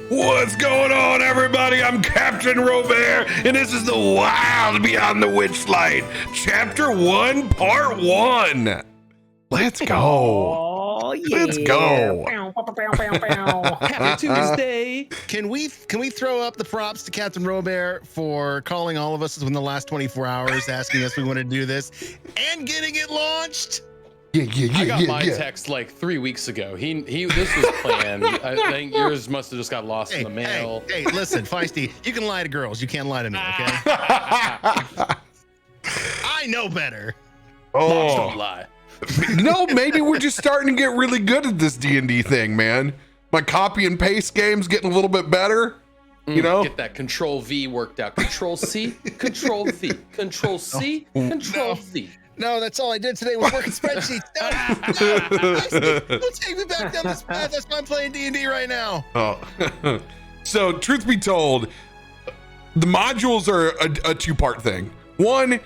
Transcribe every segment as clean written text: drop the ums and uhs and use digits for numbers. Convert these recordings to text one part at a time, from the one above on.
What's going on, everybody? I'm Captain RoBear, and this is the Wild Beyond the Witchlight, Chapter 1, Part 1. Let's go. Oh, yeah. Let's go. Happy Tuesday. Can we throw up the props to Captain RoBear for calling all of us within the last 24 hours, asking us if we want to do this, and getting it launched? I got my text like 3 weeks ago. This was planned. I think yours must have just got lost in the mail. Hey, listen, Feisty, you can lie to girls. You can't lie to me, okay? I know better. Moms don't lie. No, maybe we're just starting to get really good at this D&D thing, man. My copy and paste game's getting a little bit better. You know? Get that Control V worked out. Control C, Control V, Control C, Control V. No, that's all I did today was working spreadsheets. Don't take me back down this path. That's why I'm playing D&D right now. Oh. So, truth be told, the modules are a two-part thing. One,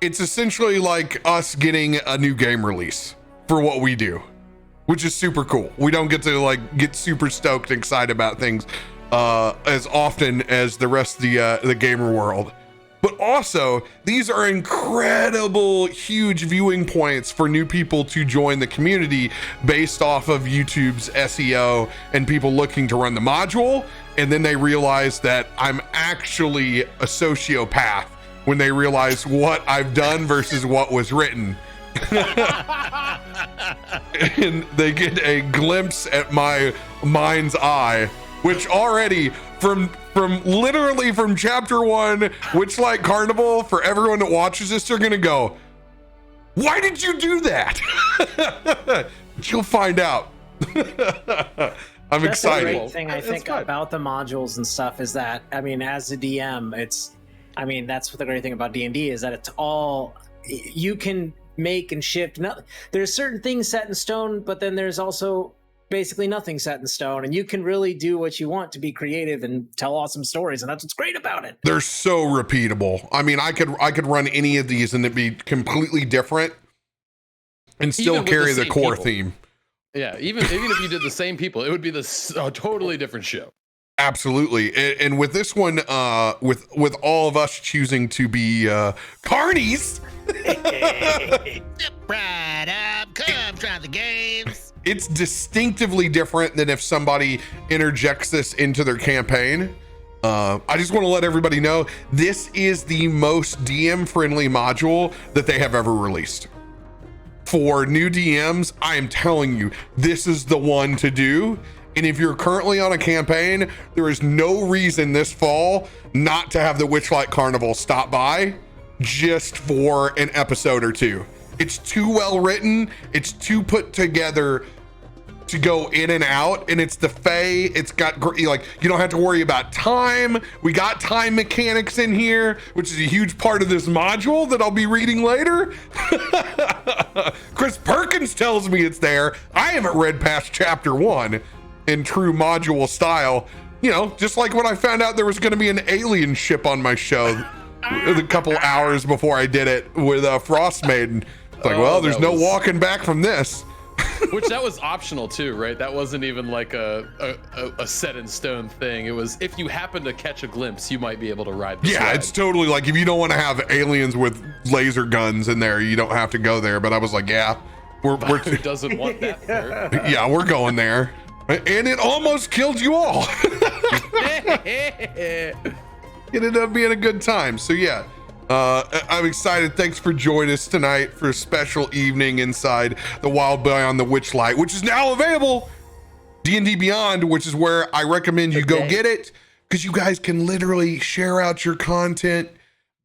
it's essentially like us getting a new game release for what we do, which is super cool. We don't get to get super stoked and excited about things as often as the rest of the gamer world. But also, these are incredible, huge viewing points for new people to join the community based off of YouTube's SEO and people looking to run the module. And then they realize that I'm actually a sociopath when they realize what I've done versus what was written. And they get a glimpse at my mind's eye, which already from chapter 1 Witchlight Carnival, for everyone that watches this, they're gonna go, why did you do that? But you'll find out. I'm excited. The great thing I think about the modules and stuff is that, I mean, as a DM, that's what the great thing about D&D is, that it's all, you can make and shift. There's certain things set in stone, but then there's also basically nothing set in stone, and you can really do what you want to be creative and tell awesome stories, and that's what's great about it. They're so repeatable. I mean, I could run any of these and it'd be completely different and still carry the core theme. Yeah, even if you did the same people, it would be a totally different show. Absolutely. And with this one, with all of us choosing to be carnies, Step right up, come try the games. It's distinctively different than if somebody interjects this into their campaign. I just want to let everybody know this is the most DM friendly module that they have ever released. For new DMs, I am telling you, this is the one to do. And if you're currently on a campaign, there is no reason this fall not to have the Witchlight Carnival stop by just for an episode or two. It's too well written. It's too put together to go in and out, and it's the Fae. It's got you don't have to worry about time. We got time mechanics in here, which is a huge part of this module that I'll be reading later. Chris Perkins tells me it's there. I haven't read past chapter 1 in true module style. You know, just like when I found out there was going to be an alien ship on my show a couple hours before I did it with Frost Maiden. It's like, well, there's no walking back from this. Which that was optional too, right? That wasn't even like a set in stone thing. It was, if you happen to catch a glimpse, you might be able to ride this ride. It's totally like, if you don't want to have aliens with laser guns in there, you don't have to go there. But I was like, yeah, who doesn't want that there? Yeah, we're going there. And it almost killed you all. It ended up being a good time. So yeah, I'm excited. Thanks for joining us tonight for a special evening inside the Wild Beyond the Witchlight, which is now available. D&D Beyond, which is where I recommend you go get it, because you guys can literally share out your content.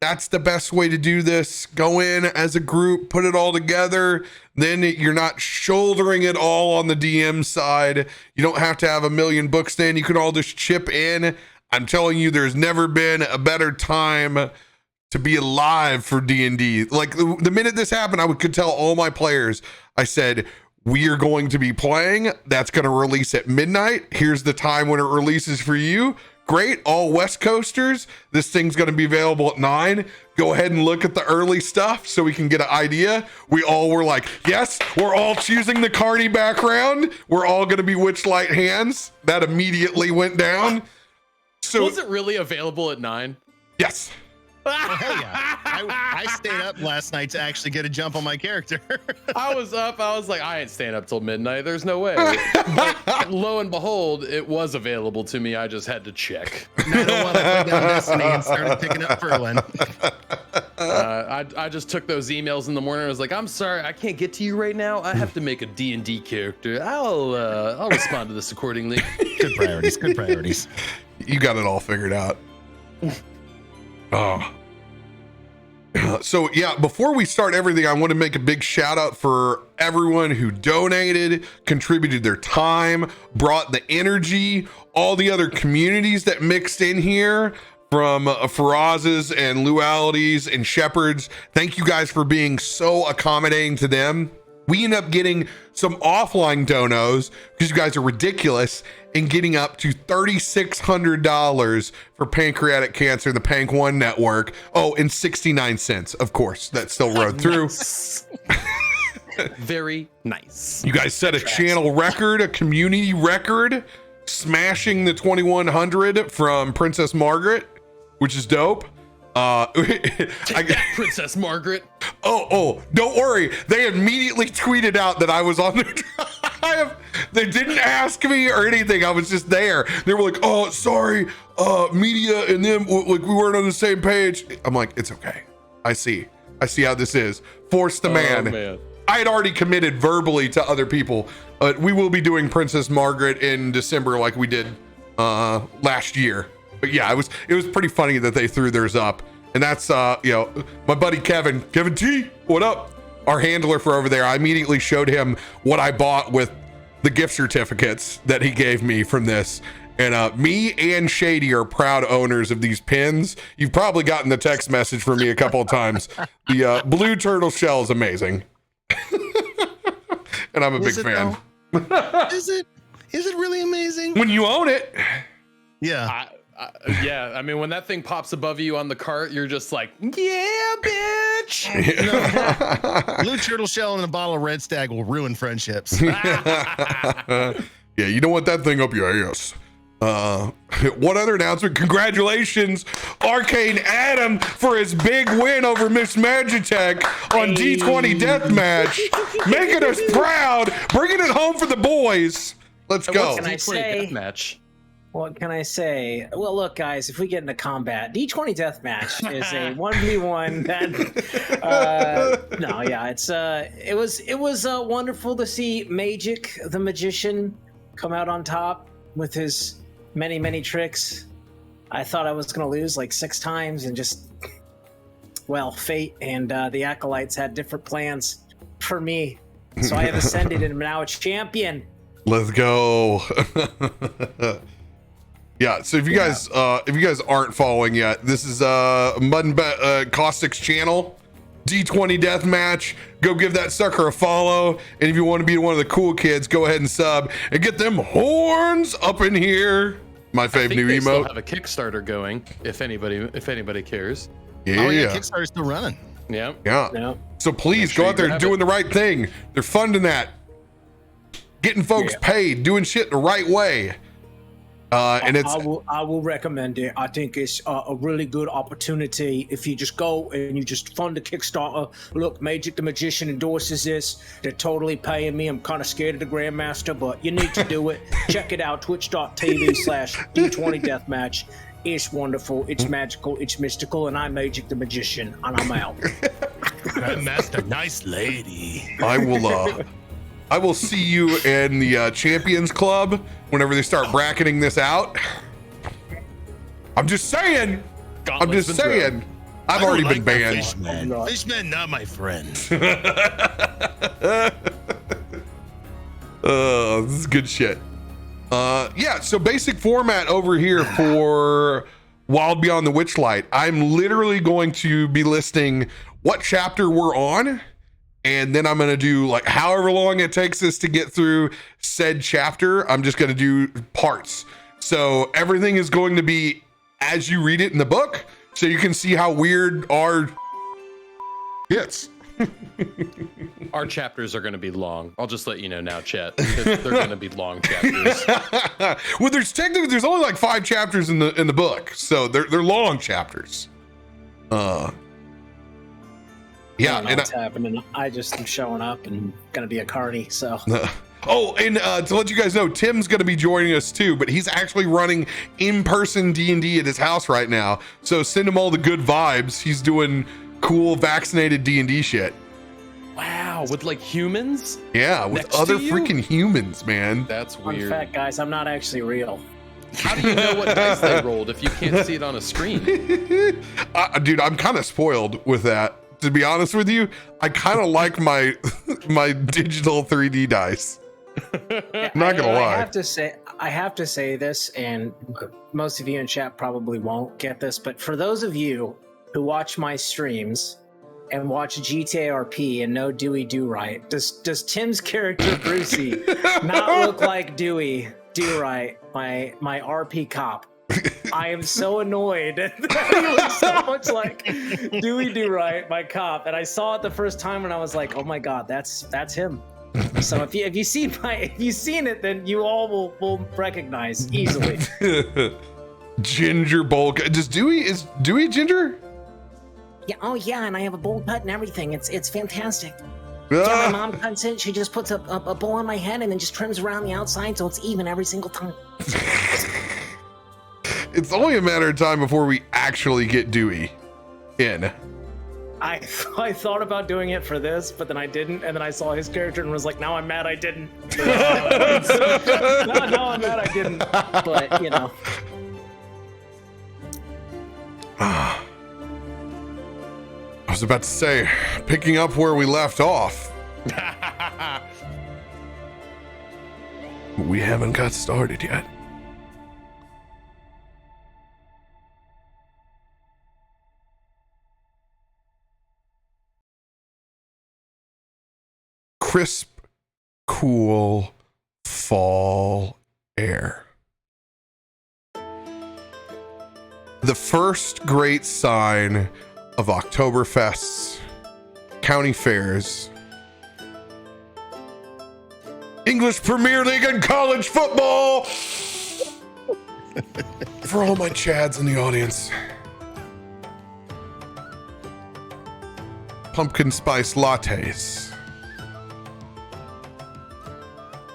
That's the best way to do this. Go in as a group, put it all together. Then you're not shouldering it all on the DM side. You don't have to have a million books in. You can all just chip in. I'm telling you, there's never been a better time to be alive for D&D. Like the minute this happened, I could tell all my players, I said, we are going to be playing. That's going to release at midnight. Here's the time when it releases for you. great. All West Coasters, this thing's going to be available at 9. Go ahead and look at the early stuff so we can get an idea. We all were like, yes, we're all choosing the Carney background. We're all going to be Witchlight hands. That immediately went down. So Was it really available at 9? yes. Oh, hell yeah. I stayed up last night to actually get a jump on my character. I was up. I was like, I ain't staying up till midnight. There's no way. But lo and behold, it was available to me. I just had to check. 901, I put down Destiny and started picking up Ferlin. I just took those emails in the morning. I was like, I'm sorry, I can't get to you right now. I have to make a D&D character. I'll respond to this accordingly. Good priorities. Good priorities. You got it all figured out. Oh. So yeah, before we start everything, I want to make a big shout out for everyone who donated, contributed their time, brought the energy, all the other communities that mixed in here, from Ferraz's and Lualities and Shepherds. Thank you guys for being so accommodating to them. We end up getting some offline donos because you guys are ridiculous and getting up to $3,600 for pancreatic cancer, the Pank One Network. Oh, and 69 cents, of course, that still rode through. Very nice. You guys set a channel record, a community record, smashing the 2100 from Princess Margaret, which is dope. Take that, Princess Margaret. Oh, don't worry. They immediately tweeted out that I was on their drive. They didn't ask me or anything. I was just there. They were like, oh, sorry, media and them, like we weren't on the same page. I'm like, it's okay. I see how this is. Force the man. Oh, man. I had already committed verbally to other people. We will be doing Princess Margaret in December like we did last year. But yeah, it was pretty funny that they threw theirs up. And that's my buddy Kevin T, what up? Our handler for over there. I immediately showed him what I bought with the gift certificates that he gave me from this. And me and Shady are proud owners of these pins. You've probably gotten the text message from me a couple of times. The blue turtle shell is amazing. And I'm a big fan. Is it really amazing? When you own it. Yeah. Yeah, I mean, when that thing pops above you on the cart, you're just like, yeah, bitch. Blue turtle shell and a bottle of Red Stag will ruin friendships. Yeah, you don't want that thing up your ass. One other announcement. Congratulations, Arcane Adam, for his big win over Miss Magitech on D20 Deathmatch. Making us proud. Bringing it home for the boys. Let's go. What can I say? Deathmatch. What can I say? Well, look, guys, if we get into combat, D20 Deathmatch is a 1v1. It was wonderful to see Magic, the magician, come out on top with his many tricks. I thought I was going to lose like 6 times and just, well, fate and the Acolytes had different plans for me. So I have ascended and am now a champion. Let's go. Yeah, so if you guys aren't following yet, this is Mud and Caustic's channel, D20 Deathmatch. Go give that sucker a follow, and if you want to be one of the cool kids, go ahead and sub and get them horns up in here. My fave new they still emote. have a Kickstarter going, if anybody cares. Yeah, Oh, yeah, Kickstarter's still running. Yeah. yeah. So please Make sure go out there you and grab doing the right thing. They're funding that, getting folks paid, doing shit the right way. And it's I will recommend it. I think it's a really good opportunity if you just go and you just fund a Kickstarter. Look, Magic the Magician endorses this. They're totally paying me. I'm kind of scared of the Grandmaster, but you need to do it. Check it out, twitch.tv/D20 Deathmatch. It's wonderful, it's magical, it's mystical, and I'm Magic the Magician, and I'm out. Grandmaster, nice lady. I will see you in the Champions Club whenever they start bracketing this out. I'm just saying. I've already been banned. Fishman, not my friend. This is good shit. Yeah, so basic format over here for Wild Beyond the Witchlight. I'm literally going to be listing what chapter we're on, and then I'm going to do like however long it takes us to get through said chapter. I'm just going to do parts. So everything is going to be as you read it in the book, so you can see how weird our gets. Our chapters are going to be long. I'll just let you know now, chat. They're going to be long chapters. Well, there's only like 5 chapters in the book, so they're long chapters. Yeah, I don't know and what's happening. I just am showing up and gonna be a carny. So. Oh, and to let you guys know, Tim's going to be joining us too, but he's actually running in-person D&D at his house right now. So send him all the good vibes. He's doing cool vaccinated D&D shit. Wow, with like humans? Yeah, with Next other to you? freaking humans, man. That's Fun weird. fact, guys, I'm not actually real. How do you know what dice they rolled if you can't see it on a screen? Dude, I'm kind of spoiled with that. To be honest with you, I kind of like my my digital 3D dice. Not gonna lie. I have to say this, and most of you in chat probably won't get this, but for those of you who watch my streams and watch GTRP and know Dewey Do Right, does Tim's character Brucie not look like Dewey Do Right, my RP cop? I am so annoyed that he looks so much like Dewey Do Right, my cop, and I saw it the first time and I was like, oh my god, that's him. So if you've seen it, then you all will recognize easily. Ginger bowl. Is Dewey ginger? Yeah. Oh yeah, and I have a bowl cut and everything. It's fantastic. Yeah, my mom cuts it. She just puts a bowl on my head and then just trims around the outside so it's even every single time. It's only a matter of time before we actually get Dewey in. I thought about doing it for this, but then I didn't, and then I saw his character and was like, now I'm mad I didn't. Now I'm mad I didn't. But, you know. I was about to say, picking up where we left off. We haven't got started yet. Crisp, cool fall air. The first great sign of Oktoberfests, county fairs, English Premier League, and college football. For all my Chads in the audience. Pumpkin spice lattes.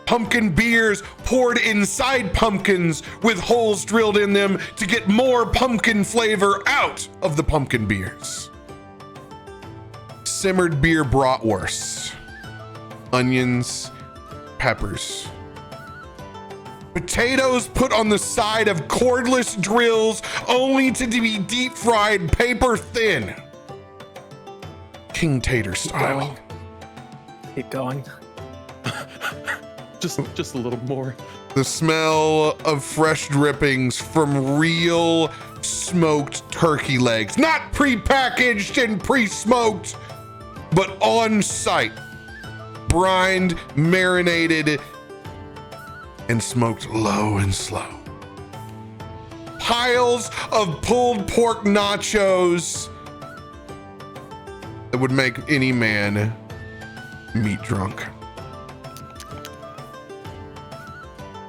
Pumpkin beers poured inside pumpkins with holes drilled in them to get more pumpkin flavor out of the pumpkin beers. Simmered beer bratwursts. Onions, peppers. Potatoes put on the side of cordless drills only to be deep fried paper thin. King Tater style. Keep going. Just a little more. The smell of fresh drippings from real smoked turkey legs. Not pre-packaged and pre-smoked, but on site. Brined, marinated, and smoked low and slow. Piles of pulled pork nachos that would make any man meat drunk.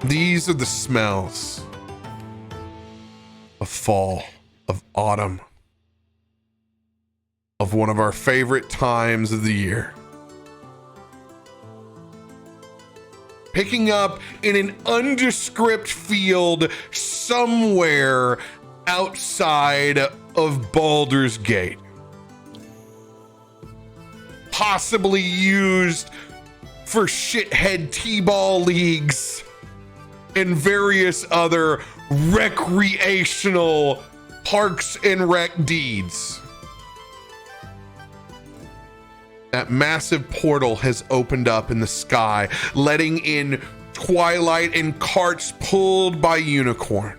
These are the smells of fall, of autumn, of one of our favorite times of the year. Picking up in an undescript field somewhere outside of Baldur's Gate. Possibly used for shithead t-ball leagues and various other recreational parks and rec deeds. That massive portal has opened up in the sky, letting in twilight and carts pulled by unicorn.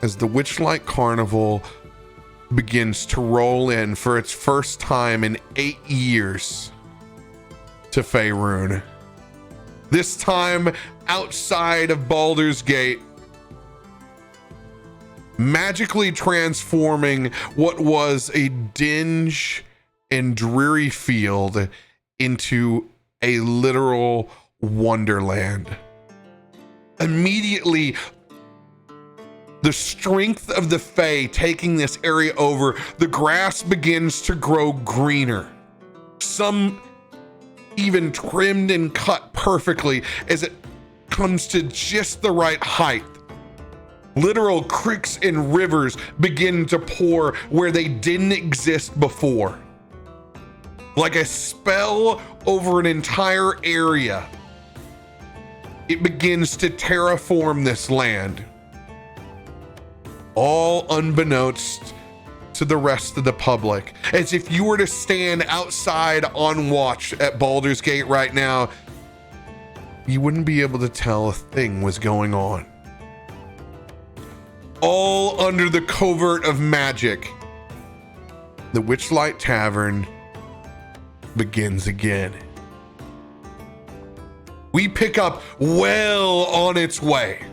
As the Witchlight Carnival begins to roll in for its first time in 8 years, to Faerun. This time outside of Baldur's Gate, magically transforming what was a dingy and dreary field into a literal wonderland. Immediately, the strength of the Fae taking this area over, the grass begins to grow greener. Some even trimmed and cut perfectly as it comes to just the right height. Literal creeks and rivers begin to pour where they didn't exist before. Like a spell over an entire area, it begins to terraform this land. All unbeknownst to the rest of the public. As if you were to stand outside on watch at Baldur's Gate right now, you wouldn't be able to tell a thing was going on. All under the covert of magic, the Witchlight Tavern begins again. We pick up well on its way.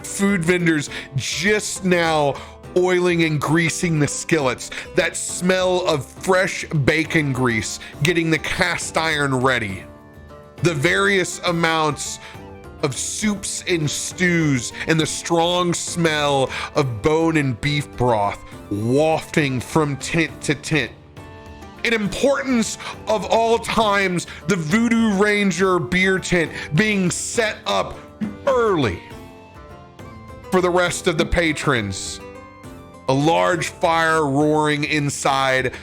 Food vendors just now oiling and greasing the skillets. That smell of fresh bacon grease getting the cast iron ready. The various amounts of soups and stews and the strong smell of bone and beef broth wafting from tent to tent. In importance of all times, the Voodoo Ranger beer tent being set up early for the rest of the patrons. A large fire roaring inside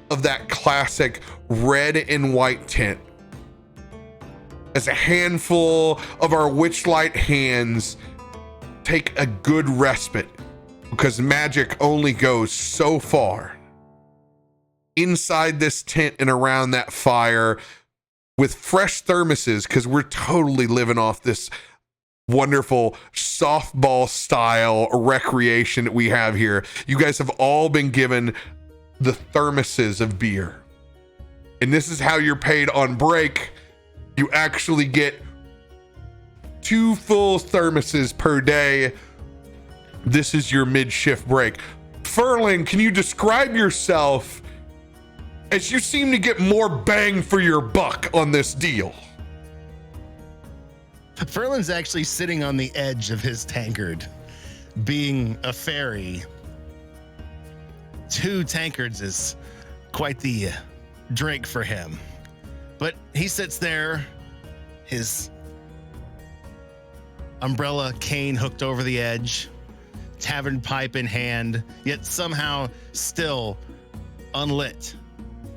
of that classic red and white tent. As a handful of our Witchlight hands take a good respite, because magic only goes so far. Inside this tent and around that fire with fresh thermoses, because we're totally living off this wonderful softball style recreation that we have here. You guys have all been given the thermoses of beer. And this is how you're paid on break. You actually get 2 full thermoses per day. This is your mid-shift break. Ferlin, can you describe yourself, as you seem to get more bang for your buck on this deal? Ferlin's actually sitting on the edge of his tankard. Being a fairy, 2 tankards is quite the drink for him. But he sits there, his umbrella cane hooked over the edge, tavern pipe in hand, yet somehow still unlit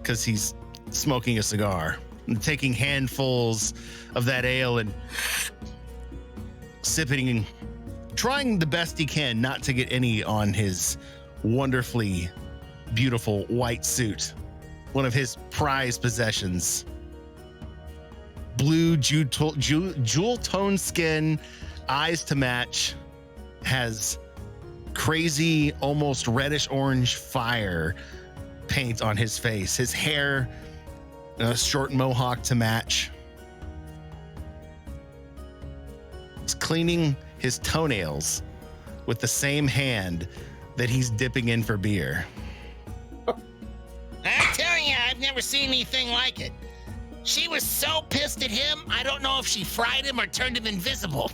because he's smoking a cigar and taking handfuls of that ale and sipping and trying the best he can not to get any on his wonderfully beautiful white suit, one of his prized possessions. Blue jewel tone skin, eyes to match, has crazy almost reddish orange fire paint on his face, his hair a short mohawk to match. He's cleaning his toenails with the same hand that he's dipping in for beer. I'm telling you, I've never seen anything like it. She was so pissed at him, I don't know if she fried him or turned him invisible.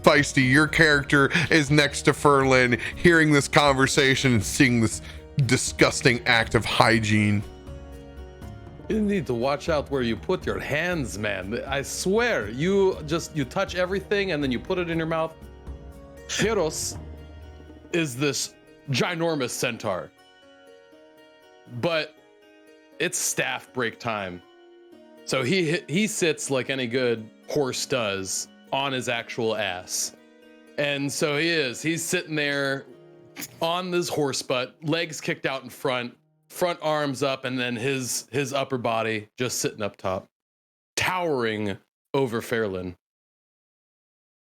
Feisty, your character is next to Ferlin, hearing this conversation and seeing this disgusting act of hygiene. You need to watch out where you put your hands, man. I swear, you touch everything and then you put it in your mouth. Perros is this ginormous centaur, but it's staff break time. So he sits like any good horse does on his actual ass. And so he's sitting there on this horse butt, legs kicked out in front arms up, and then his upper body just sitting up top, towering over Ferlin.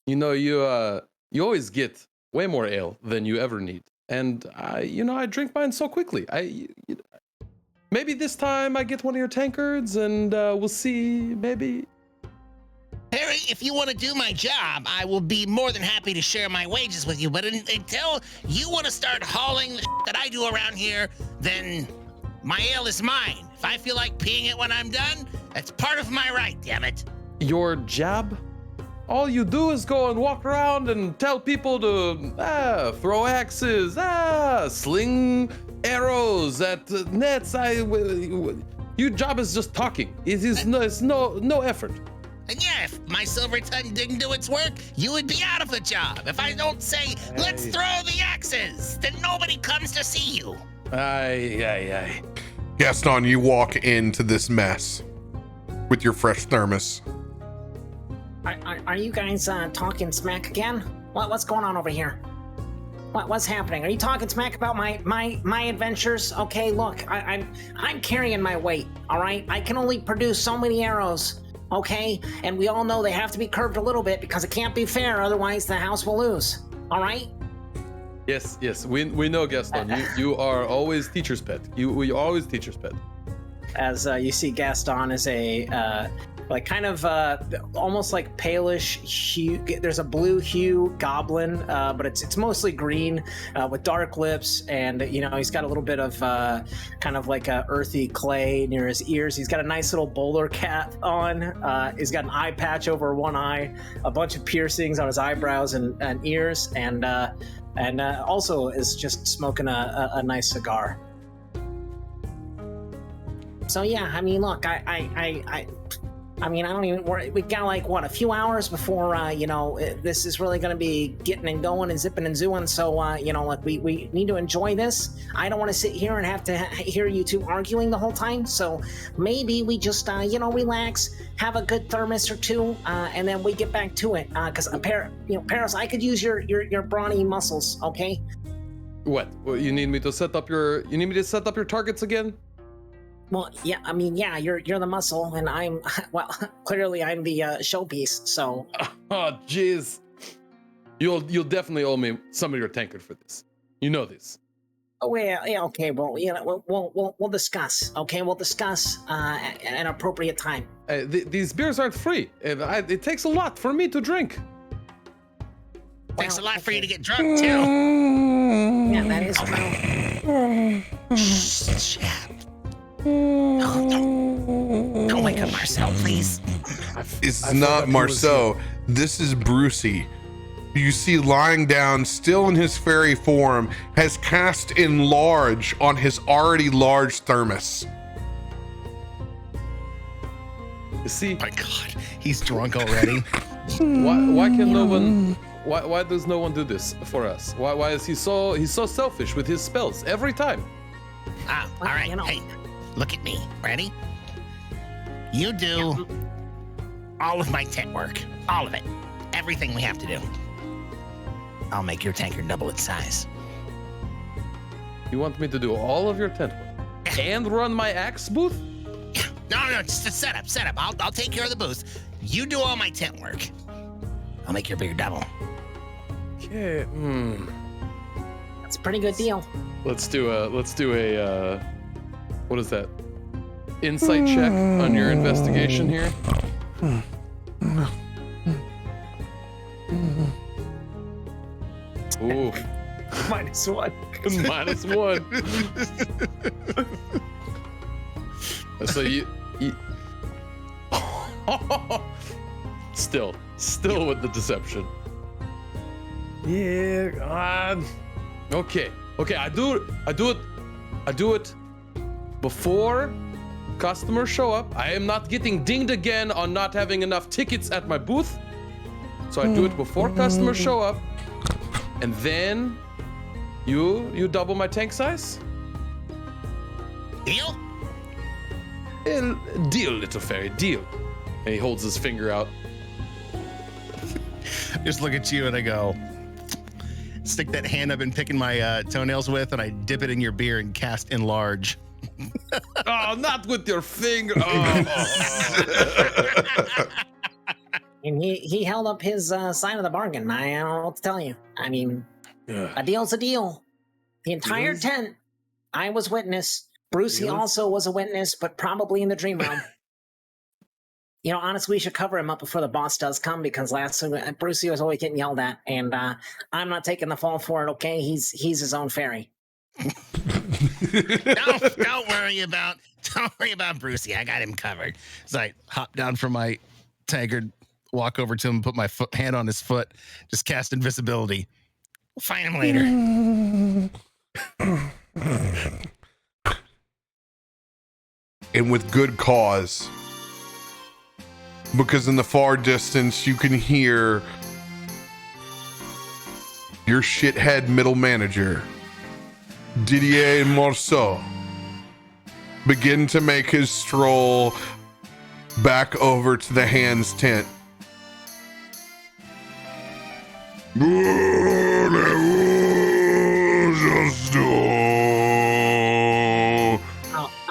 You know, you always get way more ale than you ever need. and I drink mine so quickly. Maybe this time I get one of your tankards, and we'll see. Maybe. Perry, if you want to do my job, I will be more than happy to share my wages with you. But until you want to start hauling the that I do around here, then my ale is mine. If I feel like peeing it when I'm done, that's part of my right, damn it. Your job? All you do is go and walk around and tell people to throw axes, sling arrows at nets. Your job is just talking. It is no effort. And yeah, if my silver tongue didn't do its work, you would be out of a job. If I don't say, let's throw the axes, then nobody comes to see you. Aye. Gaston, you walk into this mess with your fresh thermos. Are you guys talking smack again? What's going on over here? What's happening? Are you talking smack about my adventures? Okay, look, I'm carrying my weight. All right, I can only produce so many arrows. Okay, and we all know they have to be curved a little bit because it can't be fair. Otherwise, the house will lose. All right. Yes, we know, Gaston. You are always teacher's pet. We always teacher's pet. As you see, Gaston is a almost like palish hue. There's a blue hue goblin, but it's mostly green with dark lips, and he's got a little bit of kind of like a earthy clay near his ears. He's got a nice little bowler cap on. He's got an eye patch over one eye, a bunch of piercings on his eyebrows and ears, and also is just smoking a nice cigar. So yeah, I mean, look, I don't even worry. We got a few hours before, this is really going to be getting and going and zipping and zooing. So, we need to enjoy this. I don't want to sit here and have to hear you two arguing the whole time. So maybe we just, relax, have a good thermos or two, and then we get back to it. Because, Perros, I could use your brawny muscles, okay? What? You need me to set up your targets again? Well, yeah, I mean, yeah, you're the muscle, and clearly I'm the showpiece, so. Oh, jeez. You'll definitely owe me some of your tankard for this. You know this. Oh, well, yeah, okay, well, we'll discuss, okay? We'll discuss at an appropriate time. These beers aren't free. It takes a lot for me to drink. Takes a lot for you to get drunk, too. Yeah, that is true. Shh. Don't wake up Marceau, please. It's not Marceau. This is Brucie. You see lying down, still in his fairy form, has cast enlarge on his already large thermos. You see, My God, he's drunk already. why can no one? Why does no one do this for us? Why is he's so selfish with his spells every time? All right. Hey, look at me. Ready? You do all of my tent work. All of it. Everything we have to do. I'll make your tankard double its size. You want me to do all of your tent work and run my axe booth? No, just a setup. I'll take care of the booth. You do all my tent work. I'll make your bigger double. Okay. That's a pretty good deal. Let's do a what is that? Insight check on your investigation here. Ooh. -1. -1. So you still with the deception. Yeah, God. Okay. I do it before customers show up. I am not getting dinged again on not having enough tickets at my booth. So I do it before customers show up. And then you double my tank size? Deal? Deal, little fairy, deal. And he holds his finger out. Just look at you and I go, stick that hand I've been picking my toenails with, and I dip it in your beer and cast enlarge. Oh, not with your finger. Oh. And he held up his side of the bargain. I don't know what to tell you. I mean, a deal's a deal. The entire tent. I was witness. Brucie Really? also was a witness, but probably in the dream realm. You know, honestly, we should cover him up before the boss does come because Brucie was always getting yelled at, and I'm not taking the fall for it. Okay, he's his own fairy. Don't worry about Brucie. I got him covered. So I hop down from my tankard, walk over to him, put my hand on his foot, just cast invisibility. We'll find him later. And with good cause. Because in the far distance, you can hear your shithead middle manager, Didier Marceau, begin to make his stroll back over to the Hands tent.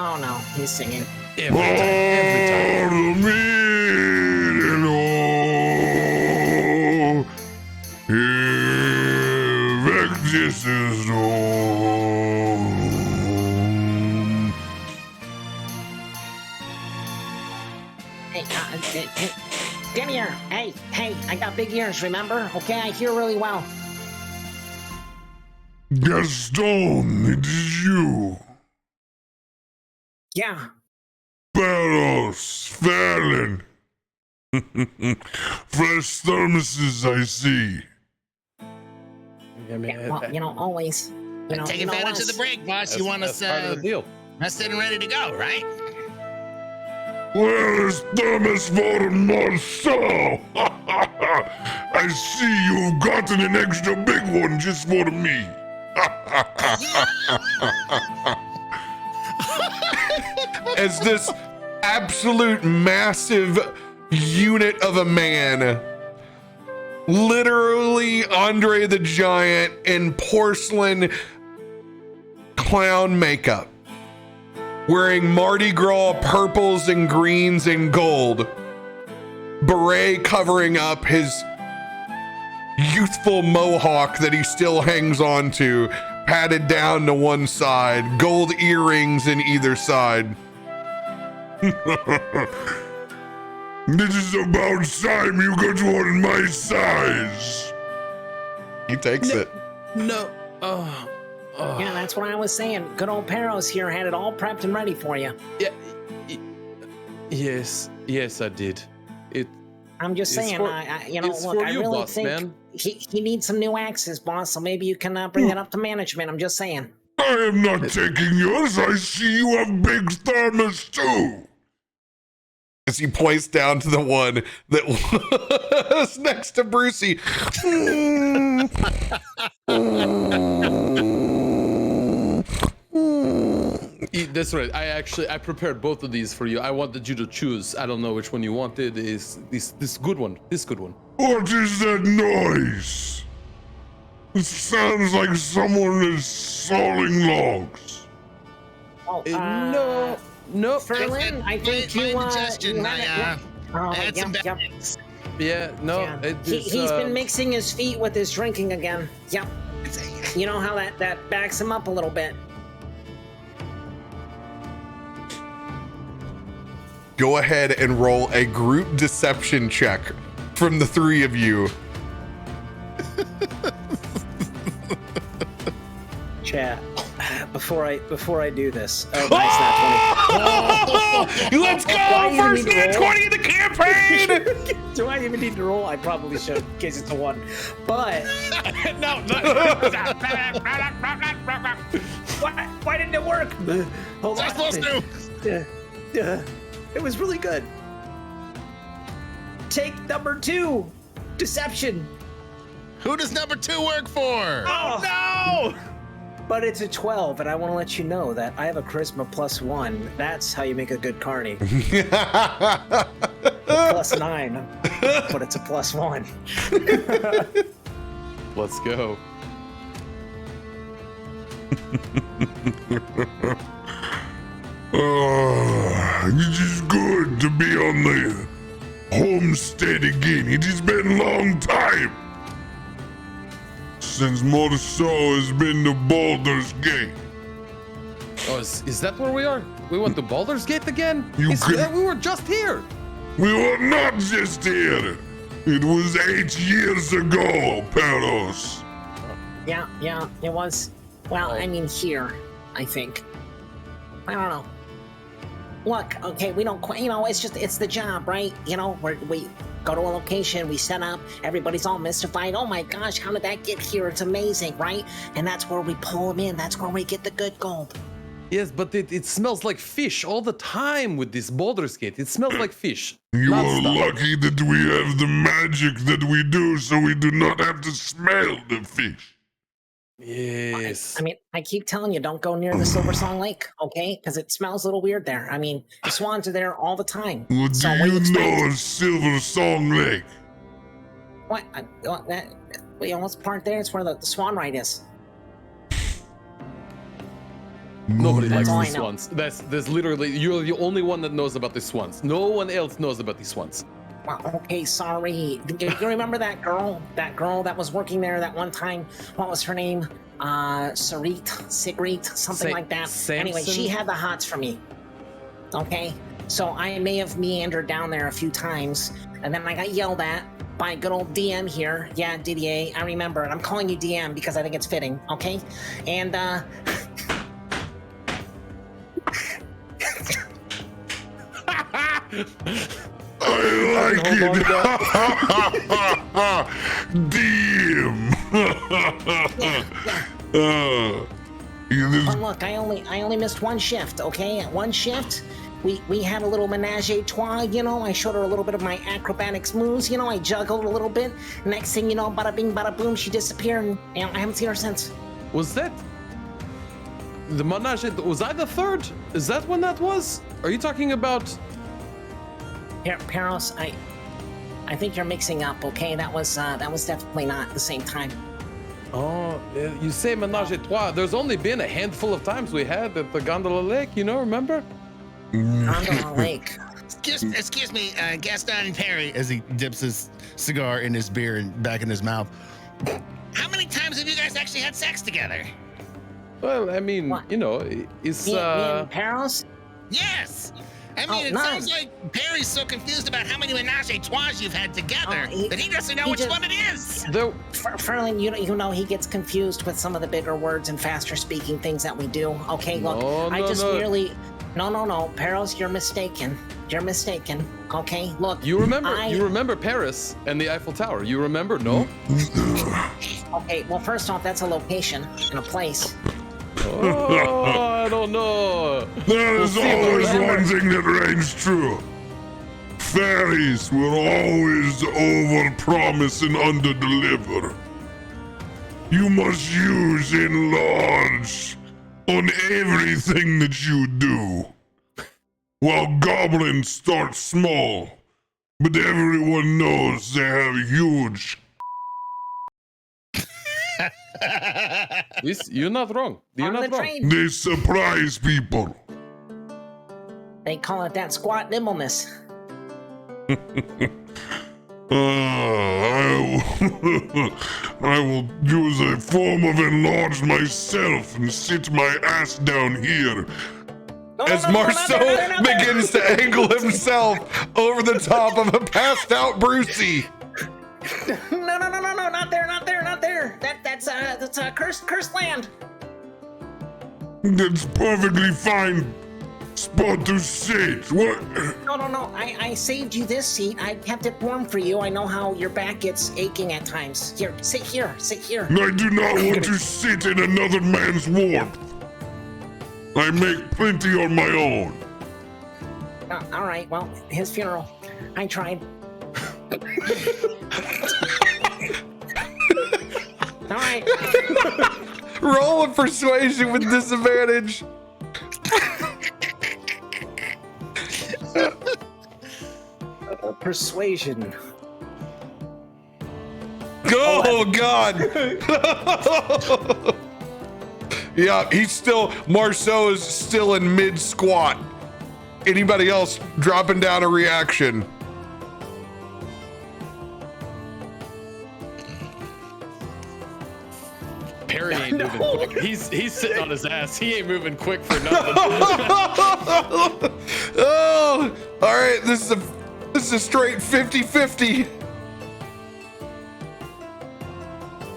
Oh no, he's singing. Every time. Hey, come here. Hey, I got big ears, remember? Okay, I hear really well. Gaston, it is you. Yeah. Perros, Ferlin. Fresh thermoses, I see. Well, you know, always. You know, Take advantage of the break, boss. You want us part of the deal. rested and ready to go, right? Where is thermos for Marceau? I see you've gotten an extra big one just for me. As this absolute massive unit of a man, literally Andre the Giant in porcelain clown makeup, wearing Mardi Gras purples and greens and gold, beret covering up his youthful mohawk that he still hangs on to, patted down to one side, gold earrings in either side. This is about time you got one my size. He takes it. No. Yeah, that's what I was saying. Good old Perros here had it all prepped and ready for you. Yeah. Yes, I did. I'm just It's saying, for- you know, it's look, for I you, really boss think man. he needs some new axes, boss, so maybe you can bring that up to management. I'm just saying. I am not taking yours. I see you have big thermos too. As he points down to the one that was next to Brucie. That's right. I prepared both of these for you. I wanted you to choose. I don't know which one you wanted. Is this good one? This good one. What is that noise? It sounds like someone is sawing logs. Oh, No. Ferlin, I think my you indigestion. Oh, I had some yep. Yeah. No. Yeah. He's been mixing his feet with his drinking again. Yep. You know how that backs him up a little bit. Go ahead and roll a group deception check from the three of you. Chat. Before I do this. Oh, nice, that 20. Let's Do I go! even First need to net roll? 20 of the campaign! Do I even need to roll? I probably should, in case it's a 1. But No. why didn't it work? Hold What's on. supposed to? It was really good. Take number 2, deception. Who does number 2 work for? Oh No. But it's a 12, and I want to let you know that I have a charisma +1. That's how you make a good carny. +9, but it's a +1. Let's go. It is good to be on the homestead again. It has been a long time. since Marceau has been to Baldur's Gate. Oh, is that where we are? We went to Baldur's Gate again? You could- We were just here. We were not just here. It was 8 years ago, Perros. Yeah, it was. Well, I mean, here, I think. I don't know. Look, okay, we don't quite, it's the job, right? We go to a location, we set up, everybody's all mystified. Oh my gosh, how did that get here? It's amazing, right? And that's where we pull them in. That's where we get the good gold. Yes, but it smells like fish all the time with this Baldur's Gate. It smells like fish. You are Non-stop. lucky that we have the magic that we do, so we do not have to smell the fish. Yes. I mean, I keep telling you, don't go near the Silver Song Lake, okay? Because it smells a little weird there. I mean, the swans are there all the time. Well, So do what do you expect? know of Silver Song Lake? What? What's part there? It's where the swan ride is. Nobody That's likes all the I know. swans. There's literally, you're the only one that knows about the swans. No one else knows about these swans. Well, okay, sorry. Do you remember that girl? That girl that was working there that one time? What was her name? Sigrid, something like that. Anyway, Samson? she had the hots for me. Okay? So I may have meandered down there a few times, and then I got yelled at by good old DM here. Yeah, Didier, I remember it. I'm calling you DM because I think it's fitting, okay? And, I like it. Damn. But look, I only missed one shift, okay? At one shift, we had a little menage a trois, I showed her a little bit of my acrobatics moves, I juggled a little bit. Next thing you know, bada bing, bada boom, she disappeared, and I haven't seen her since. Was that the menage? Was I the third? Is that when that was? Are you talking about? Perros, I think you're mixing up, okay? That was definitely not the same time. Oh, you say menage a trois. There's only been a handful of times we had at the Gondola Lake, remember? Gondola Lake. Excuse me, Gaston and Perry, as he dips his cigar in his beer and back in his mouth. How many times have you guys actually had sex together? Well, I mean, What? it's Me and Perros? Yes. I mean, it none. sounds like Perry's so confused about how many menage a trois you've had together Oh, that he doesn't know he which just- one it is. there. Ferlin, he gets confused with some of the bigger words and faster speaking things that we do. Okay, look, No, Perros, you're mistaken. You're mistaken. Okay, look. You remember Paris and the Eiffel Tower? You remember? No. Okay, well, first off, that's a location and a place. Oh, I don't know. There is see if I always remember. one thing that reigns true. Fairies will always overpromise and underdeliver. You must use in large on everything that you do. While goblins start small, but everyone knows they have huge. You're not wrong. You're On not the wrong. train, They surprise people. they call it that squat nimbleness. I will use a form of enlarge myself and sit my ass down here. As Marceau begins to angle himself over the top of a passed out Brucie. No, not there. That's cursed land. That's perfectly fine spot to sit. What? No. I saved you this seat. I kept it warm for you. I know how your back gets aching at times. Here, sit here. I do not want to sit in another man's warmth. I make plenty on my own. All right, well, his funeral. I tried. All right. Roll a persuasion with disadvantage. Persuasion. Oh, God. Yeah, Marceau is still in mid squat. Anybody else dropping down a reaction? He's sitting on his ass. He ain't moving quick for nothing. Oh, all right. This is a straight 50-50.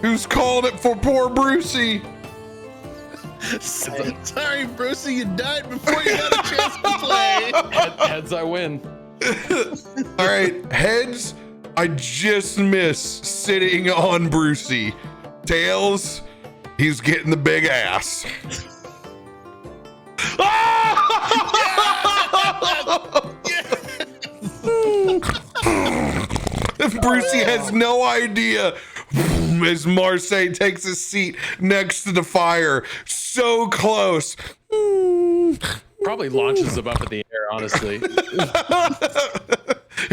Who's called it for poor Brucie? Sorry, Brucie, you died before you had a chance to play. Heads, I win. All right, heads. I just miss sitting on Brucie. Tails, he's getting the big ass. Brucie has no idea as Marceau takes a seat next to the fire. So close. Probably launches him up in the air, honestly.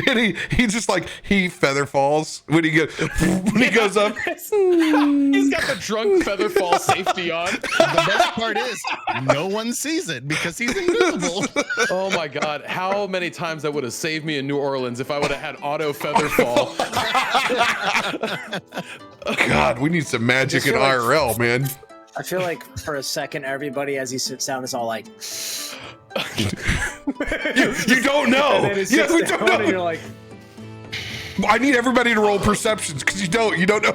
And he just like he feather falls when he goes up. He's got the drunk feather fall safety on. The best part is no one sees it because he's invisible. Oh my god, how many times that would have saved me in New Orleans if I would have had auto feather fall. God, we need some magic in IRL, man. I feel like for a second, everybody as he sits down is all like, you don't know. and then he sits we down don't know. and you're like, I need everybody to roll perceptions because you don't know.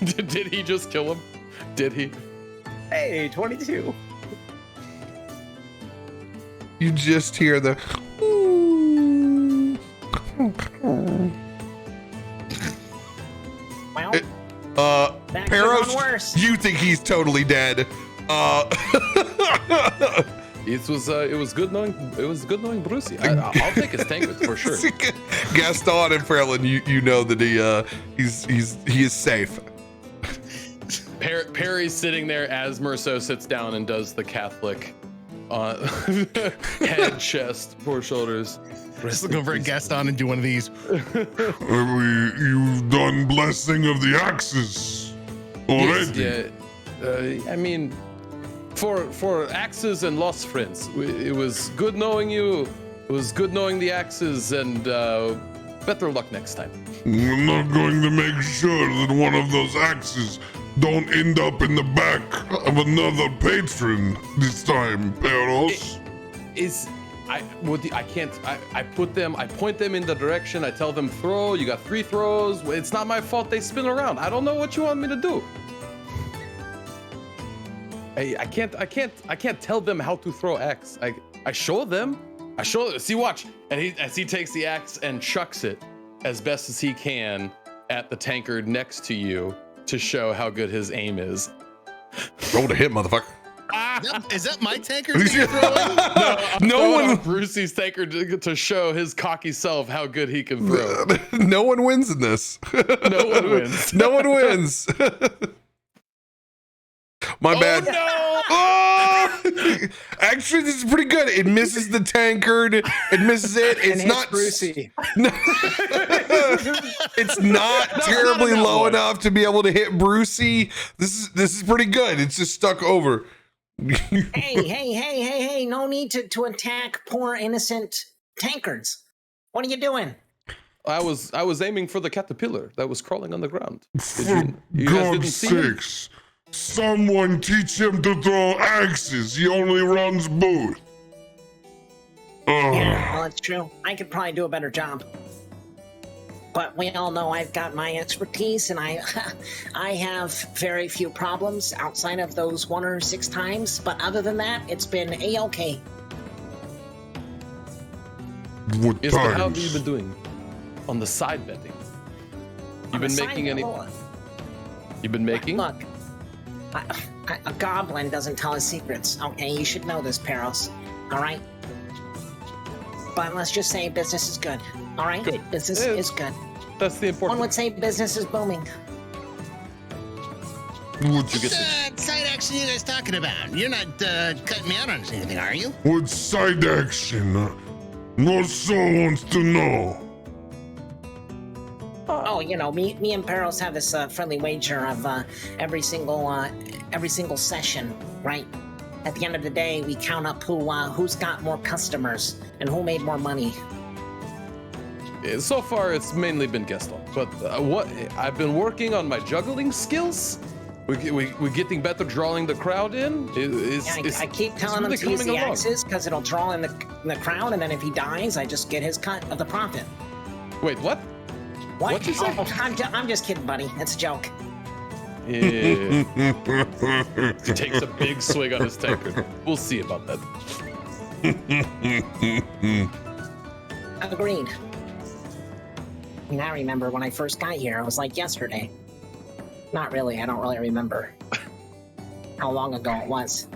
Did he just kill him? Did he? hey, 22. You just hear the. Well, that could've Perros, gone worse. you think he's totally dead. It was good knowing Brucie. I'll take his tankard for sure. Gaston and Ferlin, you know that he is safe. Perry's sitting there as Marceau sits down and does the Catholic head, chest, four shoulders. Just look over at Gaston and do one of these. You've done blessing of the axes already. Yes, yeah. I mean, for axes and lost friends, it was good knowing you. It was good knowing the axes, and better luck next time. We're not going to make sure that one of those axes don't end up in the back of another patron this time, Perros. I point them in the direction. I tell them throw. You got 3 throws. It's not my fault they spin around. I don't know what you want me to do. I can't tell them how to throw axe. I show them. See, watch. And as he takes the axe and chucks it as best as he can at the tankard next to you to show how good his aim is. Roll to hit, motherfucker. Is that my tankard that you're throwing? No one. Brucie's tankard to show his cocky self how good he can throw. No one wins in this. No one wins. No one wins. My bad. No! Oh! Actually, this is pretty good. It misses the tankard. It misses it. It's and not. Brucie. It's not terribly enough, low boy. enough to be able to hit Brucie. This is pretty good. It's just stuck over. Hey, no need to attack poor innocent tankards. What are you doing? I was aiming for the caterpillar that was crawling on the ground. For you guys didn't God's see him? sakes, someone teach him to throw axes. He only runs both. Yeah, well, it's true. I could probably do a better job. But we all know I've got my expertise, and I have very few problems outside of those 1 or 6 times. But other than that, it's been a-okay. What Yes, but how have times? you been doing on the side betting? You've been making any? You've been making? Look, a goblin doesn't tell his secrets. Okay, you should know this, Perros. All right. But let's just say business is good. All right, Good. business Yeah. is good. That's the One important. would say business is booming. What Side action you guys talking about? You're not cutting me out on anything, are you? side action? Marceau wants to know. Oh, you know, me and Perros have this friendly wager of every single session, right? At the end of the day, we count up who's got more customers and who made more money. So far, it's mainly been Gaston, but what I've been working on my juggling skills We're getting better drawing the crowd in. I keep telling him to use the axes because it'll draw in the crowd, and then if he dies, I just get his cut of the profit. Wait, what? What'd you say? Oh, I'm just kidding, buddy. It's a joke. Yeah. He takes a big swig on his tankard. We'll see about that. Agreed. I mean, I remember when I first got here, it was like yesterday. Not really. I don't really remember how long ago it was.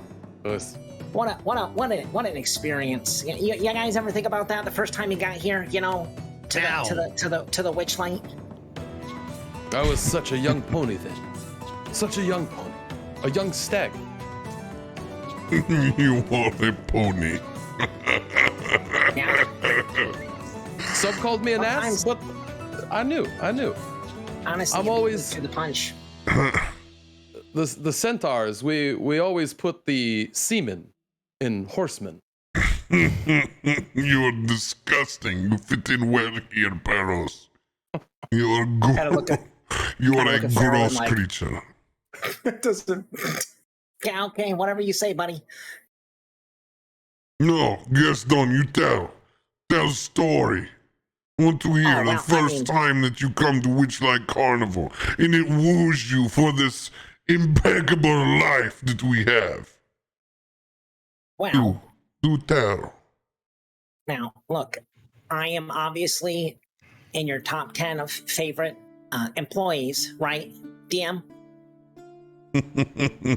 What an experience. You guys ever think about that? The first time you got here, you know, to the Witchlight. I was such a young pony then. Such a young pony. A young stag. You are a pony. Yeah. Some called me an ass, but I knew. Honestly, I'm always to the punch. The centaurs. We always put the semen in horsemen. You are disgusting. You fit in well here, Perros. You are good. You are a gross creature. It doesn't. Yeah, okay, whatever you say, buddy. No, Gaston, you tell. Tell a story. I want to hear the first time that you come to Witchlight Carnival and it woos you for this impeccable life that we have. Well, do tell. Now, look, I am obviously in your top 10 of favorite employees, right, DM?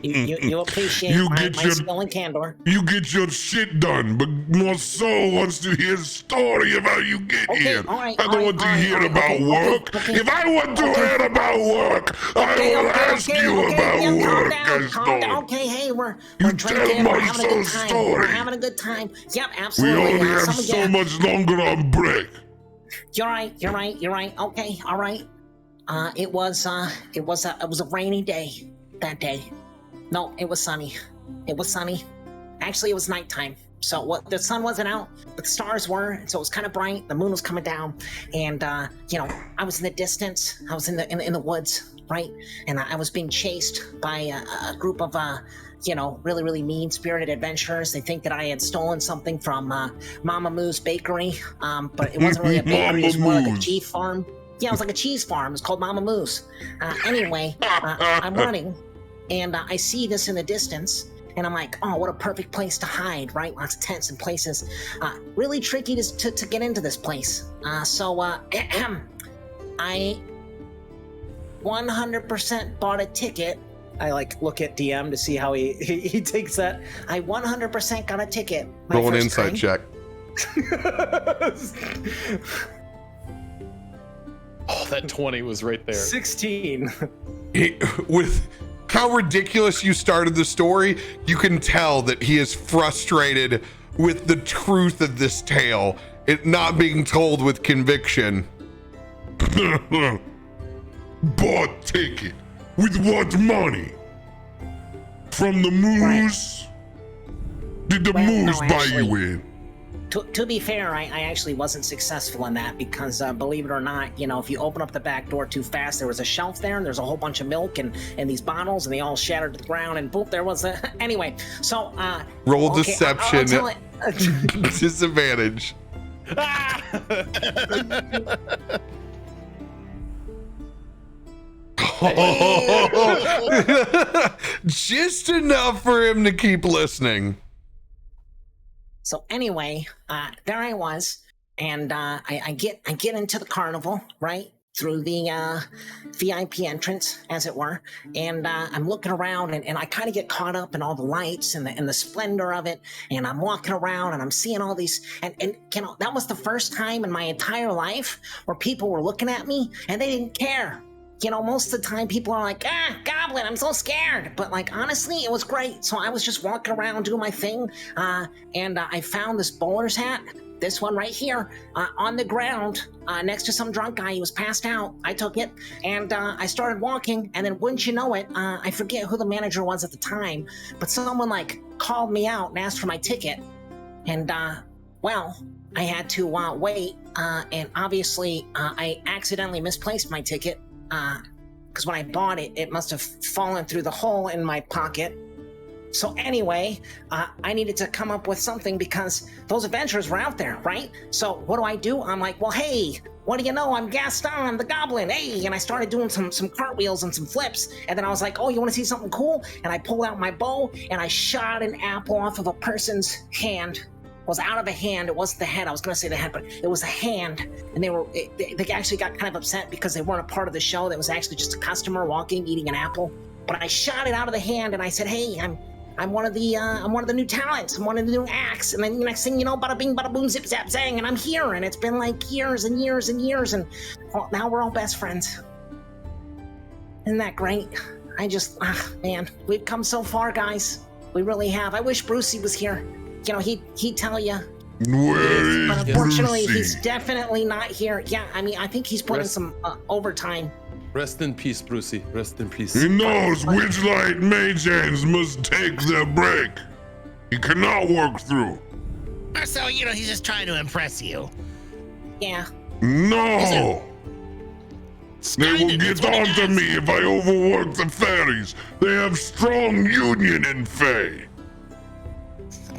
you appreciate my skill and candor. You get your shit done, but Marceau wants to hear the story of how you get here. I don't want to hear about work. If I want to hear about work, I will ask you about work, Gaston. Okay, hey, we're drinking, we're having a good time. We're having a good time. Yep, absolutely. We only have so much longer on break. You're right. Okay, all right. It was a rainy day. That day. No, it was sunny. Actually, it was nighttime. So the sun wasn't out, but the stars were, so it was kind of bright. The moon was coming down, and I was in the distance. I was in the woods, right? And I was being chased by a group of really, really mean-spirited adventurers. They think that I had stolen something from Mama Moo's bakery, but it wasn't really a bakery. It was more like a cheese farm. Yeah, it was like a cheese farm. It was called Mama Moo's. Anyway, I'm running, and I see this in the distance, and I'm like, oh, what a perfect place to hide, right? Lots of tents and places. Really tricky to get into this place. So I 100% bought a ticket. I look at DM to see how he takes that. I 100% got a ticket. Roll an insight check. Oh, that 20 was right there. 16. With how ridiculous you started the story, you can tell that he is frustrated with the truth of this tale, it not being told with conviction. Bought ticket. With what money? From the moose? Did the moose buy you in? To be fair, I actually wasn't successful in that because, believe it or not, if you open up the back door too fast, there was a shelf there and there's a whole bunch of milk and these bottles and they all shattered to the ground and boop, there was a... Anyway, so... Roll deception. Disadvantage. Just enough for him to keep listening. So anyway, there I was, and I get into the carnival, right, through the VIP entrance, as it were, and I'm looking around, and I kind of get caught up in all the lights and the splendor of it, and I'm walking around, and I'm seeing all these, and that was the first time in my entire life where people were looking at me, and they didn't care. Most of the time people are like, Goblin, I'm so scared. But honestly, it was great. So I was just walking around doing my thing. And I found this bowler's hat, this one right here, on the ground next to some drunk guy. He was passed out. I took it and I started walking. And then wouldn't you know it, I forget who the manager was at the time, but someone called me out and asked for my ticket. And I had to wait. And obviously I accidentally misplaced my ticket. because when I bought it, it must have fallen through the hole in my pocket. So anyway, I needed to come up with something because those adventurers were out there, right? So what do? I'm like, well, hey, what do you know? I'm Gaston, the goblin. Hey, and I started doing some cartwheels and some flips. And then I was like, oh, you want to see something cool? And I pulled out my bow and I shot an apple off of a person's hand. It was out of a hand. It wasn't the head. I was going to say the head, but it was a hand. And they actually got kind of upset because they weren't a part of the show. That was actually just a customer walking, eating an apple. But I shot it out of the hand and I said, hey, I'm one of the new talents. I'm one of the new acts. And then the next thing you know, bada bing, bada boom, zip, zap, zang, and I'm here. And it's been like years and years and years. And well, now we're all best friends. Isn't that great? Man, we've come so far, guys. We really have. I wish Brucie was here. You know, he'd tell you. Where is But unfortunately, Brucie? he's definitely not here. Yeah, I mean, I think he's putting some overtime. Rest in peace, Brucie. Rest in peace. He knows Witchlight mage hands must take their break. He cannot work through. So, you know, he's just trying to impress you. Yeah. No! They will Skynet, get that's what he on to does. me if I overwork the fairies. They have strong union in Fae.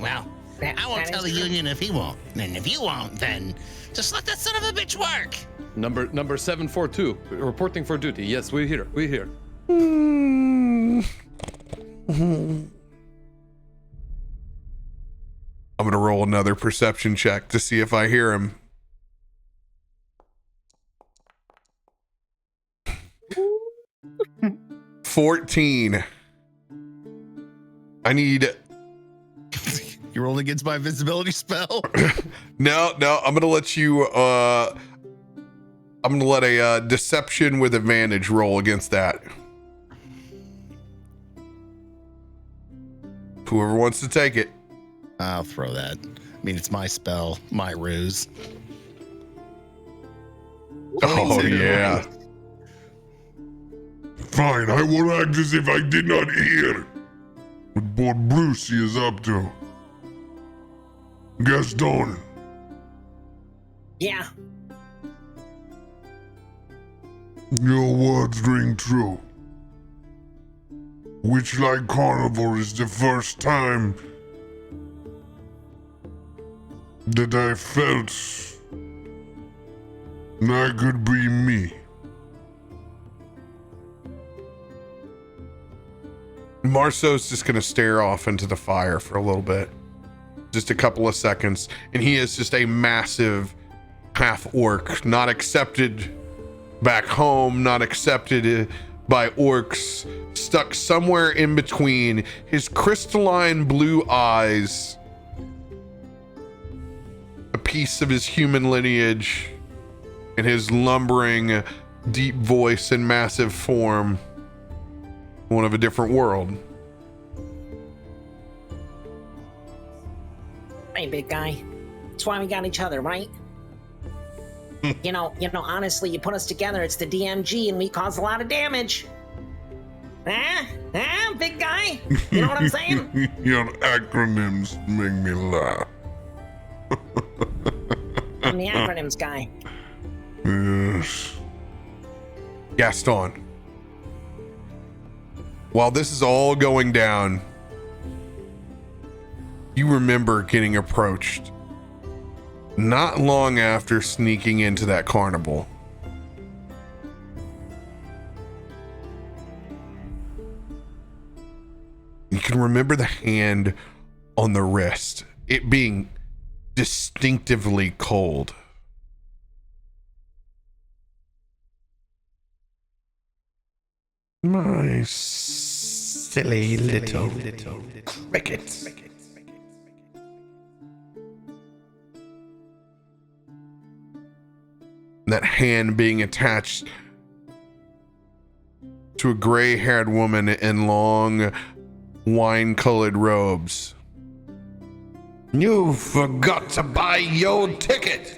Well, That- I won't that tell is the true. union if he won't. And if you won't, then just let that son of a bitch work. Number 742, reporting for duty. Yes, we're here. We're here. I'm gonna roll another perception check to see if I hear him. $14. I need You rolled against my invisibility spell. no. I'm gonna let you. I'm gonna let a deception with advantage roll against that. Whoever wants to take it. I'll throw that. I mean, it's my spell, my ruse. Oh 22. yeah. Fine, I will act as if I did not hear what Brucie is up to. Gaston, Yeah. your words ring true. Witchlight Carnival is the first time that I felt I could be me. Marceau's just gonna stare off into the fire for a little bit. Just a couple of seconds. And he is just a massive half orc, not accepted back home, not accepted by orcs, stuck somewhere in between. His crystalline blue eyes, a piece of his human lineage, and his lumbering deep voice and massive form, one of a different world. Hey, big guy. That's why we got each other, right? you know, honestly, you put us together, it's the DMG, and we cause a lot of damage. Big guy? You know what I'm saying? Your acronyms make me laugh. I'm the acronyms guy. Yes. Gaston, while this is all going down, you remember getting approached not long after sneaking into that carnival. You can remember the hand on the wrist, it being distinctively cold. My silly little cricket. That hand being attached to a gray-haired woman in long, wine-colored robes. You forgot to buy your ticket.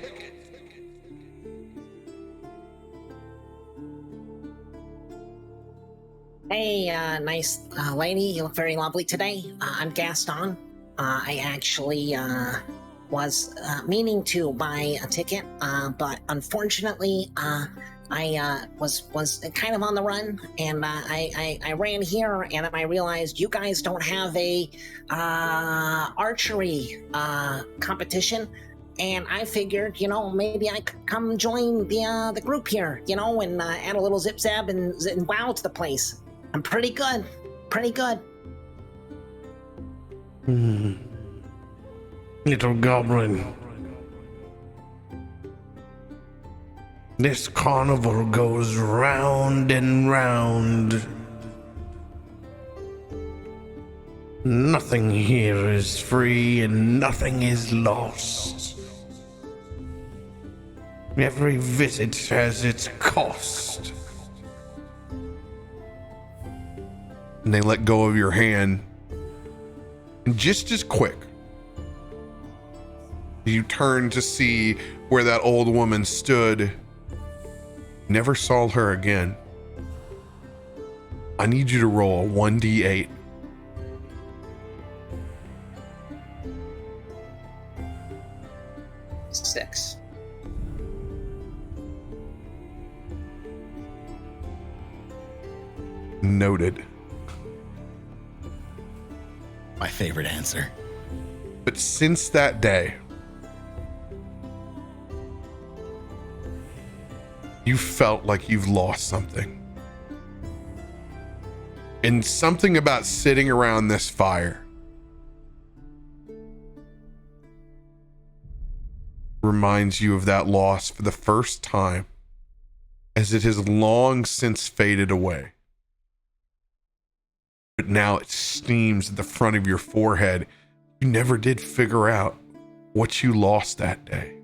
Hey, nice lady. You look very lovely today. I'm Gaston. I actually was meaning to buy a ticket, but unfortunately, I was kind of on the run, and I ran here, and I realized you guys don't have a archery competition, and I figured, maybe I could come join the group here, and add a little zip zab and wow to the place. I'm pretty good, Little goblin. This carnival goes round and round. Nothing here is free and nothing is lost. Every visit has its cost. And they let go of your hand. And just as quick, you turn to see where that old woman stood. Never saw her again. I need you to roll a 1d8. Six. Noted. My favorite answer. But since that day, you felt like you've lost something. And something about sitting around this fire reminds you of that loss for the first time, as it has long since faded away. But now it steams at the front of your forehead. You never did figure out what you lost that day.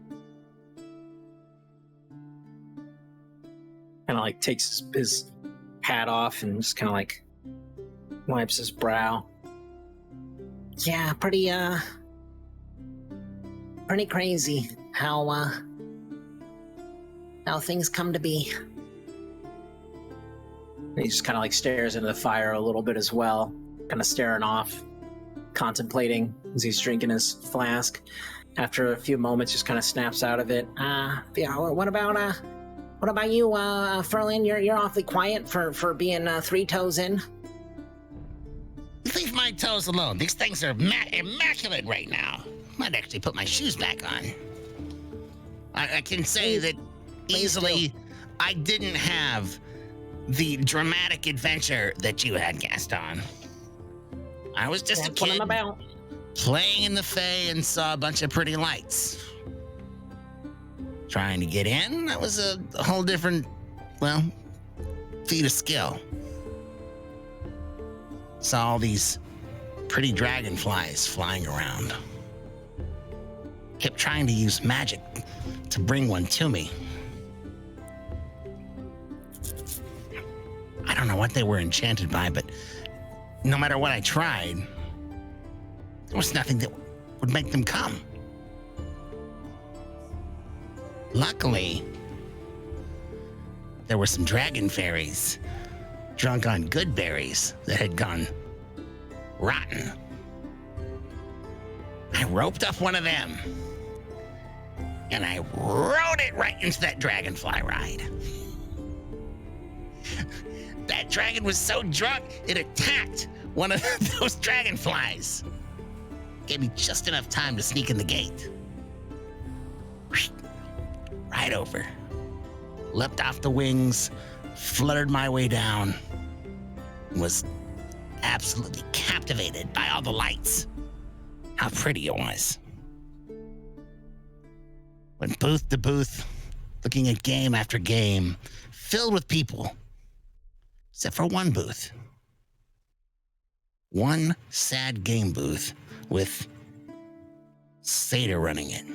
Kind of like takes his hat off and just kind of like wipes his brow. Yeah, pretty crazy how things come to be. And he just kind of like stares into the fire a little bit as well, kind of staring off, contemplating as he's drinking his flask. After a few moments, just kind of snaps out of it. Yeah, what about you, Ferlin? You're awfully quiet for being 3 toes in. Leave my toes alone. These things are immaculate right now. Might actually put my shoes back on. I can say that easily I didn't have the dramatic adventure that you had, Gaston. I was just That's a kid what I'm about. playing in the Fae and saw a bunch of pretty lights. Trying to get in, that was a whole different, feat of skill. Saw all these pretty dragonflies flying around. Kept trying to use magic to bring one to me. I don't know what they were enchanted by, but no matter what I tried, there was nothing that would make them come. Luckily, there were some dragon fairies drunk on good berries that had gone rotten. I roped up one of them, and I rode it right into that dragonfly ride. That dragon was so drunk, it attacked one of those dragonflies. Gave me just enough time to sneak in the gate. Right over. Leapt off the wings, fluttered my way down, and was absolutely captivated by all the lights. How pretty it was. Went booth to booth, looking at game after game, filled with people. Except for one booth. One sad game booth with Seder running it.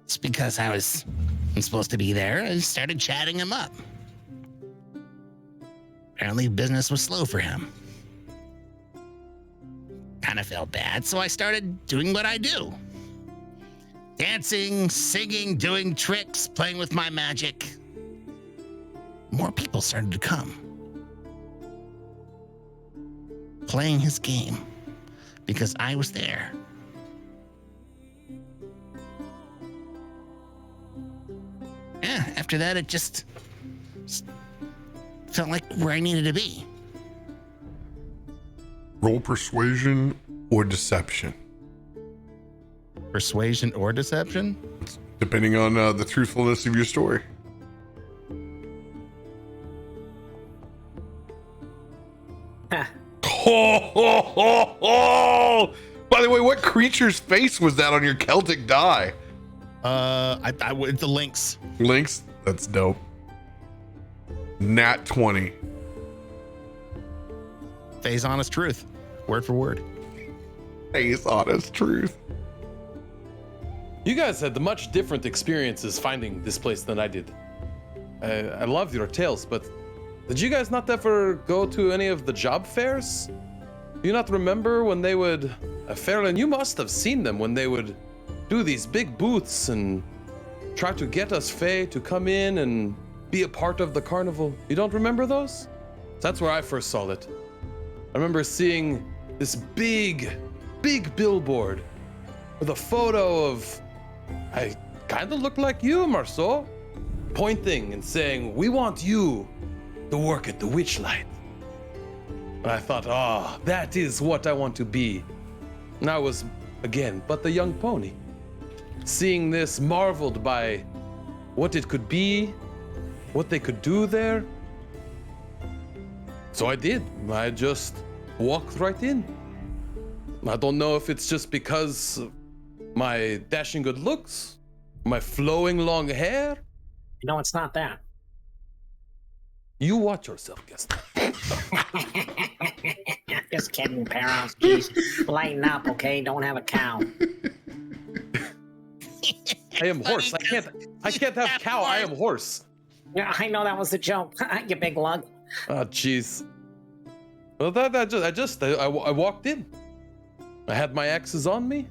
It's because I'm supposed to be there and started chatting him up. Apparently business was slow for him. Kind of felt bad, so I started doing what I do. Dancing, singing, doing tricks, playing with my magic. More people started to come. Playing his game because I was there. after that, it just felt like where I needed to be. Roll persuasion or deception, Persuasion or deception? depending on the truthfulness of your story. Oh. By the way, what creature's face was that on your Celtic die? I would the links. Lynx? That's dope. Nat 20. Phase honest truth. Word for word. Face honest truth. You guys had much different experiences finding this place than I did. I loved your tales, but did you guys not ever go to any of the job fairs? Do you not remember when they would... Ferlin, you must have seen them when they would do these big booths and try to get us Fae to come in and be a part of the carnival. You don't remember those? That's where I first saw it. I remember seeing this big billboard with a photo of... I kind of looked like you, Marceau, pointing and saying, "We want you to work at the Witchlight." And I thought, that is what I want to be. And I was, again, but the young pony. Seeing this, marveled by what it could be, what they could do there. So I did. I just walked right in. I don't know if it's just because of my dashing good looks, my flowing long hair. No, it's not that. You watch yourself, Gaston. Just kidding, Perros. Jeez, lighten up, okay? Don't have a cow. I am horse. I can't have cow. I am horse. Yeah, I know that was a joke. You big lug. Oh, jeez. Well, I walked in. I had my axes on me.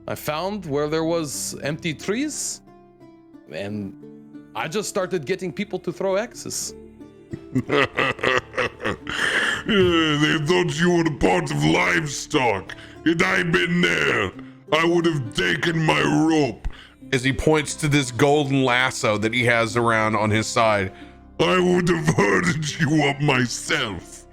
I found where there was empty trees, and I just started getting people to throw axes. They thought you were part of livestock. Had I been there, I would have taken my rope. As he points to this golden lasso that he has around on his side. I would have herded you up myself.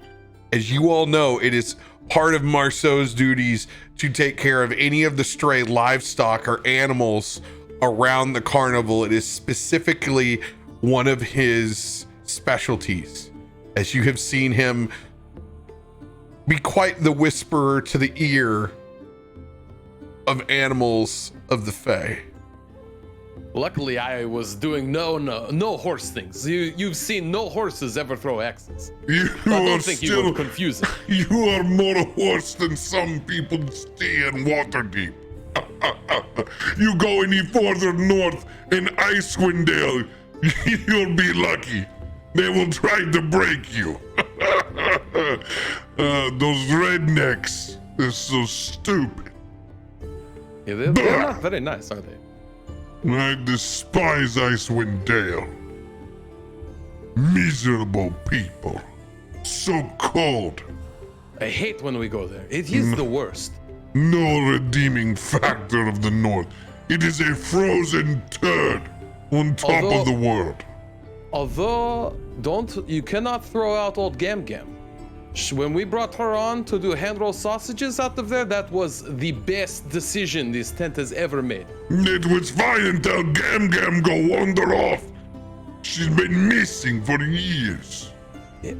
As you all know, it is part of Marceau's duties to take care of any of the stray livestock or animals around the carnival. It is specifically one of his specialties, as you have seen him be quite the whisperer to the ear of animals of the Fae. Luckily, I was doing no horse things. You've seen no horses ever throw axes. You I are don't think you still would confuse it. You are more horse than some people stay in Waterdeep. You go any further north in Icewind Dale, you'll be lucky. They will try to break you. Those rednecks, they're so stupid. Yeah, they're not very nice, are they? I despise Icewind Dale. Miserable people. So cold. I hate when we go there. It is the worst. No redeeming factor of the North. It is a frozen turd on top of the world. Although, you cannot throw out old Gam Gam. When we brought her on to do hand-rolled sausages out of there, that was the best decision this tent has ever made. It was fine until Gam Gam go wander off. She's been missing for years. Yeah.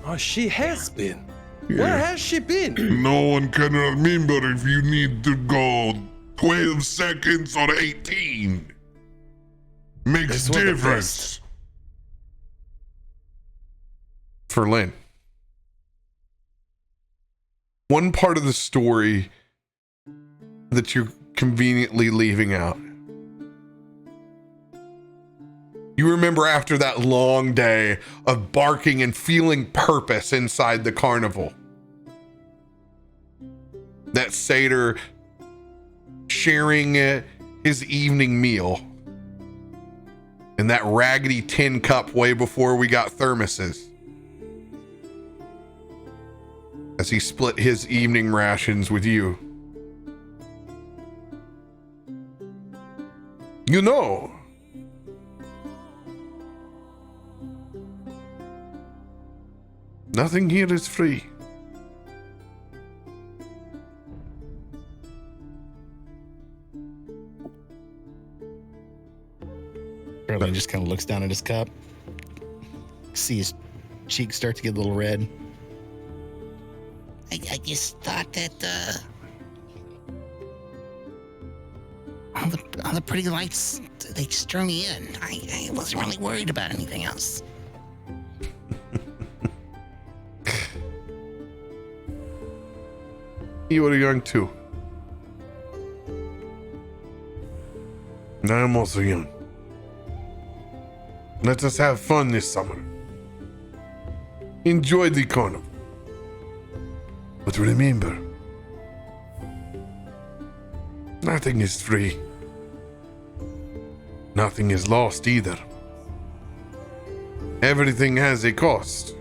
Oh, she has been. Yeah. Where has she been? No one can remember if you need to go 12 seconds or 18. Makes This was the difference. Ferlin, one part of the story that you're conveniently leaving out. You remember after that long day of barking and feeling purpose inside the carnival, that satyr sharing his evening meal in that raggedy tin cup way before we got thermoses, as he split his evening rations with you. You know, Nothing here is free. Ferlin just kind of looks down at his cup. See his cheeks start to get a little red. I just thought that all the pretty lights, they just drew me in. I wasn't really worried about anything else. You are young too. And I am also young. Let us have fun this summer. Enjoy the carnival. But remember, nothing is free. Nothing is lost either. Everything has a cost.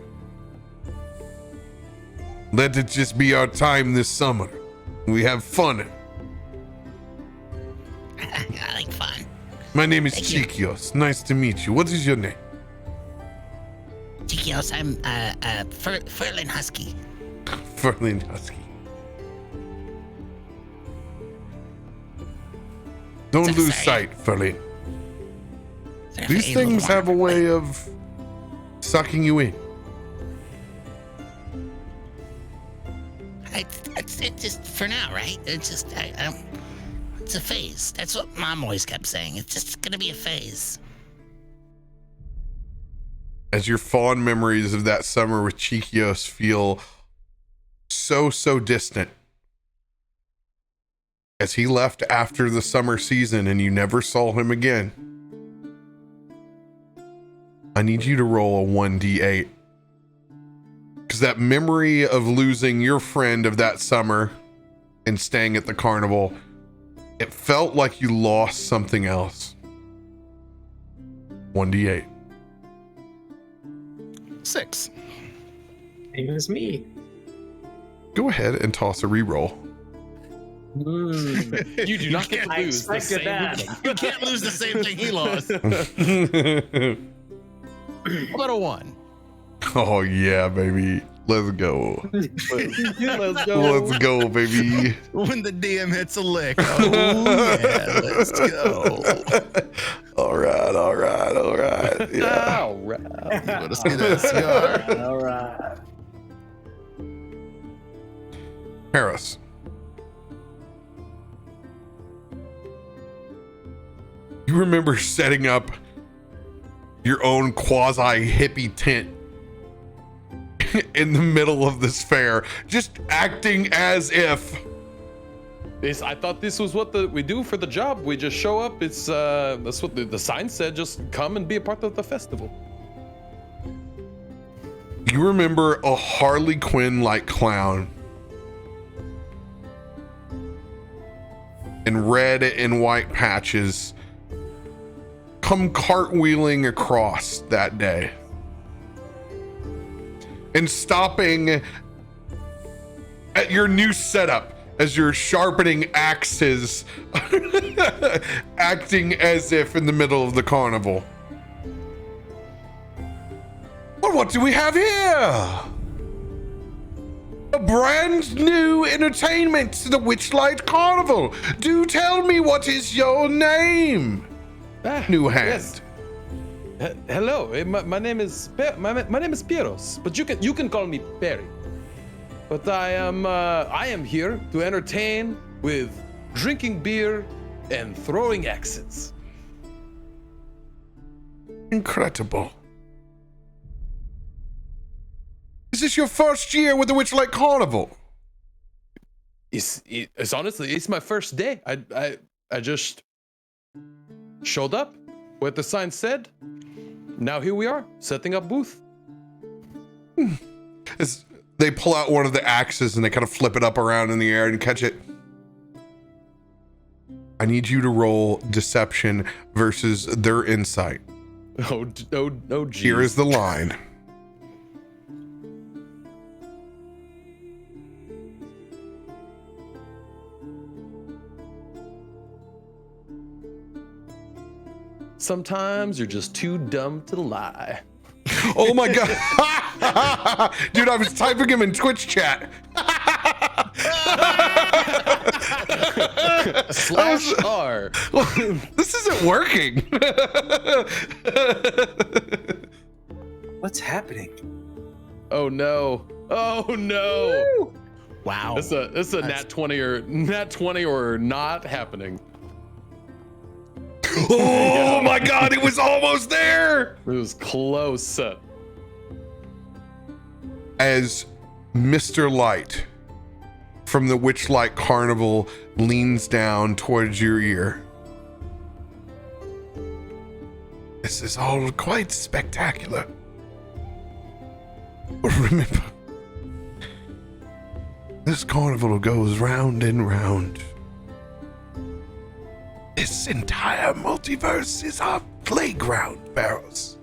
Let it just be our time this summer. We have fun. I like fun. My name is Thank you. Chikios. Nice to meet you. What is your name? Chikios, I'm Ferlin Husky. Ferlin Husky. Don't So lose sorry. sight, Ferlin. Sorry if I These ate a little things have a water. way of sucking you in. It's just for now, right? It's just, I don't, it's a phase. That's what Mom always kept saying. It's just gonna be a phase. As your fond memories of that summer with Chikios feel so distant. As he left after the summer season and you never saw him again. I need you to roll a 1d8. Because that memory of losing your friend of that summer and staying at the carnival, it felt like you lost something else. 1d8. 6. Same as me. Go ahead and toss a reroll. You do not get to I lose the expected same that. thing. You can't lose the same thing he lost. How about a 1? Oh yeah, baby. Let's go. Let's go. Let's go, baby. When the DM hits a lick. Oh, yeah, let's go. All right. Yeah. All right. Let us get that cigar. All right. Perros. You remember setting up your own quasi hippie tent in the middle of this fair, just acting as if. I thought this was what we do for the job. We just show up. That's what the sign said. Just come and be a part of the festival. You remember a Harley Quinn like clown in red and white patches come cartwheeling across that day and stopping at your new setup as you're sharpening axes, acting as if in the middle of the carnival. Well, what do we have here? A brand new entertainment to the Witchlight Carnival. Do tell me, what is your name? New hand. Yes. Hello. My name is my name is Perros, but you can call me Perry. But I am here to entertain with drinking beer and throwing axes. Incredible. Is this your first year with the Witchlight Carnival? It's honestly, it's my first day. I just showed up, what the sign said. Now here we are, setting up booth. As they pull out one of the axes and they kind of flip it up around in the air and catch it. I need you to roll deception versus their insight. Oh, geez. Here is the line. Sometimes you're just too dumb to lie. Oh my god. Dude, I was typing him in Twitch chat. /R. This isn't working. What's happening? Oh no. Oh no. Wow. It's a nat 20 or not happening. Oh my god, it was almost there. It was close. As Mr. Light from the Witchlight Carnival leans down towards your ear. This is all quite spectacular. But remember, this carnival goes round and round. This entire multiverse is our playground, Perros.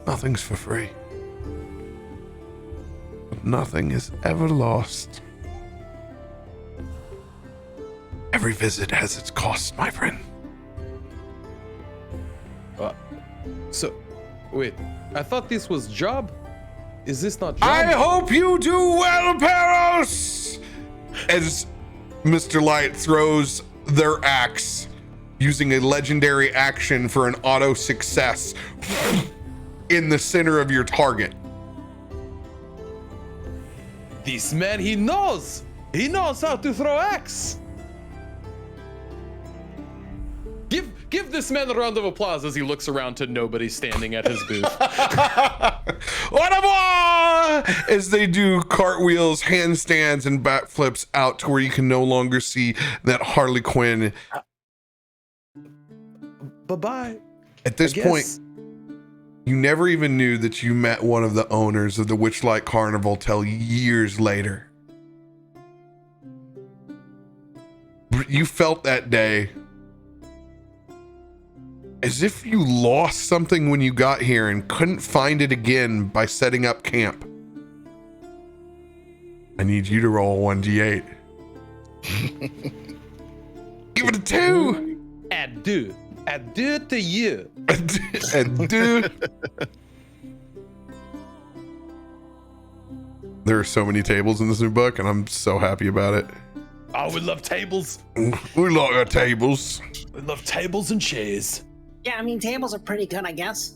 Nothing's for free. But nothing is ever lost. Every visit has its cost, my friend. So, wait. I thought this was job. Is this not job? I hope you do well, Perros! As Mr. Light throws their axe, using a legendary action for an auto success in the center of your target. This man, he knows how to throw axe. Give this man a round of applause as he looks around to nobody standing at his booth. Au revoir! As they do cartwheels, handstands, and backflips out to where you can no longer see that Harley Quinn. Bye-bye. At this point, you never even knew that you met one of the owners of the Witchlight Carnival till years later. You felt that day as if you lost something when you got here and couldn't find it again by setting up camp. I need you to roll 1d8. Give it a 2. Adieu. Adieu to you. Adieu. There are so many tables in this new book, and I'm so happy about it. Oh, we love tables. We like our tables. We love tables and chairs. Yeah, I mean, tables are pretty good, I guess.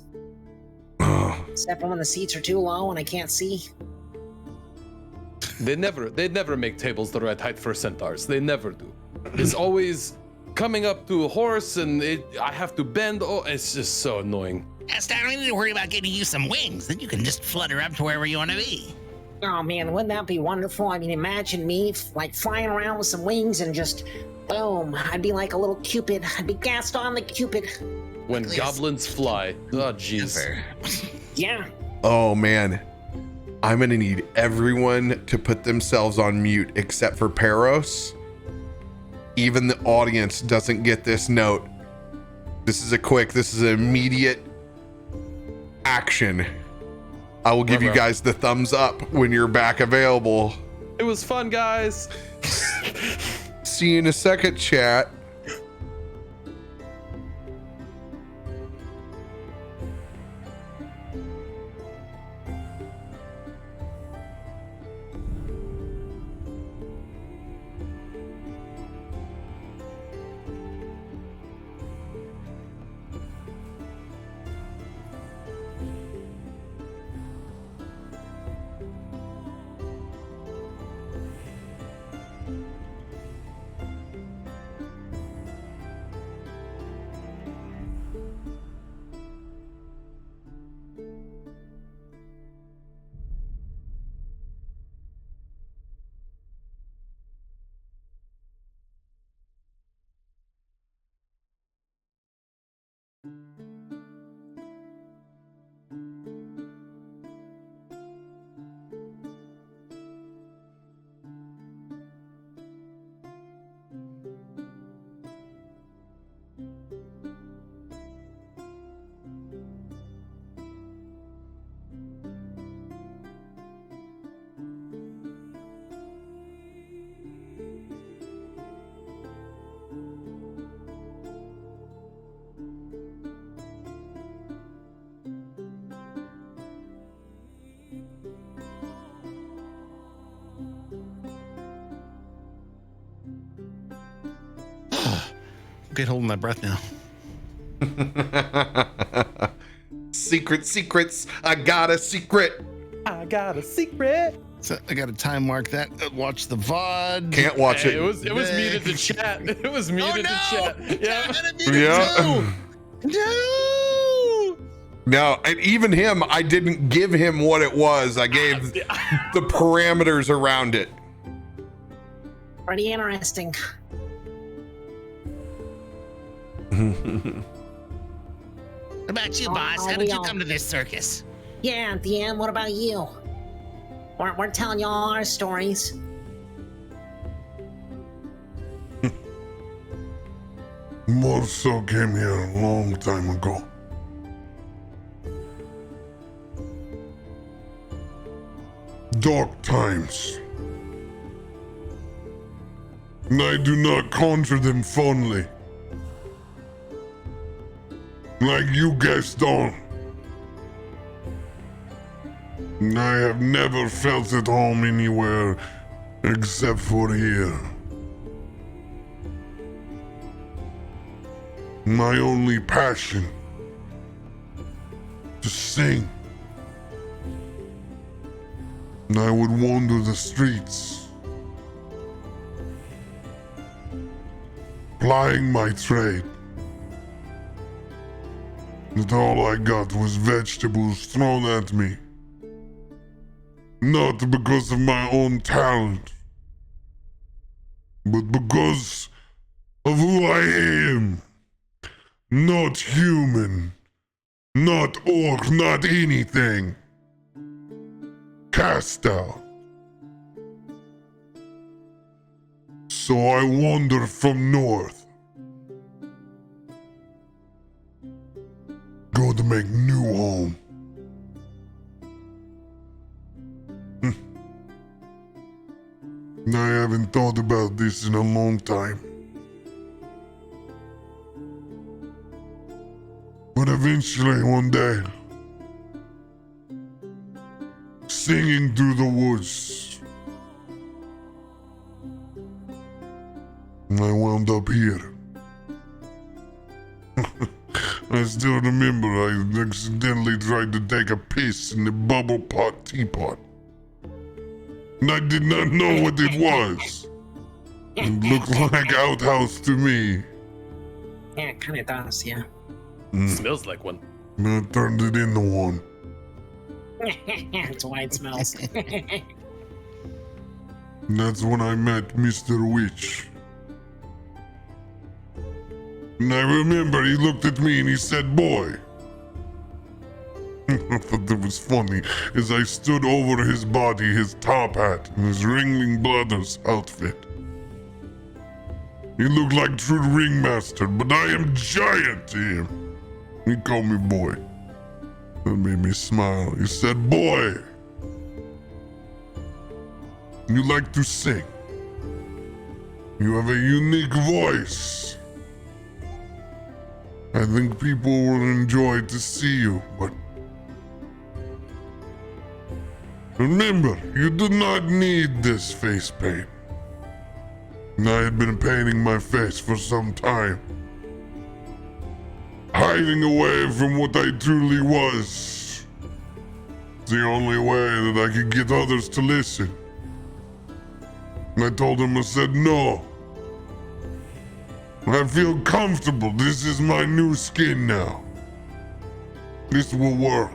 Oh, Except for when the seats are too low and I can't see. They never make tables the right height for centaurs. They never do. It's always coming up to a horse and I have to bend. Oh, it's just so annoying. Gaston, I don't need to worry about getting you some wings. Then you can just flutter up to wherever you want to be. Oh man, wouldn't that be wonderful? I mean, imagine me like flying around with some wings and just boom. I'd be like a little Cupid. I'd be Gaston the Cupid. When goblins fly. Oh, jeez. Yeah. oh man. I'm gonna need everyone to put themselves on mute except for Perros. Even the audience doesn't get this note. This is an immediate action. I will give you guys the thumbs up when you're back available. It was fun, guys. See you in a second, chat. good holding my breath now. Secrets. I got a secret. I got a secret. So I got to time mark that. Watch the VOD. Can't watch Hey, it. it was muted to chat. It was muted to chat. Yeah. Yeah. No. No, and even him, I didn't give him what it was. I gave the parameters around it. Pretty interesting. What about you, boss? How did you come to this circus? Yeah, DM, what about you? We're telling you all our stories. Marceau came here a long time ago. Dark times. And I do not conjure them fondly. Like you, Gaston. I have never felt at home anywhere except for here. My only passion, to sing. And I would wander the streets, plying my trade. And all I got was vegetables thrown at me. Not because of my own talent, but because of who I am. Not human, not orc, not anything. Cast out. So I wander from north. Go to make new home. I haven't thought about this in a long time. But eventually one day, singing through the woods, I wound up here. I still remember I accidentally tried to take a piss in the bubble pot teapot. And I did not know what it was. It looked like outhouse to me. Yeah, it kind of does, yeah. Smells like one. And I turned it into one. That's why it smells. And that's when I met Mr. Witch. And I remember he looked at me and he said, "Boy." I thought that was funny as I stood over his body, his top hat, and his Ringling Brothers outfit. He looked like true ringmaster, but I am giant to him. He called me boy. That made me smile. He said, "Boy, you like to sing. You have a unique voice. I think people will enjoy to see you, but remember, you do not need this face paint." And I had been painting my face for some time, hiding away from what I truly was. The only way that I could get others to listen. And I told him, I said, "No. I feel comfortable. This is my new skin now. This will work.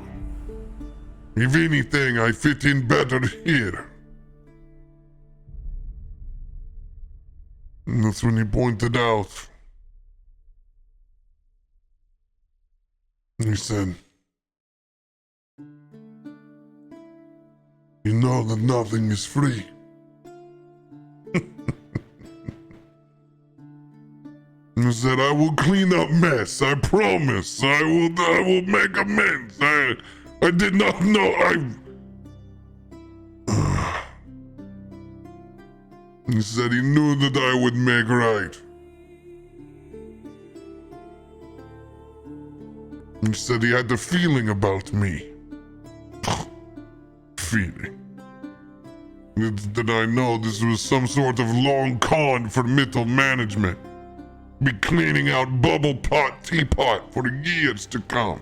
If anything, I fit in better here." And that's when he pointed out. He said, "You know that nothing is free." And he said, "I will clean up mess. I promise. I will make amends. I did not know He said he knew that I would make right. He said he had the feeling about me. Feeling. That I know this was some sort of long con for middle management. be cleaning out bubble pot teapot for years to come.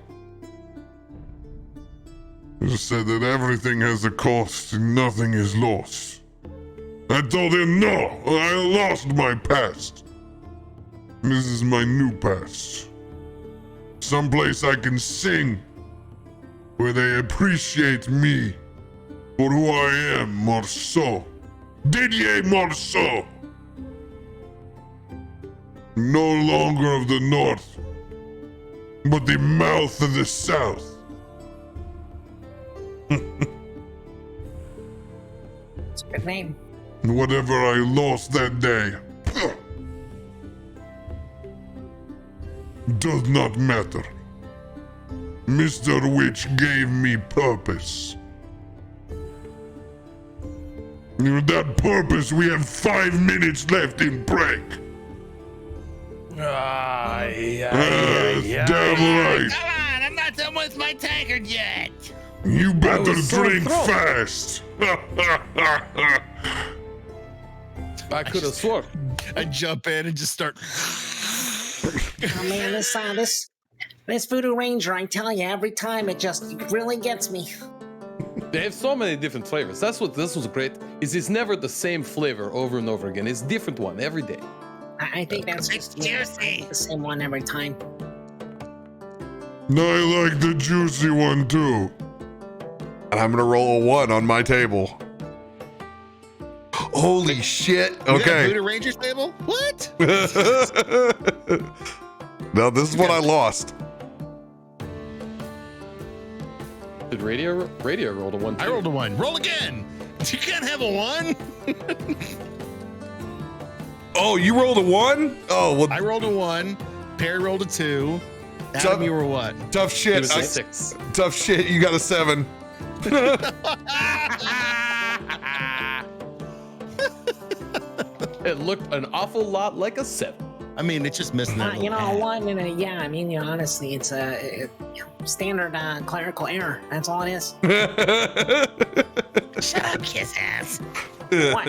He said that everything has a cost and nothing is lost. I told him no, I lost my past. This is my new past. Someplace I can sing, where they appreciate me for who I am, Marceau. Didier Marceau. No longer of the north, but the mouth of the south. It's a good name. Whatever I lost that day does not matter. Mr. Witch gave me purpose. With that purpose, we have 5 minutes left in break. Damn right. Come on, I'm not done with my tankard yet. You better so drink thrown. fast. I could have sworn. I jump in and just start. Oh man, this Voodoo Ranger, I tell you, every time it really gets me. They have so many different flavors. That's what this was great. Is it's never the same flavor over and over again. It's different one every day. I think that's just juicy. the same one every time. I like the juicy one too. And I'm gonna roll a 1 on my table. Holy shit. Okay. Voodoo Ranger's table? What? No, this is what I lost. Did radio roll a 1 too? I rolled a 1. Roll again. You can't have a 1. Oh, you rolled a 1? Oh, well, I rolled a 1. Perry rolled a 2. Adam, you were what? tough It shit. was a 6. Tough shit. You got a 7. It looked an awful lot like a 7. I mean, it's just missing that. You little know, pad. one and a, yeah, I mean, you know, honestly, it's a standard clerical error. That's all it is. Shut up, kiss ass. What?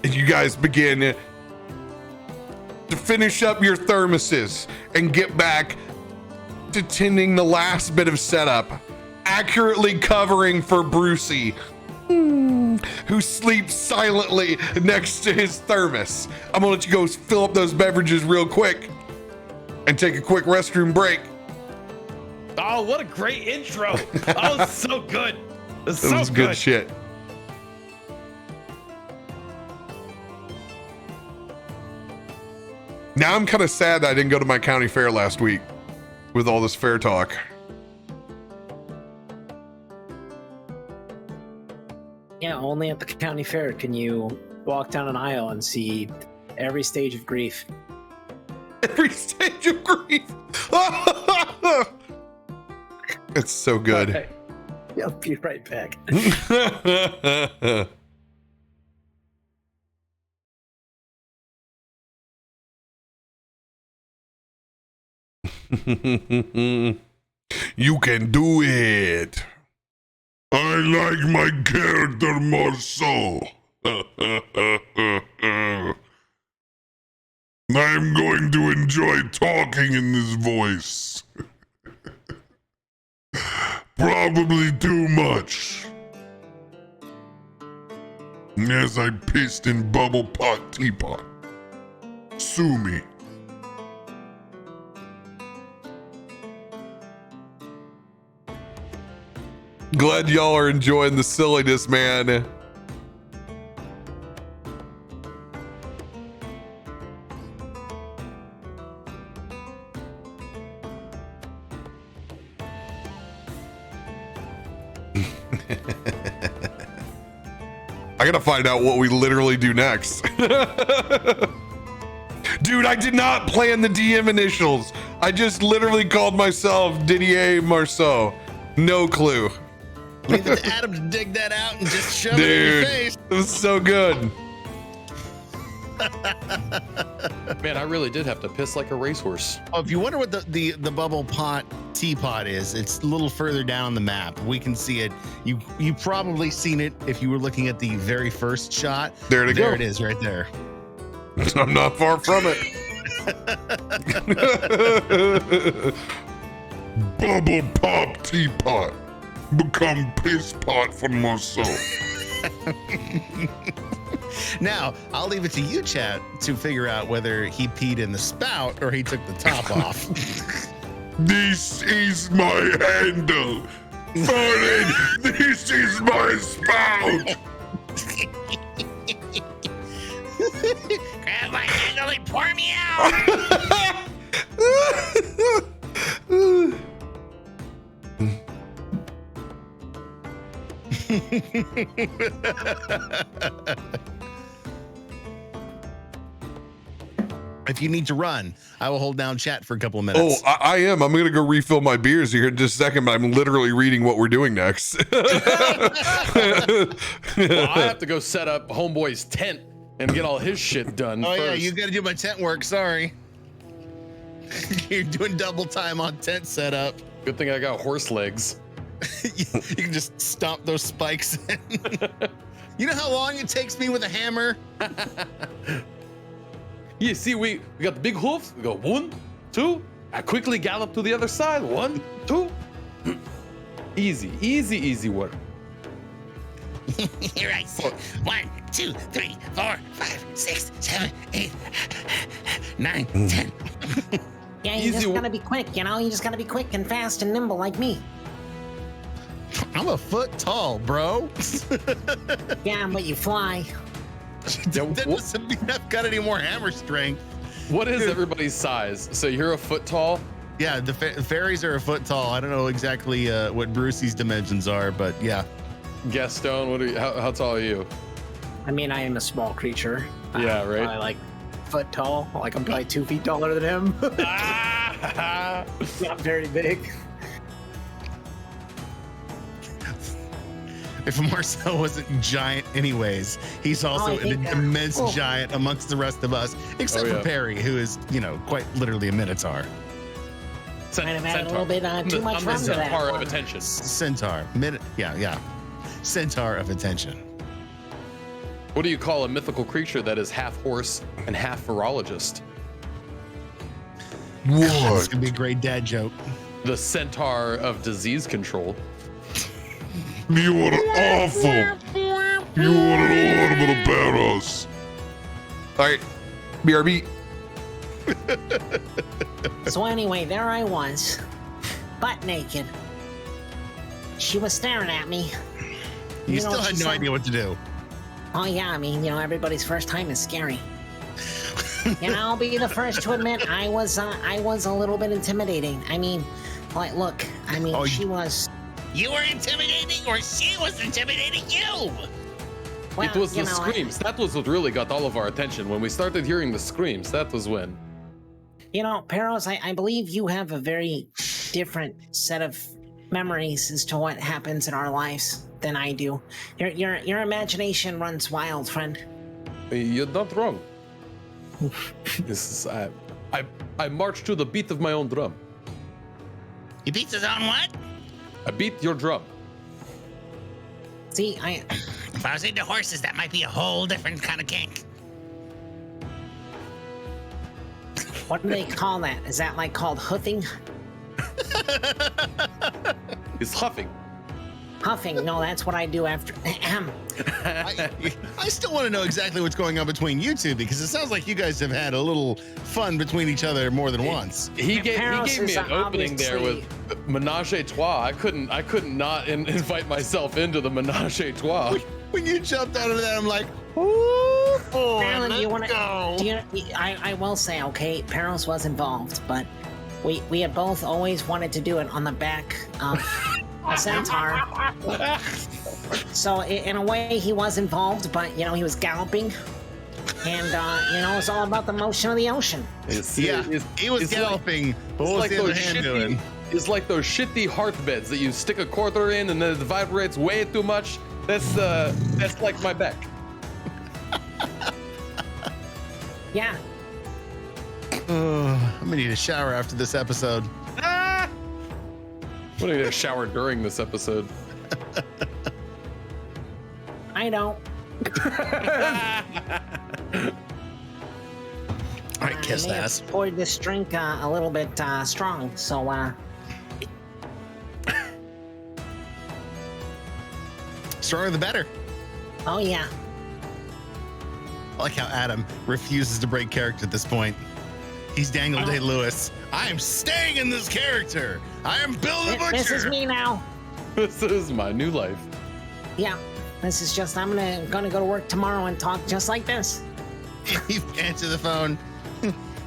And you guys begin to finish up your thermoses and get back to tending the last bit of setup, accurately covering for Brucie, who sleeps silently next to his thermos. I'm gonna let you go fill up those beverages real quick and take a quick restroom break. Oh, what a great intro. That was so good. That's That so was good shit. Now I'm kind of sad that I didn't go to my county fair last week with all this fair talk. Yeah, only at the county fair can you walk down an aisle and see every stage of grief. Every stage of grief. It's so good. Okay. I'll be right back. You can do it. I like my character Marceau. I'm going to enjoy talking in this voice. Probably too much. As I pissed in bubble pot teapot. Sue me. Glad y'all are enjoying the silliness, man. I gotta find out what we literally do next. Dude, I did not plan the DM initials. I just literally called myself Didier Marceau. No clue. Leave it to Adam to dig that out and just shove it in your Dude, face. it was so good. Man, I really did have to piss like a racehorse. Oh, if you wonder what the bubble pot teapot is, it's a little further down the map. We can see it. You probably seen it if you were looking at the very first shot. There to go. There it is, right there. I'm not far from it. Bubble pop teapot. Become piss pot for Marceau. Now, I'll leave it to you, chat, to figure out whether he peed in the spout or he took the top off. This is my handle. Ferlin, this is my spout. Grab my handle and pour me out. If you need to run, I will hold down chat for a couple of Oh, minutes. I am. I'm going to go refill my beers here in just a second, but I'm literally reading what we're doing next. Well, I have to go set up Homeboy's tent and get all his shit done. Oh, first. yeah, you got to do my tent work. Sorry. You're doing double time on tent setup. Good thing I got horse legs. You can just stomp those spikes in. You know how long it takes me with a hammer? You see, we got the big hoofs. We go 1, 2. I quickly gallop to the other side. 1, 2. Easy work. Here I see. 1, 2, 3, 4, 5, 6, 7, 8, 9, 10. Yeah, you Easy just wo- gotta be quick, you know? You just gotta be quick and fast and nimble like me. I'm a foot tall, bro. Yeah, but you fly. That doesn't mean I've got any more hammer strength. What is everybody's size? So you're a foot tall? Yeah, the fairies are a foot tall. I don't know exactly what Brucie's dimensions are, but yeah. Gaston, what are you, how tall are you? I mean, I am a small creature. Yeah, right. Probably like foot tall. Like I'm probably 2 feet taller than him. Ah! Not very big. If Marceau wasn't giant anyways, he's also I hate an that. immense Oh. giant amongst the rest of us, except Oh, for yeah. Perry, who is, quite literally a minotaur. Might have had a little bit too much I'm fun the to that centaur of one. attention. Centaur. Yeah. Centaur of attention. What do you call a mythical creature that is half horse and half virologist? This What? could be a great dad joke. The centaur of disease control. You are awful. You are an order of Perros. All right, BRB. So anyway, there I was, butt naked. She was staring at me. You know still what had she no said? idea what to do. Oh yeah, I mean, everybody's first time is scary. I'll be the first to admit I was a little bit intimidating. I mean, like, look, Oh, she was. You were intimidating, or she was intimidating you? Well, It was the you know, screams. That was what really got all of our attention. When we started hearing the screams, that was when. Perros, I believe you have a very different set of memories as to what happens in our lives than I do. Your imagination runs wild, friend. You're not wrong. This is I march to the beat of my own drum. He beats his own what? I beat your drum. See, If I was into horses, that might be a whole different kind of kink. what do they call that? Is that like called hoofing? It's huffing. Huffing? No, that's what I do after. I still want to know exactly what's going on between you two, because it sounds like you guys have had a little fun between each other more than once. He gave Perros me is an opening there with menage a trois. I couldn't not invite myself into the menage a trois. When you jumped out of that, I'm like, Alan, do you want to? I will say, okay, Perros was involved, but we had both always wanted to do it on the back of a centaur. So in a way, he was involved, but he was galloping, and it's all about the motion of the ocean. yeah, he was galloping, but what was the other hand doing? It's like those shitty hearth beds that you stick a quarter in and then it vibrates way too much. That's like my back. Yeah. I'm gonna need a shower after this episode. I'm gonna get a shower during this episode. I don't. Right, kiss may have ass. poured this drink a little bit strong, so Stronger the better. oh yeah. I like how Adam refuses to break character at this point. He's Daniel Day-Lewis. I am staying in this character. I am Bill the Butcher. This is me now. This is my new life. Yeah, this is just, I'm gonna go to work tomorrow and talk just like this. You answer the phone.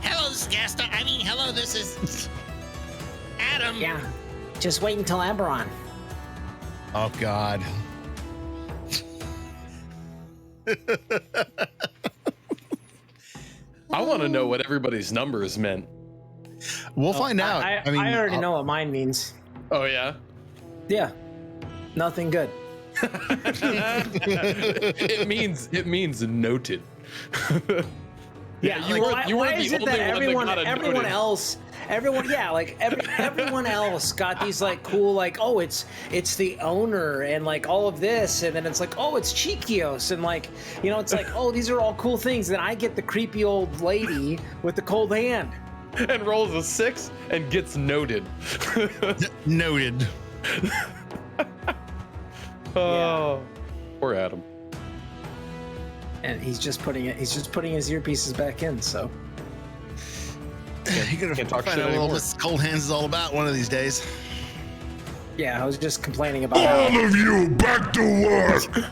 Hello, this is Gaston. Hello, this is Adam. Yeah, just wait until Eberron. Oh, God. I want to know what everybody's numbers meant. We'll find out. I already know what mine means. Oh yeah. Yeah, nothing good. It means noted. Yeah, why is it that everyone else, everyone else got these like cool, like, oh, it's the owner and like all of this, and then it's like, oh, it's Chiquios, and like, it's like, oh, these are all cool things. Then I get the creepy old lady with the cold hand. And rolls a 6 and gets noted. Noted. Oh, poor Adam. And he's just putting his earpieces back in, so. You're gonna Can't talk find shit out what all anymore. this cold hands is all about one of these days. Yeah, I was just complaining about All how of you, back to work.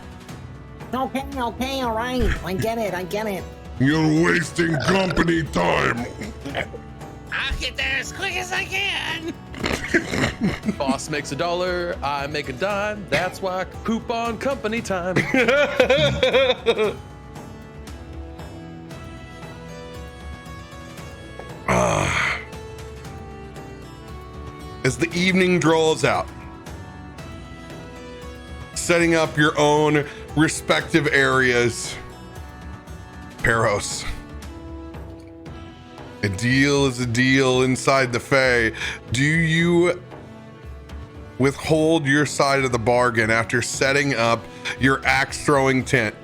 Okay, all right. I get it. You're wasting company time. I'll get there as quick as I can. Boss makes $1, I make a dime. That's why I poop on company time. As the evening draws out, setting up your own respective areas, Perros. A deal is a deal inside the Fae. Do you withhold your side of the bargain after setting up your axe throwing tent?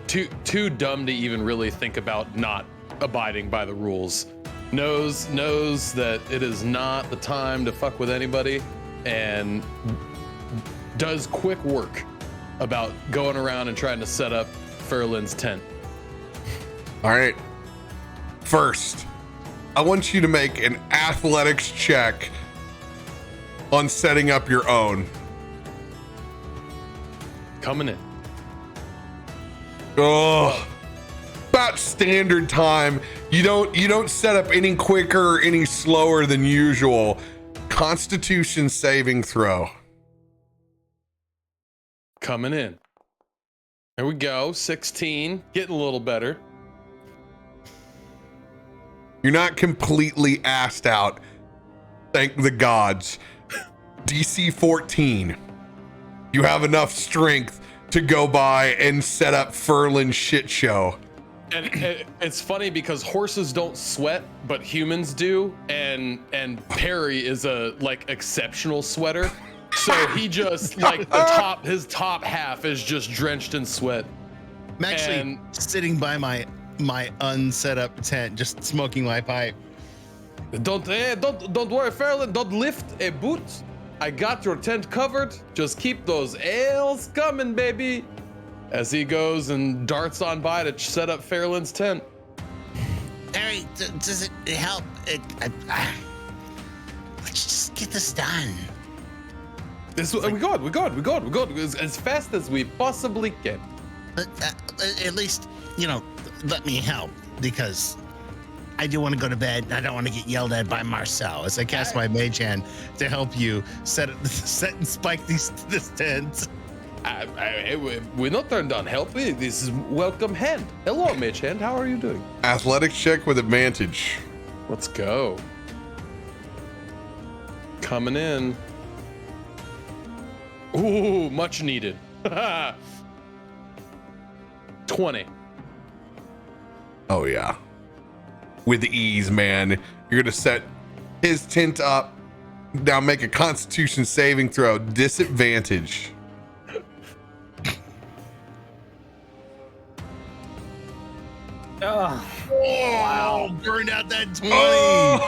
Too dumb to even really think about not abiding by the rules. Knows that it is not the time to fuck with anybody, and does quick work about going around and trying to set up Ferlin's tent. All right. First, I want you to make an athletics check on setting up your own. Coming in. Oh, about standard time. You don't set up any quicker or any slower than usual. Constitution saving throw. Coming in. There we go. 16. Getting a little better. You're not completely assed out. Thank the gods. DC 14. You have enough strength to go by and set up Ferlin's shit show. And it's funny because horses don't sweat, but humans do. And Perry is a like exceptional sweater. So he just like his top half is just drenched in sweat. I'm actually And- sitting by my unset up tent, just smoking my pipe. Don't worry, Ferlin. Don't lift a boot. I got your tent covered. Just keep those ales coming, baby. As he goes and darts on by to set up Ferlin's tent. Harry, does it help? Let's just get this done. We go as fast as we possibly can. At least, let me help, because I do want to go to bed. I don't want to get yelled at by Marceau. As I cast my mage hand to help you set and spike this tent. We're not turned down help. This is welcome hand. Hello, Mage Hand. How are you doing? Athletics check with advantage. Let's go. Coming in. Ooh, much needed. 20. Oh yeah. With ease, man. You're gonna set his tent up. Now make a Constitution saving throw. Disadvantage. Oh, Wow, burned out that 20. Oh!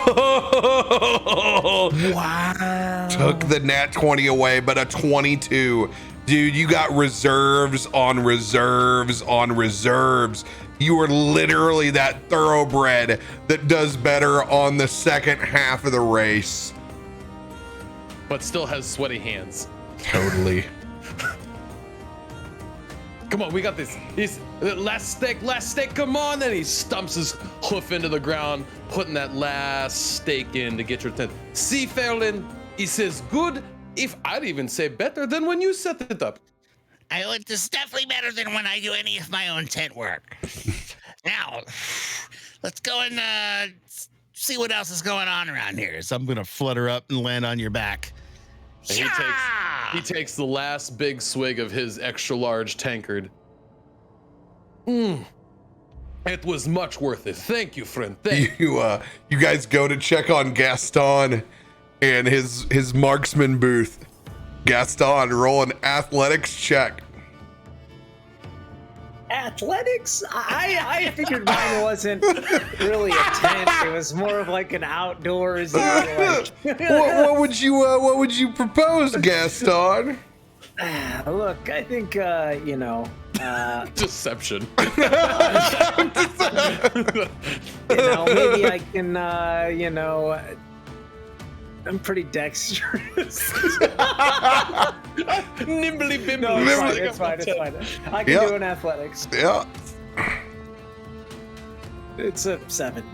wow. Took the nat 20 away, but a 22. Dude, you got reserves on reserves on reserves. You are literally that thoroughbred that does better on the second half of the race. But still has sweaty hands. Totally. Come on, we got this. He's last stake, come on. And he stumps his hoof into the ground, putting that last stake in to get your tent. See, Ferlin, he says good, if I'd even say better than when you set it up. It's definitely better than when I do any of my own tent work. Now, let's go and see what else is going on around here. So I'm gonna flutter up and land on your back. And he takes the last big swig of his extra large tankard. It was much worth it. Thank you, friend. Thank you. You guys go to check on Gaston and his marksman booth. Gaston, roll an athletics check. Athletics? I figured mine wasn't really a tent. It was more of like an outdoors. What would you propose, Gaston? Look, I think Deception. maybe I can I'm pretty dexterous. Nimbly bimbly. No, it's fine. I can do an athletics. Yeah. It's a 7.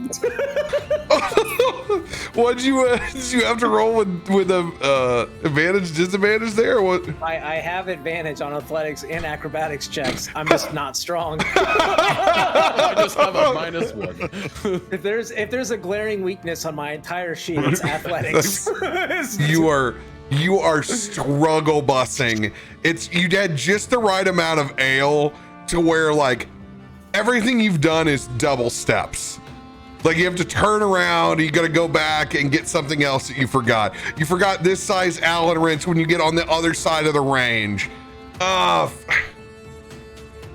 Did you have to roll with a advantage, disadvantage there? Or what? I have advantage on athletics and acrobatics checks. I'm just not strong. I just have a -1. If there's a glaring weakness on my entire sheet, it's athletics. You are struggle bussing. You had just the right amount of ale to where like everything you've done is double steps. Like you have to turn around, you got to go back and get something else that you forgot. You forgot this size Allen wrench when you get on the other side of the range.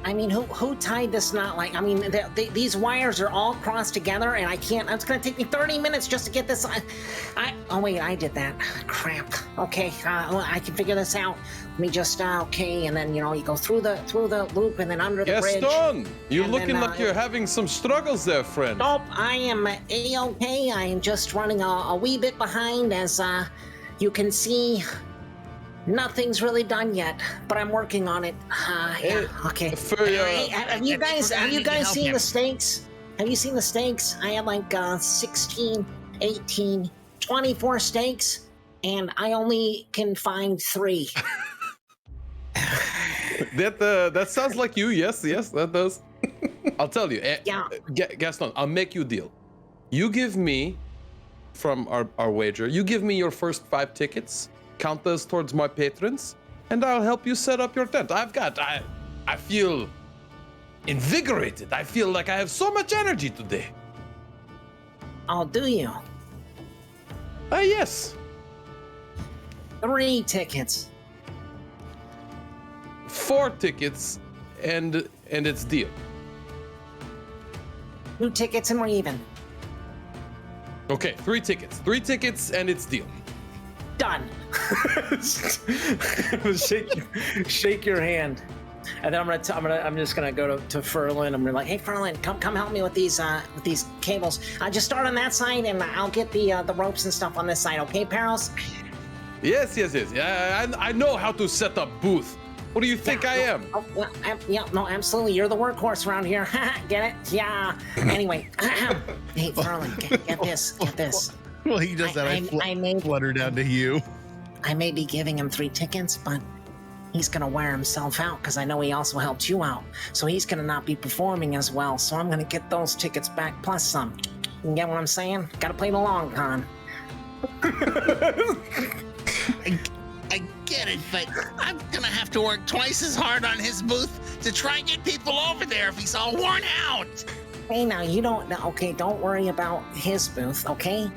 I mean, who tied this knot? Like, I mean, these wires are all crossed together, and I can't. It's gonna take me 30 minutes just to get this. Oh wait, I did that. Crap. Okay, I can figure this out. Let me just okay, and then you go through the loop and then under the bridge. Gaston, you're looking then, like you're having some struggles there, friend. Nope, I am a-okay. I am just running a wee bit behind, as you can see. Nothing's really done yet, but I'm working on it. Yeah, okay. Hey, have you guys seen the stakes? Have you seen the stakes? I had like 16, 18, 24 stakes, and I only can find 3. That sounds like you. Yes, that does. I'll tell you. Yeah. Gaston, I'll make you a deal. You give me, from our wager, you give me your first 5 tickets. Count those towards my patrons, and I'll help you set up your tent. I feel invigorated. I feel like I have so much energy today. Oh, do you? Yes. 3 tickets. 4 tickets, and it's deal. 2 tickets and we're even. Okay, 3 tickets. 3 tickets, and it's deal. Done. shake your hand, and then I'm just gonna go to Ferlin. I'm gonna like, hey Ferlin, come help me with these cables. Just start on that side, and I'll get the ropes and stuff on this side. Okay, Perros? Yes. Yeah, I know how to set up booth. What do you think I am? No, absolutely. You're the workhorse around here. Get it? Yeah. Anyway, hey Ferlin, get this. Well, he does that. I flutter down to you. I may be giving him 3 tickets, but he's gonna wear himself out because I know he also helped you out. So he's gonna not be performing as well. So I'm gonna get those tickets back plus some. You get what I'm saying? Gotta play the long con. I get it, but I'm gonna have to work twice as hard on his booth to try and get people over there if he's all worn out. Hey, now you don't. Okay, don't worry about his booth. Okay.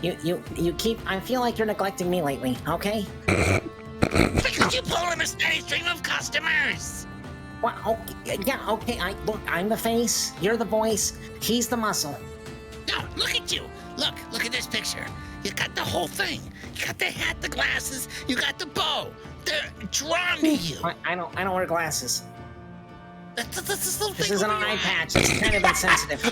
You keep. I feel like you're neglecting me lately. Okay. Because you pull in a steady stream of customers. Well, okay, yeah, okay. Look, I'm the face. You're the voice. He's the muscle. No, look at you. Look at this picture. You got the whole thing. You got the hat, the glasses. You got the bow. They're drawn to you. I don't wear glasses. This little This thing is an over your eye eye. patch. It's kind of insensitive.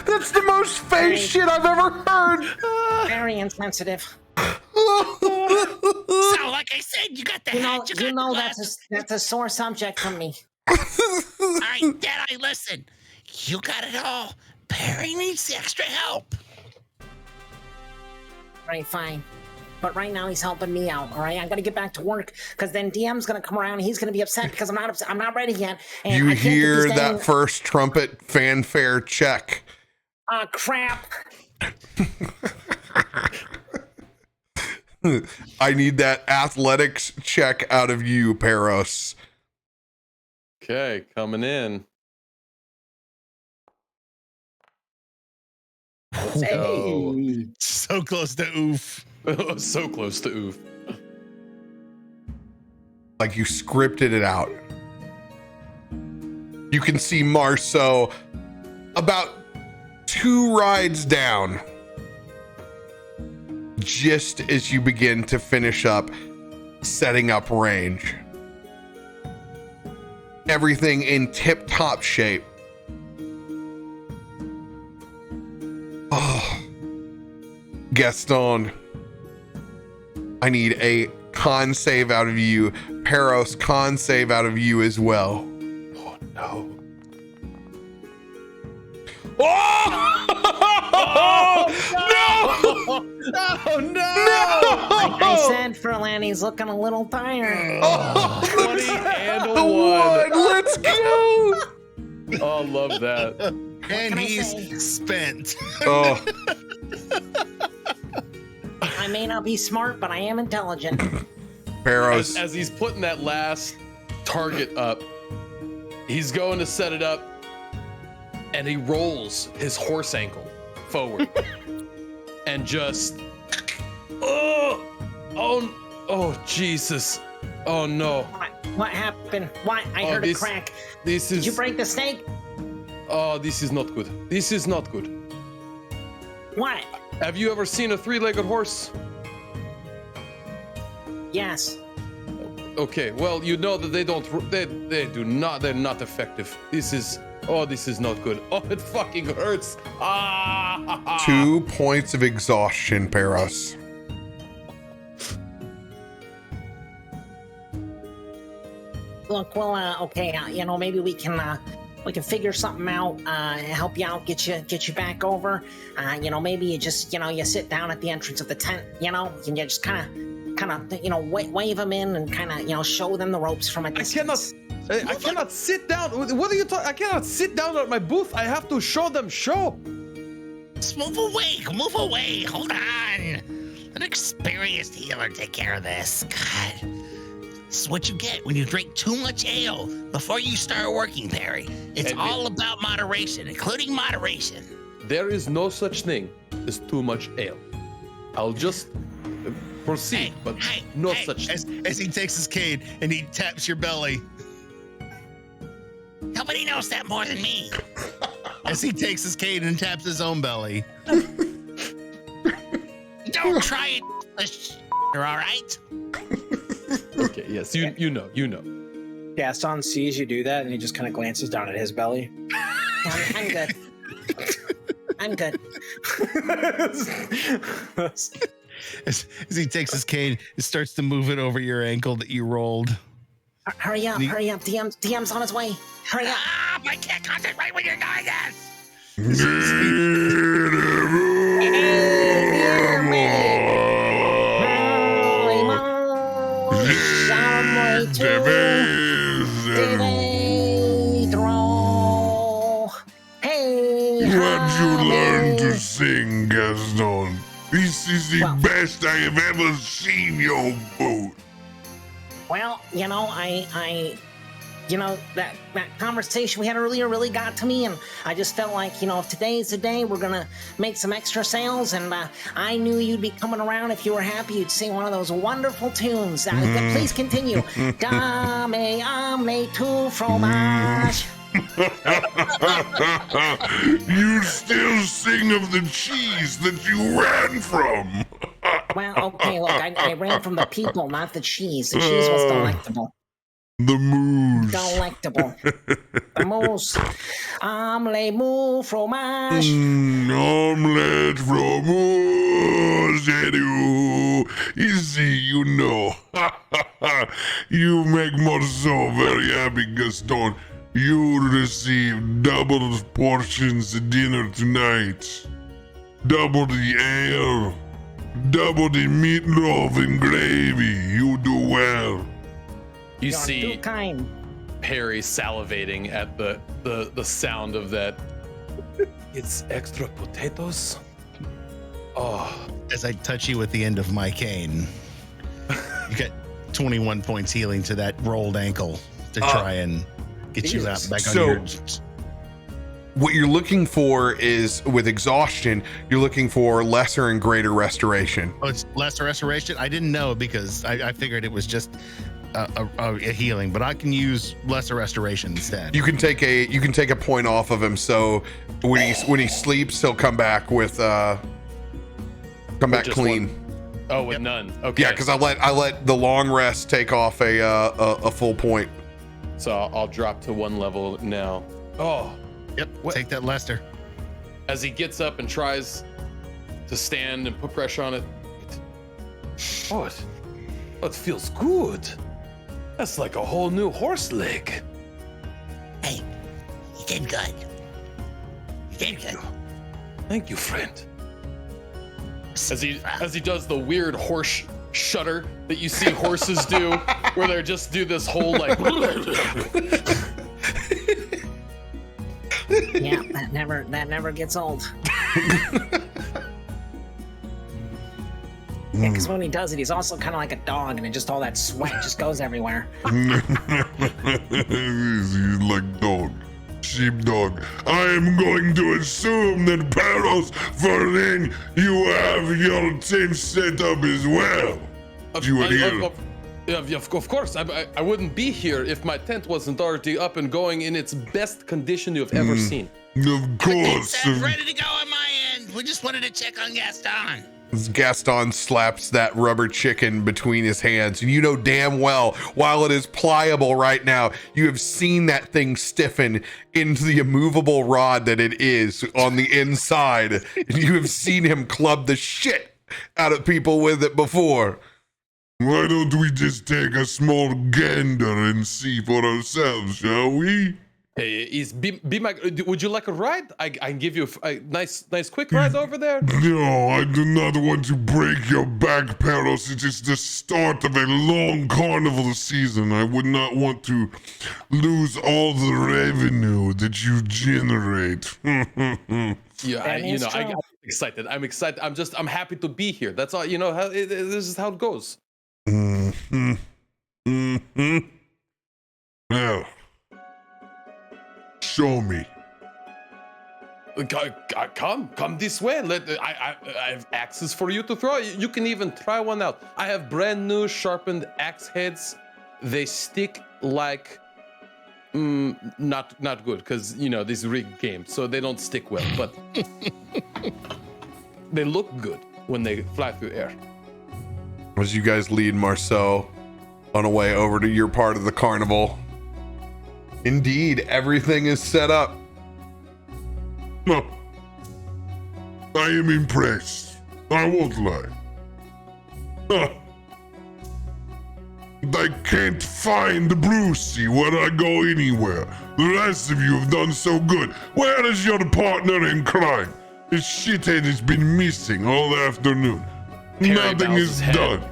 That's the most face shit I've ever heard. Very insensitive. So, like I said, you got the hat. You got the glasses. that's a sore subject for me. All right, Deadeye, listen. You got it all. Perry needs extra help. Right, fine. But right now he's helping me out. All right, I gotta get back to work because then DM's gonna come around and he's gonna be upset because I'm not upset. I'm not ready yet. And You I can't get hear this that thing- first trumpet fanfare check. Ah, crap. I need that athletics check out of you, Perros. Okay, coming in. Let's go. Hey. So close to oof. So close to oof. Like you scripted it out. You can see Marceau about 2 rides down. Just as you begin to finish up setting up range. Everything in tip-top shape. Oh, Gaston, I need a con save out of you. Perros, con save out of you as well. Oh no. Oh! No! Oh no! I said Ferlin, he's looking a little tired. Oh, 20 and a the 1. Let's go! Oh, love that. And can I he's say? spent. Oh, I may not be smart, but I am intelligent. Perros. As he's putting that last target up, he's going to set it up, and he rolls his horse ankle forward, and just, oh, Jesus, oh no. What happened? What? I heard a crack. This Did is, you break the snake? oh, this is not good. This is not good. What? Have you ever seen a 3-legged horse? Yes. Okay, well, you know that they're not effective. This is not good. Oh, it fucking hurts. 2 points of exhaustion, Perros. Look, well, okay, maybe we can figure something out, help you out, get you back over. Maybe you just, you sit down at the entrance of the tent, and you just kind of, wave them in and kind of, show them the ropes from a distance. I cannot sit down. What are you talking? I cannot sit down at my booth. I have to show them show. Just move away. Hold on. An experienced healer take care of this. God. This is what you get when you drink too much ale before you start working, Perry. It's all about moderation, including moderation. There is no such thing as too much ale. I'll just proceed, but no such. As he takes his cane and he taps your belly. Nobody knows that more than me. As he takes his cane and taps his own belly. Don't try it. You're all right. Okay, yes, you know. Gaston sees you do that, and he just kind of glances down at his belly. I'm good. I'm good. As he takes his cane, it starts to move it over your ankle that you rolled. Hurry up. DM's on his way. Hurry up. I can't concentrate when you're doing Where'd you learn to sing, Gaston? This is the best I have ever seen your boot. Well, that conversation we had earlier really got to me, and I just felt like, if today's the day, we're gonna make some extra sales, and I knew you'd be coming around. If you were happy, you'd sing one of those wonderful tunes. Please continue. Dame ame tu fromage. You still sing of the cheese that you ran from. Well, okay, look, I ran from the people, not the cheese. The cheese was delectable. The moose. Delectable. The moose. Omelette mou fromage. Omelette fromage. Easy, You make Marceau very happy, Gaston. You receive double portions of dinner tonight. Double the ale. Double the meatloaf and gravy. You do well. You You're see too kind. Perry salivating at the sound of that. It's extra potatoes. Oh, As I touch you with the end of my cane, you get 21 points healing to that rolled ankle to try and get you out back on your. What you're looking for is, with exhaustion, you're looking for lesser and greater restoration. Oh, it's lesser restoration? I didn't know because I figured it was just a healing, but I can use lesser restoration instead. You can take a point off of him, so when he sleeps, he'll come back with clean. with none. Okay. Yeah, because I let the long rest take off a full point. So I'll drop to 1 level now. Oh. Yep. Take that, Lester. As he gets up and tries to stand and put pressure on it. It feels good. That's like a whole new horse leg. Hey, you did good. You did good. Thank you, friend. As he does the weird horse shudder that you see horses do, where they just do this whole like. Yeah, that never gets old. Yeah, because when he does it, he's also kind of like a dog, and just all that sweat just goes everywhere. He's like dog. Sheepdog. I am going to assume that Perros, Ferlin, you have your tent set up as well. You are here. Of course, I wouldn't be here if my tent wasn't already up and going in its best condition you've ever seen. Of course. It's ready to go on my end. We just wanted to check on Gaston. Gaston slaps that rubber chicken between his hands, and you know damn well, while it is pliable right now, you have seen that thing stiffen into the immovable rod that it is on the inside, and you have seen him club the shit out of people with it before. Why don't we just take a small gander and see for ourselves, shall we? Hey, be my. Would you like a ride? I can give you a nice quick ride over there. No, I do not want to break your back, Perros. It is the start of a long carnival season. I would not want to lose all the revenue that you generate. Yeah, I'm excited. I'm excited. I'm happy to be here. That's all. This is how it goes. Well, show me. Come this way. I have axes for you to throw. You can even try one out. I have brand new sharpened axe heads. They stick like not good because this rigged game, so they don't stick well. But they look good when they fly through air. As you guys lead Marceau on a way over to your part of the carnival. Indeed, everything is set up. No. I am impressed. I won't lie. I can't find Brucie when I go anywhere. The rest of you have done so good. Where is your partner in crime? This shithead has been missing all afternoon. Perry Nothing bows is his head done.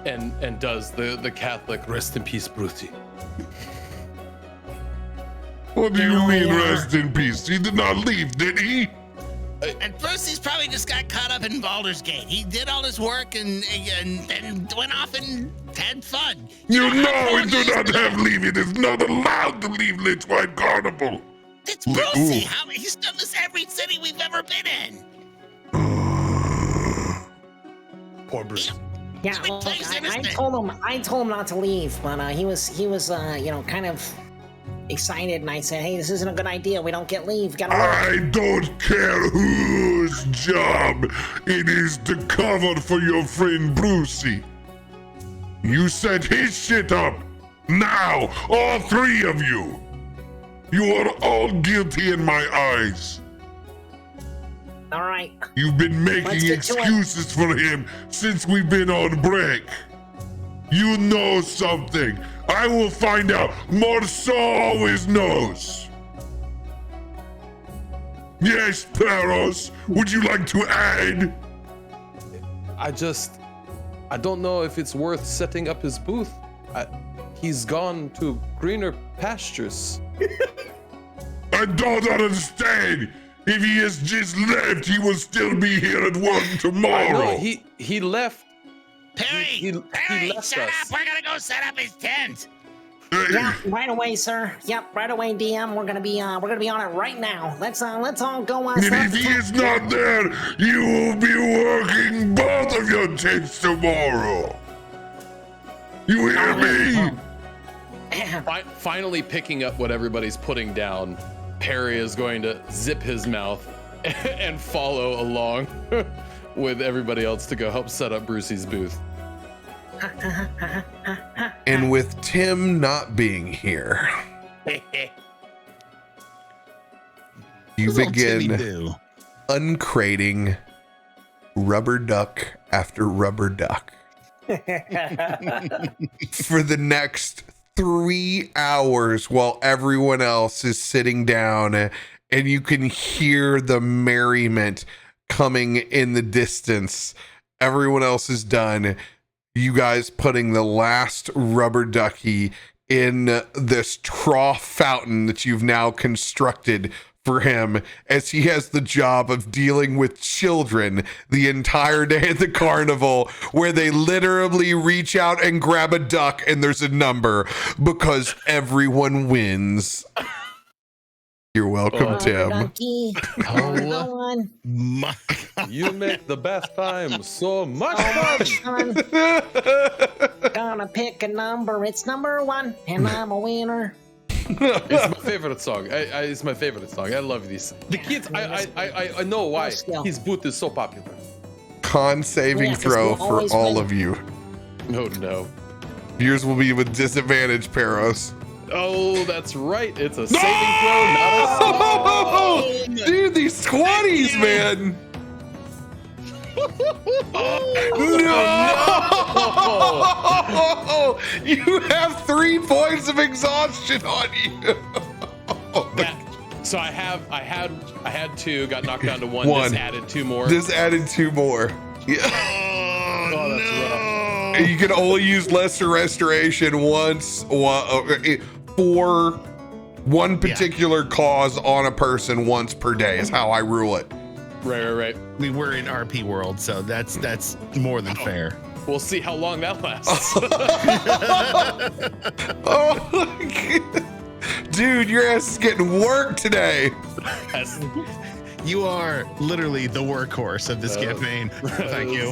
And does the Catholic rest in peace, Brucie. What do you mean, rest in peace? He did not leave, did he? And Brucie's probably just got caught up in Baldur's Gate. He did all his work and then went off and had fun. You know we do not have leave. It is not allowed to leave Witchlight Carnival. It's Brucie. He's done this every city we've ever been in. Poor Bruce. Yeah, Every look, place in I his told him not to leave, but he was kind of excited, and I said, hey, this isn't a good idea. We don't get leave. Gotta work. I don't care whose job it is to cover for your friend Brucie. You set his shit up. Now, all three of you. You are all guilty in my eyes. All right. You've been Let's making get to it. excuses for him since we've been on break. You know something. I will find out. Marceau always knows. Yes, Perros. Would you like to add? I don't know if it's worth setting up his booth. He's gone to greener pastures. I don't understand. If he has just left, he will still be here at work tomorrow. No, he left. Perry, He left shut us. up. We're gonna go set up his tent. Yeah, right away, sir. Yep, right away, DM. We're gonna be on it right now. Let's all go on. And if he is not there, you will be working both of your tents tomorrow. You hear me? Finally picking up what everybody's putting down, Perry is going to zip his mouth and follow along with everybody else to go help set up Brucie's booth. And with Tim not being here, you begin uncrating rubber duck after rubber duck for the next 3 hours while everyone else is sitting down, and you can hear the merriment coming in the distance. Everyone else is done. You guys putting the last rubber ducky in this trough fountain that you've now constructed for him, as he has the job of dealing with children the entire day at the carnival, where they literally reach out and grab a duck and there's a number because everyone wins. You're welcome, Tim. Ducky. Oh, my You make the best time so much Fun. fun. Gonna pick a number. It's number 1, and I'm a winner. It's my favorite song. It's my favorite song. I love these. The kids. I know why his booth is so popular. Con saving Yeah, 'cause throw we'll for always all win. of you. No. Yours will be with disadvantage, Perros. Oh, that's right. It's a saving throw, not a Oh, dude, these squatties, man. No! You have 3 points of exhaustion on you. So I had 2, got knocked down to 1. One. This added 2 more. This added 2 more. Yeah. Oh, that's rough. You can only use lesser restoration once for one particular cause on a person once per day is how I rule it. Right. We were in RP world, so that's more than fair. We'll see how long that lasts. Oh my God. Dude, your ass is getting work today. You are literally the workhorse of this campaign. Thank you.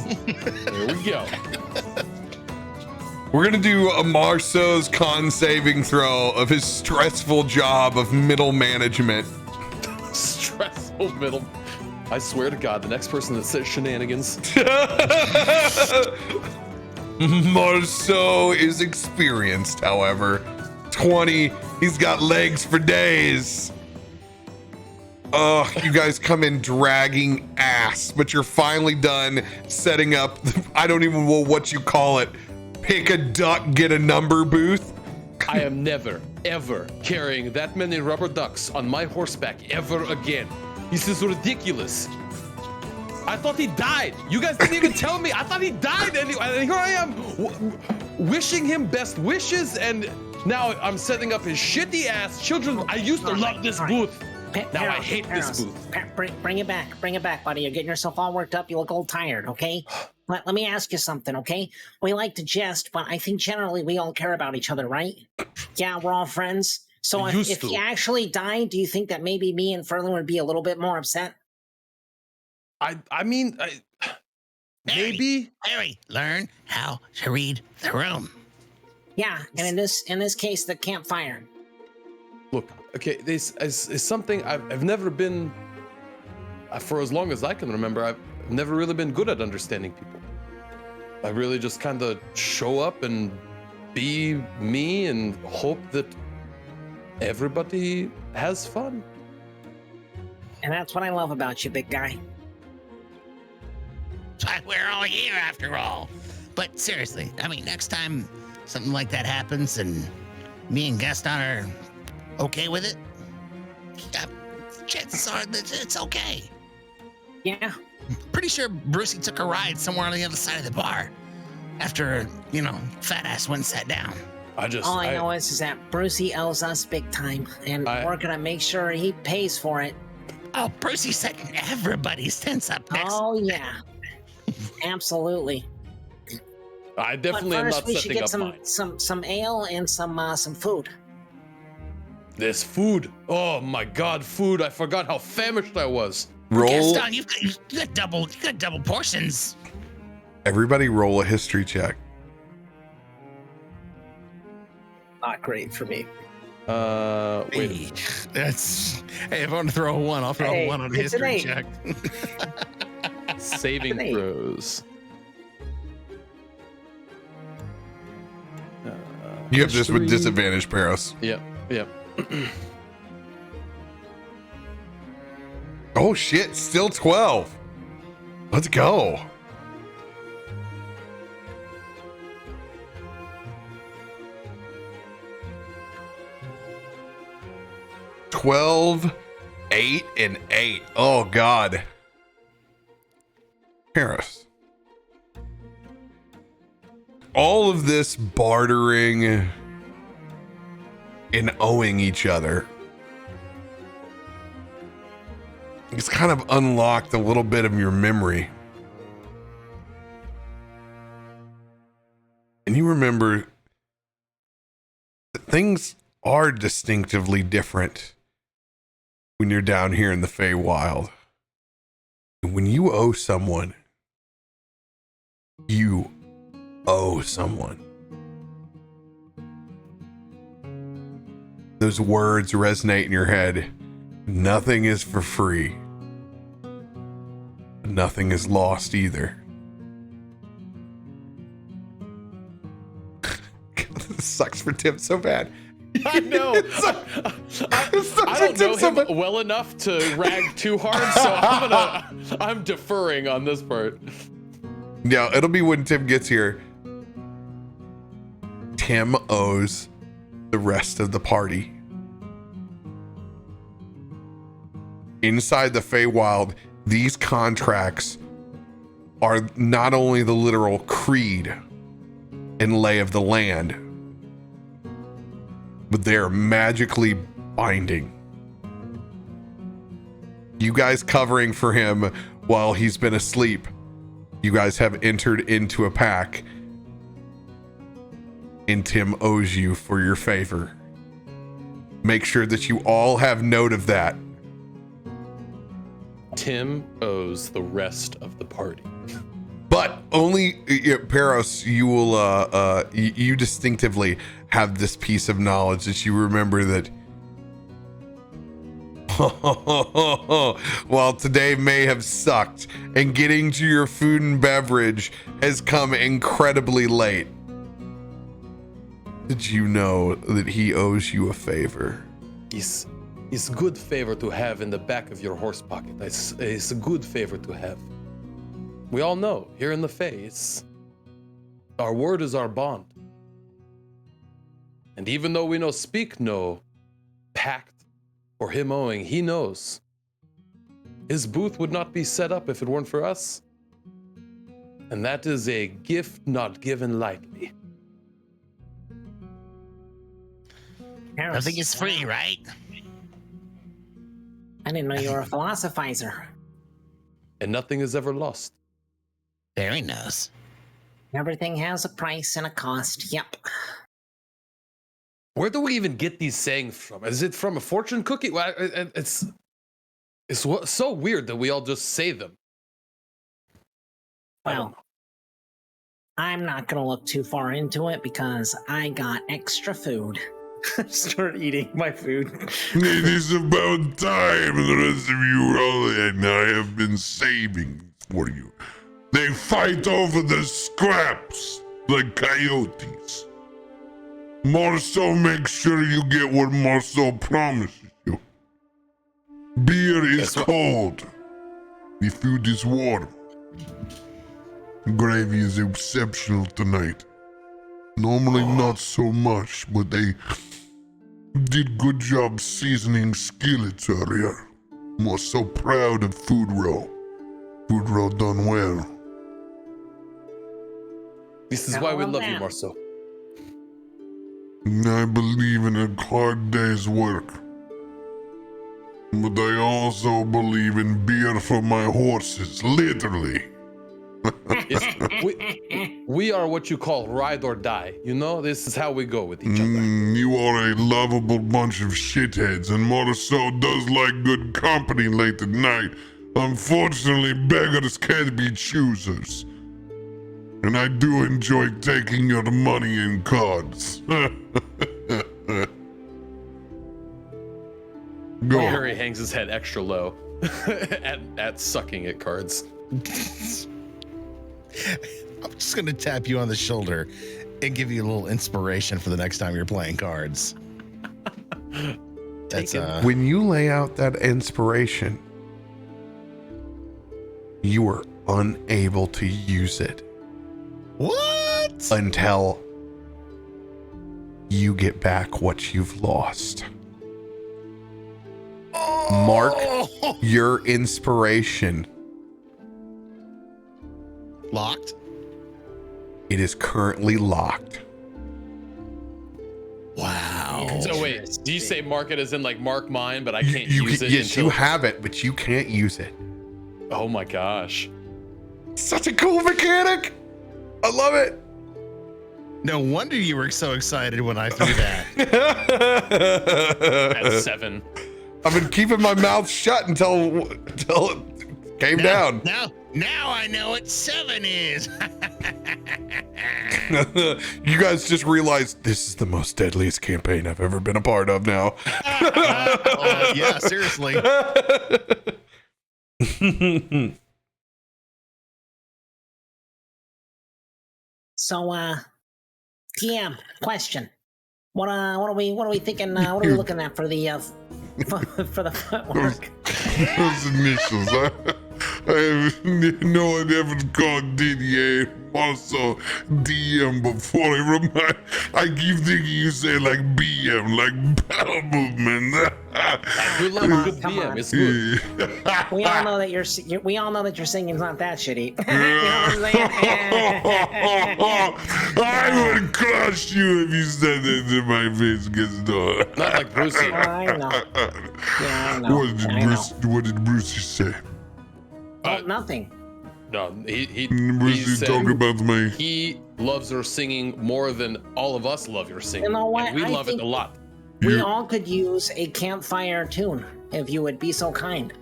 There we go. We're gonna do a Marceau's con saving throw of his stressful job of middle management. Stressful middle. I swear to God, the next person that says shenanigans. Marceau is experienced, however. 20, he's got legs for days. Oh, you guys come in dragging ass, but you're finally done setting up, I don't even know what you call it. Pick a duck, get a number booth. I am never, ever carrying that many rubber ducks on my horseback ever again. This is ridiculous. I thought he died. You guys didn't even tell me. I thought he died. And here I am wishing him best wishes. And now I'm setting up his shitty ass children. I used to love this booth. Now I hate this booth. Bring it back, buddy. You're getting yourself all worked up. You look all tired, okay? Let me ask you something, okay? We like to jest, but I think generally we all care about each other, right? Yeah, we're all friends. So if he actually died, do you think that maybe me and Ferlin would be a little bit more upset? I mean, maybe. Harry, learn how to read the room. Yeah, and in this case, the campfire. Look, okay, this is something I've never been, for as long as I can remember, I've never really been good at understanding people. I really just kind of show up and be me and hope that everybody has fun. And that's what I love about you, big guy. That's why we're all here after all. But seriously, I mean, next time something like that happens and me and Gaston are okay with it, chances are that it's okay. Yeah. Pretty sure Brucie took a ride somewhere on the other side of the bar after, fat ass went and sat down. All I know is that Brucie owes us big time, and we're gonna make sure he pays for it. Oh, Brucie setting everybody's tents up next. Oh yeah, absolutely. I definitely am not setting up mine. But first, we should get some ale and some food. This food. Oh my God, food! I forgot how famished I was. Roll. Gaston, you got double portions. Everybody, roll a history check. Not great for me. Wait. Hey, if I want to throw a 1, I'll throw a 1 on a history check. Saving throws. You have this with disadvantage, Perros. Yep. Oh shit, still 12. Let's go. $12, 8, and 8. Oh God. Perros. All of this bartering and owing each other, it's kind of unlocked a little bit of your memory. And you remember that things are distinctively different when you're down here in the Feywild. And when you owe someone, you owe someone. Those words resonate in your head. Nothing is for free. Nothing is lost either. This sucks for Tim so bad. I know. I don't know him well enough to rag too hard, so I'm deferring on this part. Yeah, it'll be when Tim gets here. Tim owes the rest of the party. Inside the Feywild, these contracts are not only the literal creed and lay of the land, but they're magically binding. You guys covering for him while he's been asleep, you guys have entered into a pact, and Tim owes you for your favor. Make sure that you all have note of that. Tim owes the rest of the party. But only, Perros, you will, you distinctively have this piece of knowledge that you remember that while today may have sucked and getting to your food and beverage has come incredibly late, did you know that he owes you a favor? It's a good favor to have in the back of your horse pocket. It's a good favor to have. We all know here in the Fae, our word is our bond. And even though we no speak no pact or him owing, he knows. His booth would not be set up if it weren't for us. And that is a gift not given lightly. Nothing is free, right? I didn't know you were a philosophizer. And nothing is ever lost. Very nice. Everything has a price and a cost. Yep. Where do we even get these sayings from? Is it from a fortune cookie? Well, it's so weird that we all just say them. Well, I'm not going to look too far into it because I got extra food. Start eating my food. It is about time the rest of you all and I have been saving for you. They fight over the scraps like coyotes. Marceau makes sure you get what Marceau promises you. Beer is cold. The food is warm. Gravy is exceptional tonight. Normally not so much, but they did good job seasoning skillets earlier. I'm so proud of Food Row. Food Row done well. This is why we love you, Marceau. I believe in a hard day's work. But I also believe in beer for my horses, literally. We are what you call ride or die. You know, this is how we go with each other. You are a lovable bunch of shitheads, and Marceau does like good company late at night. Unfortunately, beggars can't be choosers. And I do enjoy taking your money in cards. Go. Harry hangs his head extra low at sucking at cards. I'm just gonna tap you on the shoulder and give you a little inspiration for the next time you're playing cards. That's when you lay out that inspiration, you are unable to use it. What? Until you get back what you've lost. Mark your inspiration. Locked? It is currently locked. Wow. So wait, do you say mark it as in like mark mine, but I can't use it? Yes, you have it, but you can't use it. Oh my gosh. Such a cool mechanic. I love it. No wonder you were so excited when I threw that. At 7. I've been keeping my mouth shut until it came down. Now I know what 7 is. You guys just realized this is the most deadliest campaign I've ever been a part of now. Yeah, seriously. So, TM, question. What are we thinking? What are we looking at for the for the footwork? Those initials. I have no one ever called Didier Marceau DM before. I keep thinking you say like BM, like battle movement. We love a good DM. It's good. We all know that we all know that your singing's not that shitty. You know what I'm saying? I would crush you if you said that to my face, Gaston. Not like Brucie. I know. Yeah, I know. What did Brucie say? Oh, nothing. No, he Brucie said talk about me. He loves your singing more than all of us love your singing. You know what? And we I love it think a lot. We all could use a campfire tune, if you would be so kind.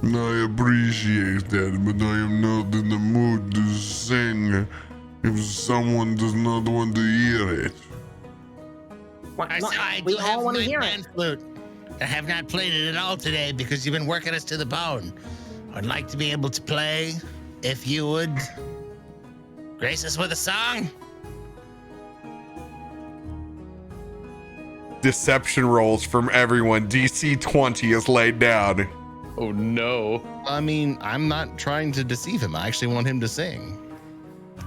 I appreciate that, but I am not in the mood to sing if someone does not want to hear it. Well, I no, said I we do all have want to my hear pan it. flute. I have not played it at all today because you've been working us to the bone. I'd like to be able to play, if you would grace us with a song. Deception rolls from everyone. DC 20 is laid down. Oh no. I mean, I'm not trying to deceive him. I actually want him to sing.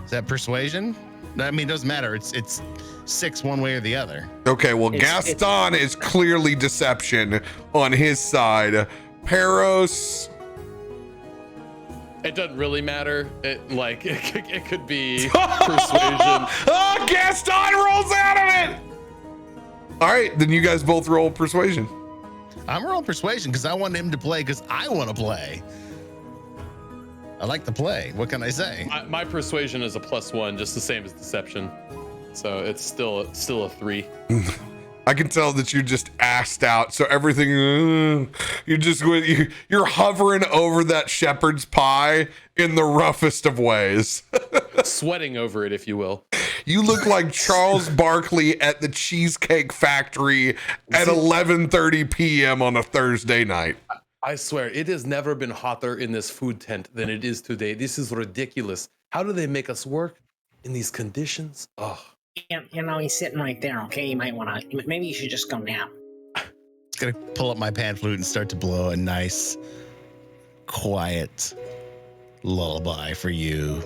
Is that persuasion? I mean, it doesn't matter. It's 6 one way or the other. Okay, well, Gaston is clearly deception on his side. Perros. It doesn't really matter. It could be persuasion. Oh, Gaston rolls out of it. All right, then you guys both roll persuasion. I'm rolling persuasion because I want him to play because I want to play. I like to play. What can I say? My persuasion is a +1, just the same as deception. So it's still a 3. I can tell that you just assed out. So everything, you're hovering over that shepherd's pie in the roughest of ways. Sweating over it, if you will. You look like Charles Barkley at the Cheesecake Factory at 11:30 p.m. on a Thursday night. I swear, it has never been hotter in this food tent than it is today. This is ridiculous. How do they make us work in these conditions? Oh. You know, he's sitting right there, okay? You might want to, maybe you should just go nap. Just gonna pull up my pan flute and start to blow a nice, quiet lullaby for you.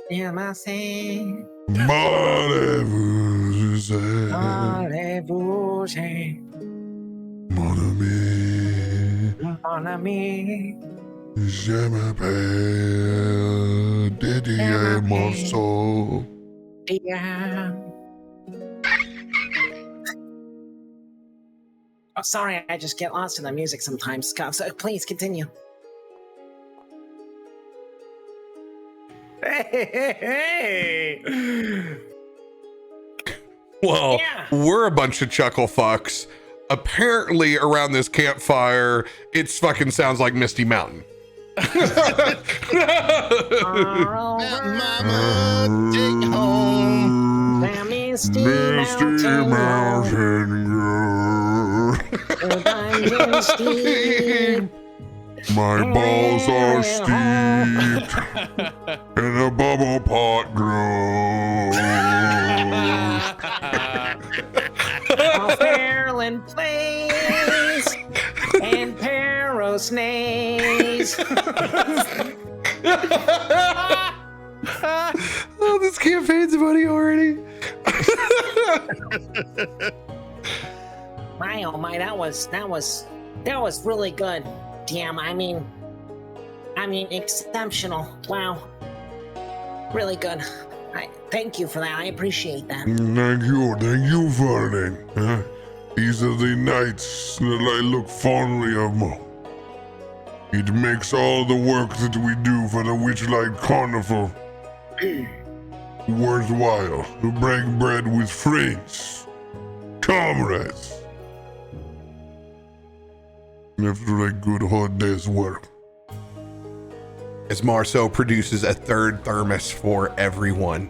Yeah, I say. Mon ami. Je m'appelle Didier Marceau. Yeah. Oh, sorry, I just get lost in the music sometimes. So please continue. Hey. Well, Yeah. we're a bunch of chuckle fucks. Apparently, around this campfire, it fucking sounds like Misty Mountain. Mama, take home. The Misty Misty Mountain Girl. Misty. My balls are steeped in a bubble pot grows. Ferlin plays and Perros neighs. Oh, this campaign's funny already. My oh my, that was really good. Damn, I mean exceptional. Wow. Really good. Thank you for that. I appreciate that. Thank you, Ferlin. These are the nights that I look fondly of. It makes all the work that we do for the Witchlight Carnival worthwhile. To break bread with friends, comrades. After a good hard day's work. As Marceau produces a third thermos for everyone.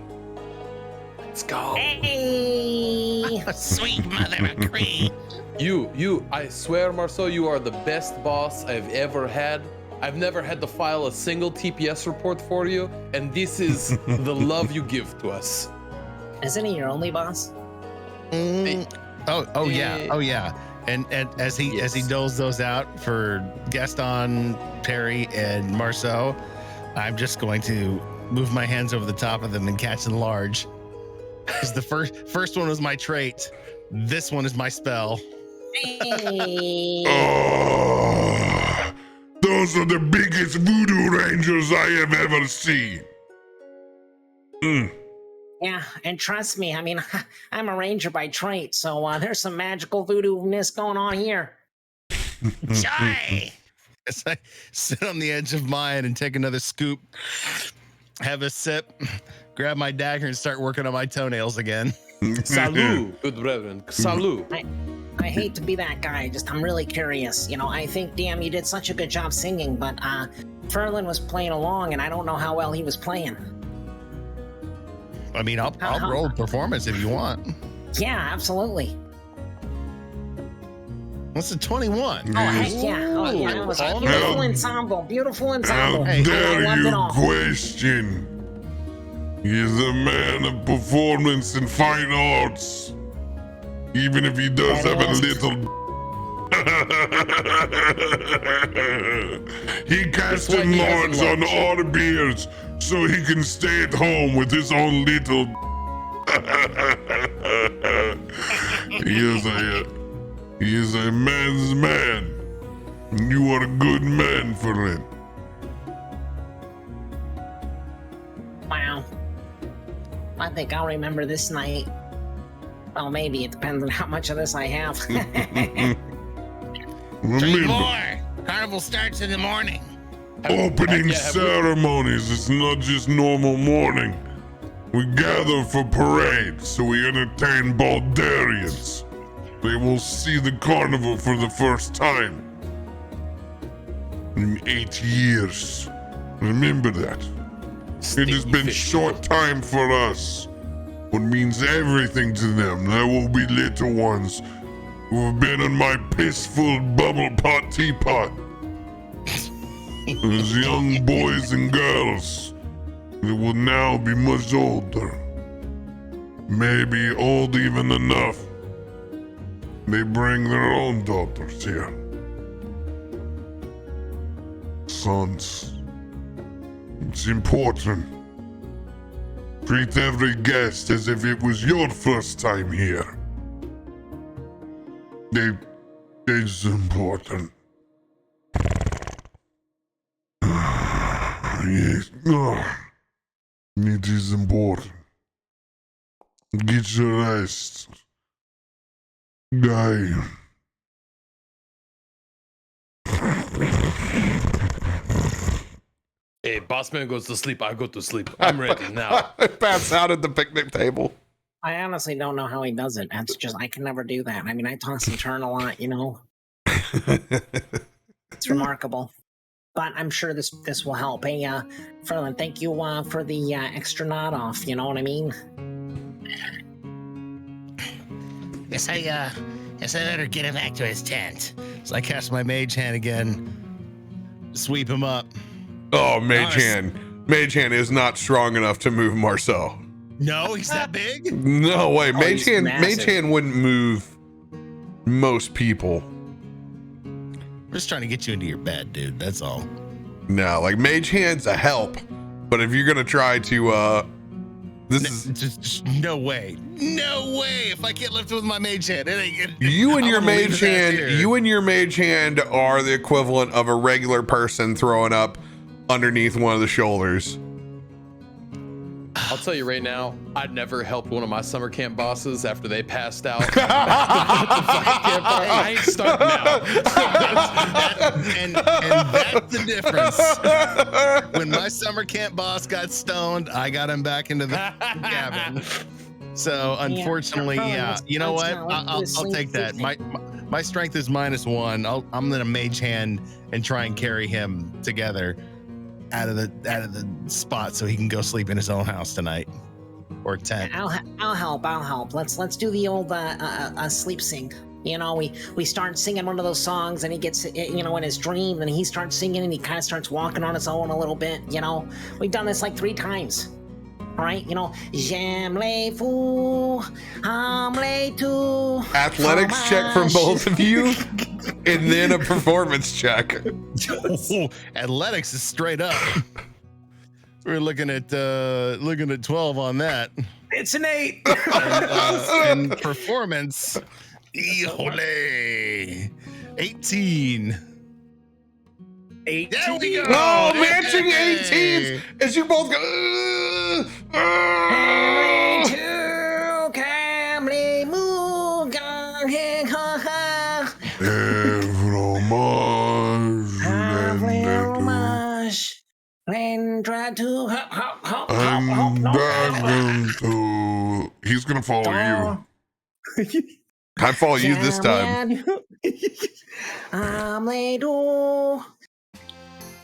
Let's go. Hey. Sweet mother of cream. I swear, Marceau, you are the best boss I've ever had. I've never had to file a single TPS report for you, and this is the love you give to us. Isn't he your only boss? Oh yeah. And as he doles those out for Gaston, Perry, and Marceau, I'm just going to move my hands over the top of them and catch the large. Because the first one was my trait. This one is my spell. Hey. Those are the biggest voodoo rangers I have ever seen. Yeah, and trust me, I mean, I'm a ranger by trait, so there's some magical voodoo-ness going on here. Joy. As I sit on the edge of mine and take another scoop, have a sip, grab my dagger, and start working on my toenails again. Salut, good brethren. Salut. I hate to be that guy, I'm really curious. You know, I think, damn, you did such a good job singing, but Ferlin was playing along, and I don't know how well he was playing. I mean, I'll roll performance if you want. Yeah, absolutely. What's a 21? Oh, heck yeah. Oh, yeah, it was a beautiful ensemble. Beautiful ensemble. How dare I loved it you all. question? He is a man of performance and fine arts. Even if he does That have is. a little... He casts why he lords has a on RoBears so he can stay at home with his own little... He is a man's man. You are a good man for him. Wow. I think I'll remember this night. Well, maybe. It depends on how much of this I have. Drink Remember, more. Carnival starts in the morning. opening ceremonies, it's not just normal morning. We gather for parades, so we entertain Baldarians. They will see the carnival for the first time in 8 years. Remember that. It has been short time for us, what means everything to them. There will be little ones who have been in my piss-full bubble pot teapot. There's young boys and girls that will now be much older. Maybe old even enough. They bring their own daughters here. Sons. It's important. Treat every guest as if it was your first time here. It's important. Yes. It is important. Get your rest. Guy. Hey, Bossman goes to sleep. I go to sleep. I'm ready now. I pass out at the picnic table. I honestly don't know how he does it. That's just, I can never do that. I mean, I toss and turn a lot, you know? It's remarkable. But I'm sure this will help. Hey, Ferlin, thank you for the extra nod off, you know what I mean? Guess I better get him back to his tent. So I cast my mage hand again. Sweep him up. Oh, Mage Hand. Mage Hand is not strong enough to move Marceau. No, he's that big? No way. Mage he's Hand massive. wouldn't move most people. I'm just trying to get you into your bed, dude. That's all. No, like Mage Hand's a help. But if you're gonna try to Just no way. No way. If I can't lift it with my mage hand, it ain't you and I'm your gonna leave mage his ass hand, here. you and your mage hand are the equivalent of a regular person throwing up underneath one of the shoulders. I'll tell you right now, I'd never helped one of my summer camp bosses after they passed out. I ain't starting now. and that's the difference. When my summer camp boss got stoned, I got him back into the cabin. So unfortunately, yeah. You know what? I'll take that. My strength is -1. I'm gonna mage hand and try and carry him together out of the spot so he can go sleep in his own house tonight or tent. I'll help. Let's do the old sleep sync. You know, we start singing one of those songs and he gets, you know, in his dream, and he starts singing and he kind of starts walking on his own a little bit. You know, we've done this like 3 times. All right, you know, j'aime les fous, les tout. Athletics check from both of you, and then a performance check. Athletics is straight up. We're looking at 12 on that. It's an 8. And performance, híjole, 18. 8. There we go. Oh, matching 18s as you both go. He's gonna follow you. I follow you this time.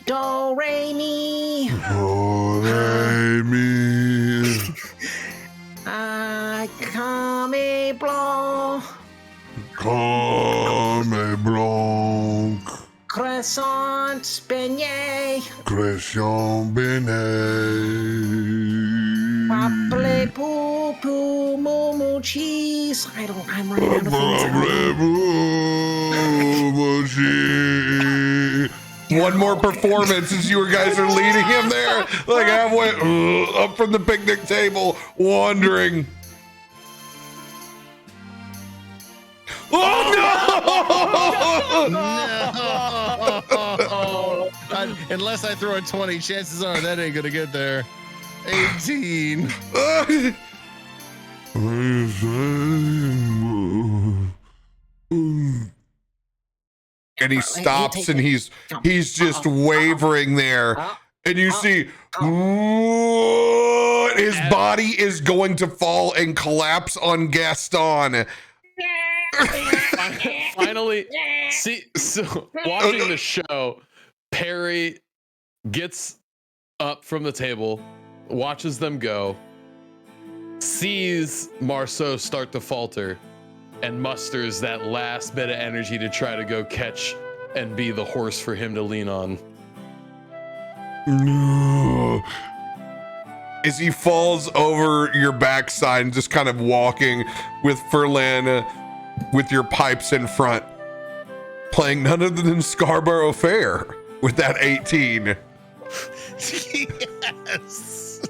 Do, re, mi. Do, re, mi. Come blanc. Come blanc. Croissant beignet. Croissant beignet. Paple poo poo moo moo cheese. I'm running out of things. One more performance as you guys are leading him there, like halfway up from the picnic table, wandering. Oh no! Unless I throw a 20, chances are that ain't gonna get there. 18. And he stops and he's just wavering there. And you see his body is going to fall and collapse on Gaston. Finally, see, so watching the show, Perry gets up from the table, watches them go, sees Marceau start to falter, and musters that last bit of energy to try to go catch and be the horse for him to lean on. No. As he falls over your backside and just kind of walking with Ferlin with your pipes in front, playing none other than Scarborough Fair with that 18. Yes.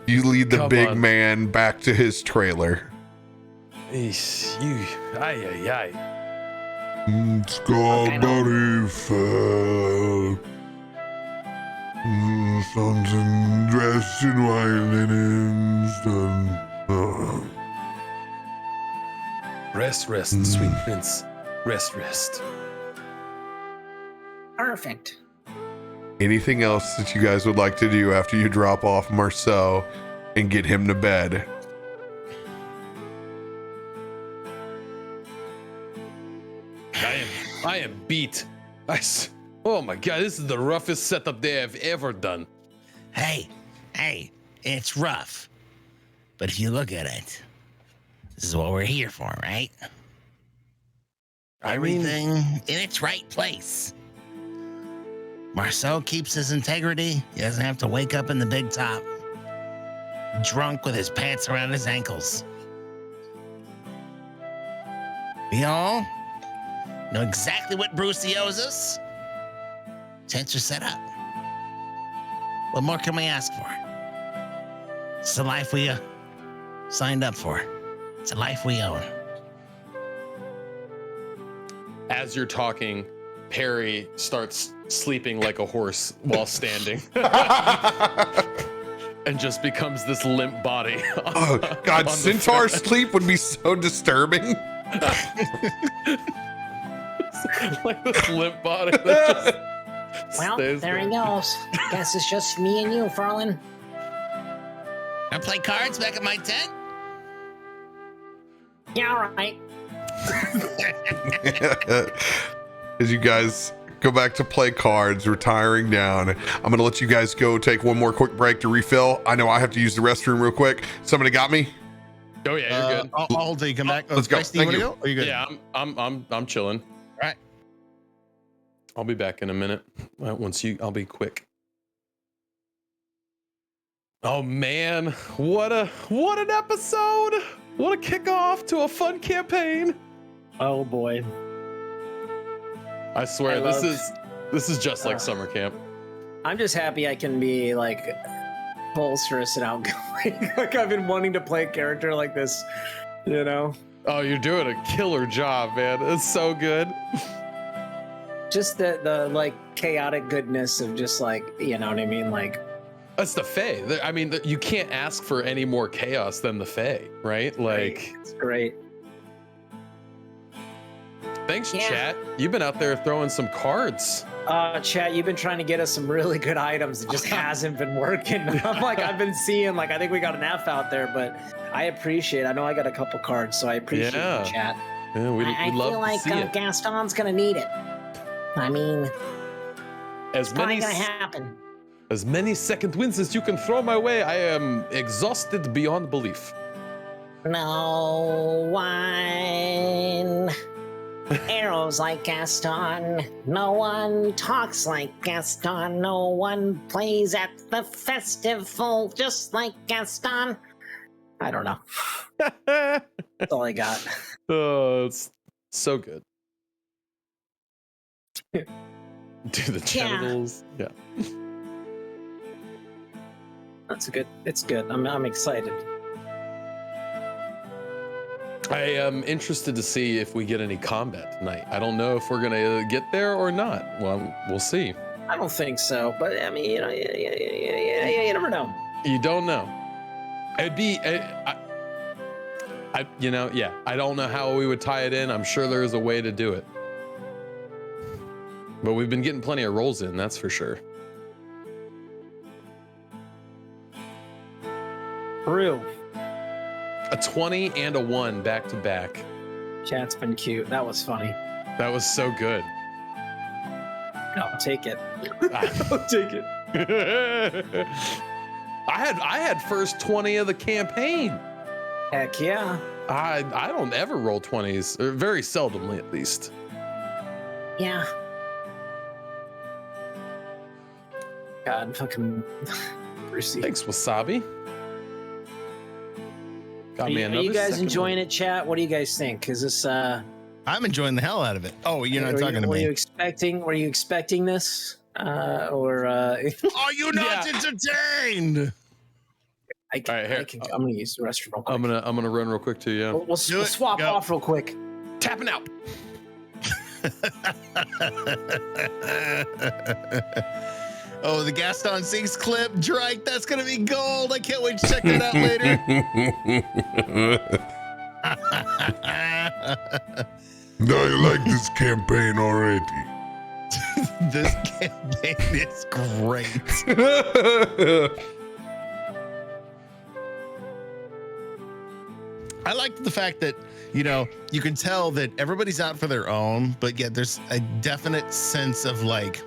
You lead the Come big on. man back to his trailer. Scarborough Fair. Something dressed in white linens. Rest, sweet prince. Rest. Perfect. Anything else that you guys would like to do after you drop off Marceau and get him to bed? I am beat. Oh my god, this is the roughest setup day I've ever done. Hey, it's rough. But if you look at it, this is what we're here for, right? Everything in its right place. Marceau keeps his integrity. He doesn't have to wake up in the big top, drunk with his pants around his ankles. We all know exactly what Brucie owes us. Tents are set up. What more can we ask for? It's the life we signed up for. It's a life we own. As you're talking, Perry starts sleeping like a horse while standing. And just becomes this limp body. Oh God, centaur sleep would be so disturbing. Like this limp body that just Well, stays there he there. goes. Guess it's just me and you, Ferlin. I play cards back at my tent. Yeah, all right. As you guys go back to play cards, retiring down, I'm gonna let you guys go take one more quick break to refill. I know I have to use the restroom real quick. Somebody got me? Oh yeah, you're good. I'll hold till you come back. Let's go. Feisty, Thank wanna you. go? Are you good? Yeah, I'm chilling. All right. I'll be back in a minute. I'll be quick. Oh man, what an episode! What a kickoff to a fun campaign! Oh boy. I swear this is just like summer camp. I'm just happy I can be like bolsterous and outgoing. Like I've been wanting to play a character like this, you know? Oh, you're doing a killer job, man. It's so good. Just the like chaotic goodness of just like, you know what I mean? Like That's the Fae. I mean, you can't ask for any more chaos than the Fae, right? Like, it's great. thanks, Yeah. chat. You've been out there throwing some cards. Chat, you've been trying to get us some really good items. It just hasn't been working. I'm like, I've been seeing, like, I think we got an F out there, but I appreciate. I know I got a couple cards, so I appreciate Yeah. the chat. Yeah, we'd I love feel like to see it. Gaston's gonna need it. I mean, As probably many gonna happen. as many second wins as you can throw my way. I am exhausted beyond belief. No one arrows like Gaston. No one talks like Gaston. No one plays at the festival just like Gaston. I don't know. That's all I got. Oh, it's so good. Do the genitals. Yeah. That's good. It's good. I'm excited. I am interested to see if we get any combat tonight. I don't know if we're gonna get there or not. Well, we'll see. I don't think so, but I mean, you know, you never know. You don't know. It'd be I don't know how we would tie it in. I'm sure there is a way to do it. But we've been getting plenty of rolls in, that's for sure. Brew. A 20 and a 1 back to back. Chat's been cute. That was funny. That was so good. I'll take it. I'll take it. I had first 20 of the campaign. Heck yeah. I don't ever roll 20s, or very seldomly at least. Yeah. God, fucking Brucie. Thanks, Wasabi. Got me Are another you guys second enjoying one. it, chat? What do you guys think? Is this I'm enjoying the hell out of it. Oh, you're not talking to were me. you expecting this? Or Are you not entertained? I'm gonna use the restroom real quick. I'm gonna run real quick too. Yeah. We'll swap Go. off real quick. Tapping out. Oh, the Gaston Sings clip, Drake, that's gonna be gold. I can't wait to check that out later. I like this campaign already. This campaign is great. I like the fact that, you know, you can tell that everybody's out for their own, but yet there's a definite sense of like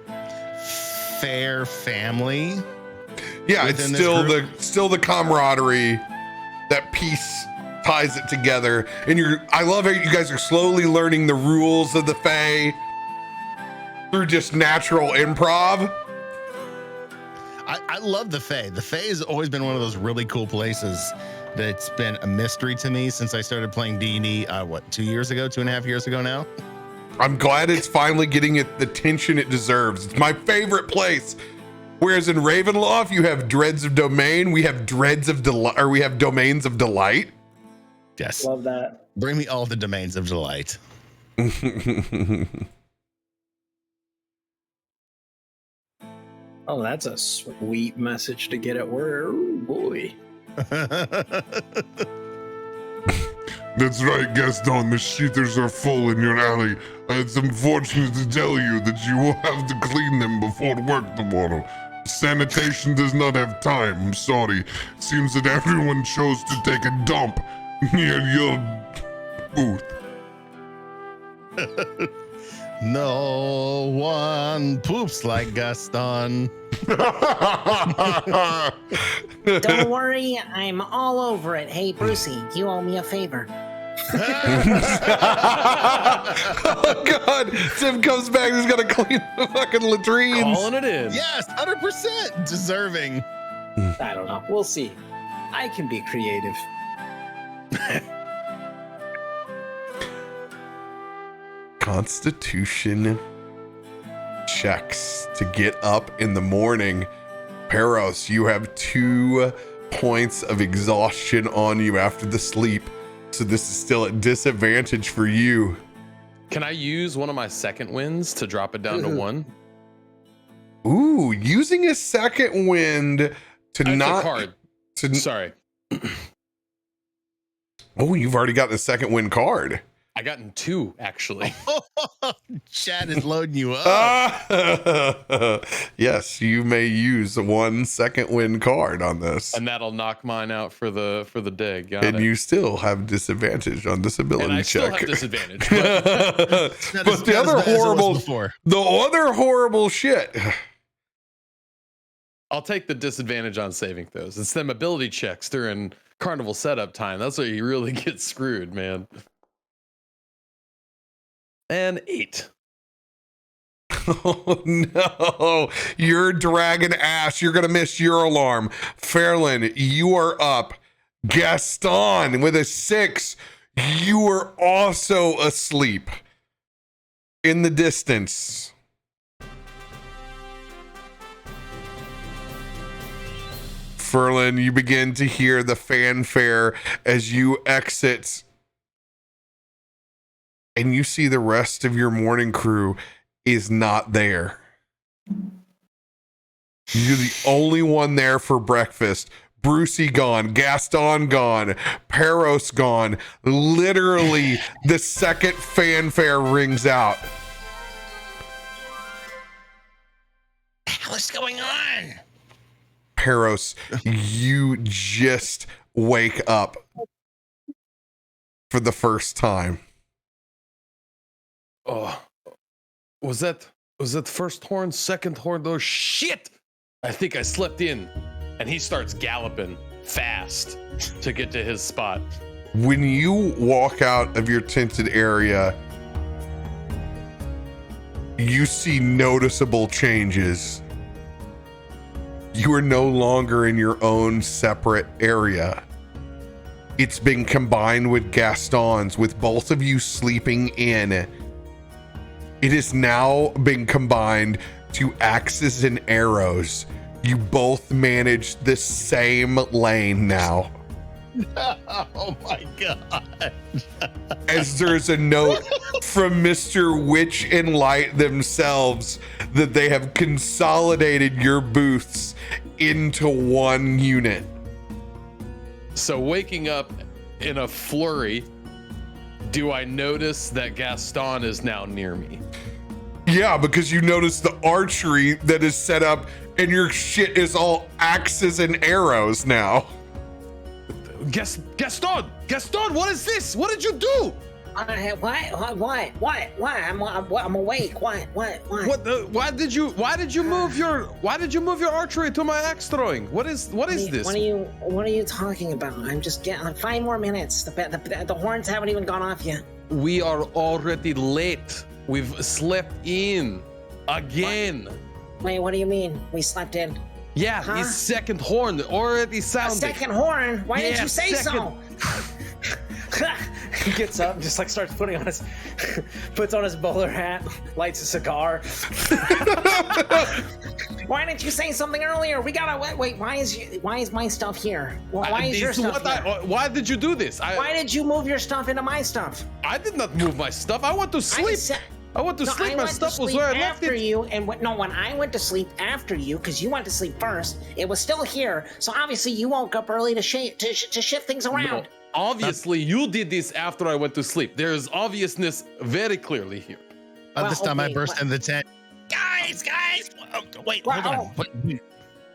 fair family. Yeah, it's within this still group. the camaraderie, that peace ties it together. And I love how you guys are slowly learning the rules of the Fae through just natural improv. I love the Fae. The Fae has always been one of those really cool places that's been a mystery to me since I started playing D&D, 2.5 years ago now? I'm glad it's finally getting the attention it deserves. It's my favorite place. Whereas in Ravenloft, you have dreads of domain, we have dreads of delight, or we have domains of delight. Yes. Love that. Bring me all the domains of delight. Oh, that's a sweet message to get at work. Oh boy. That's right, Gaston. The sheathers are full in your alley. It's unfortunate to tell you that you will have to clean them before work tomorrow. Sanitation does not have time. I'm sorry. It seems that everyone chose to take a dump near your booth. No one poops like Gaston. Don't worry, I'm all over it. Hey, Brucie, you owe me a favor. Oh God, Tim comes back, he's gonna clean the fucking latrines. Calling it in. Yes, 100% deserving. I don't know. We'll see. I can be creative. Constitution checks to get up in the morning. Perros, you have 2 points of exhaustion on you after the sleep, so this is still at disadvantage for you. Can I use one of my second wins to drop it down to 1? Ooh, using a second wind to It's a not card. to Sorry. Oh, you've already got the second wind card. I got in 2 actually. Chad is loading you up. Yes, you may use 1 second wind card on this. And that'll knock mine out for the day. Got And it. you still have disadvantage on this ability And I check. still have disadvantage. But the other horrible shit. I'll take the disadvantage on saving throws. It's them ability checks during carnival setup time. That's where you really get screwed, man. And 8. Oh no, you're dragging ass. You're gonna miss your alarm. Ferlin, you are up. Gaston with a 6. You are also asleep in the distance. Ferlin, you begin to hear the fanfare as you exit, and you see the rest of your morning crew is not there. You're the only one there for breakfast. Brucie gone, Gaston gone, Perros gone. Literally, the second fanfare rings out. What's going on? Perros, you just wake up for the first time. Oh, was that first horn, second horn? Oh shit! I think I slept in. And he starts galloping fast to get to his spot. When you walk out of your tented area, you see noticeable changes. You are no longer in your own separate area. It's been combined with Gaston's, with both of you sleeping in. It has now been combined to axes and arrows. You both manage the same lane now. Oh my god. As there's a note from Mr. Witch and Light themselves that they have consolidated your booths into one unit. So waking up in a flurry, do I notice that Gaston is now near me? Yeah, because you notice the archery that is set up and your shit is all axes and arrows now. Gaston, what is this? What did you do? What? I'm awake. What? Why did you move your archery to my axe throwing? What is this? What are you talking about? I'm just getting 5 more minutes. The horns haven't even gone off yet. We are already late. We've slept in again. Wait, what do you mean? We slept in? Yeah, Huh? his second horn already A sounded. second horn? Why didn't you say second. so? He gets up and just like starts puts on his bowler hat, lights a cigar. Why didn't you say something earlier? We gotta wait. Why is my stuff here? Why is your stuff here? Why did you do this? Why did you move your stuff into my stuff? I did not move my stuff. I want to sleep. I want to sleep. My stuff was where I left after it. you, and when I went to sleep after you, because you went to sleep first, it was still here. So obviously you woke up early to shift things around. No, obviously, you did this after I went to sleep. There is obviousness very clearly here. This time I burst in the tent. Guys! Oh, wait, Well, hold on. Wait,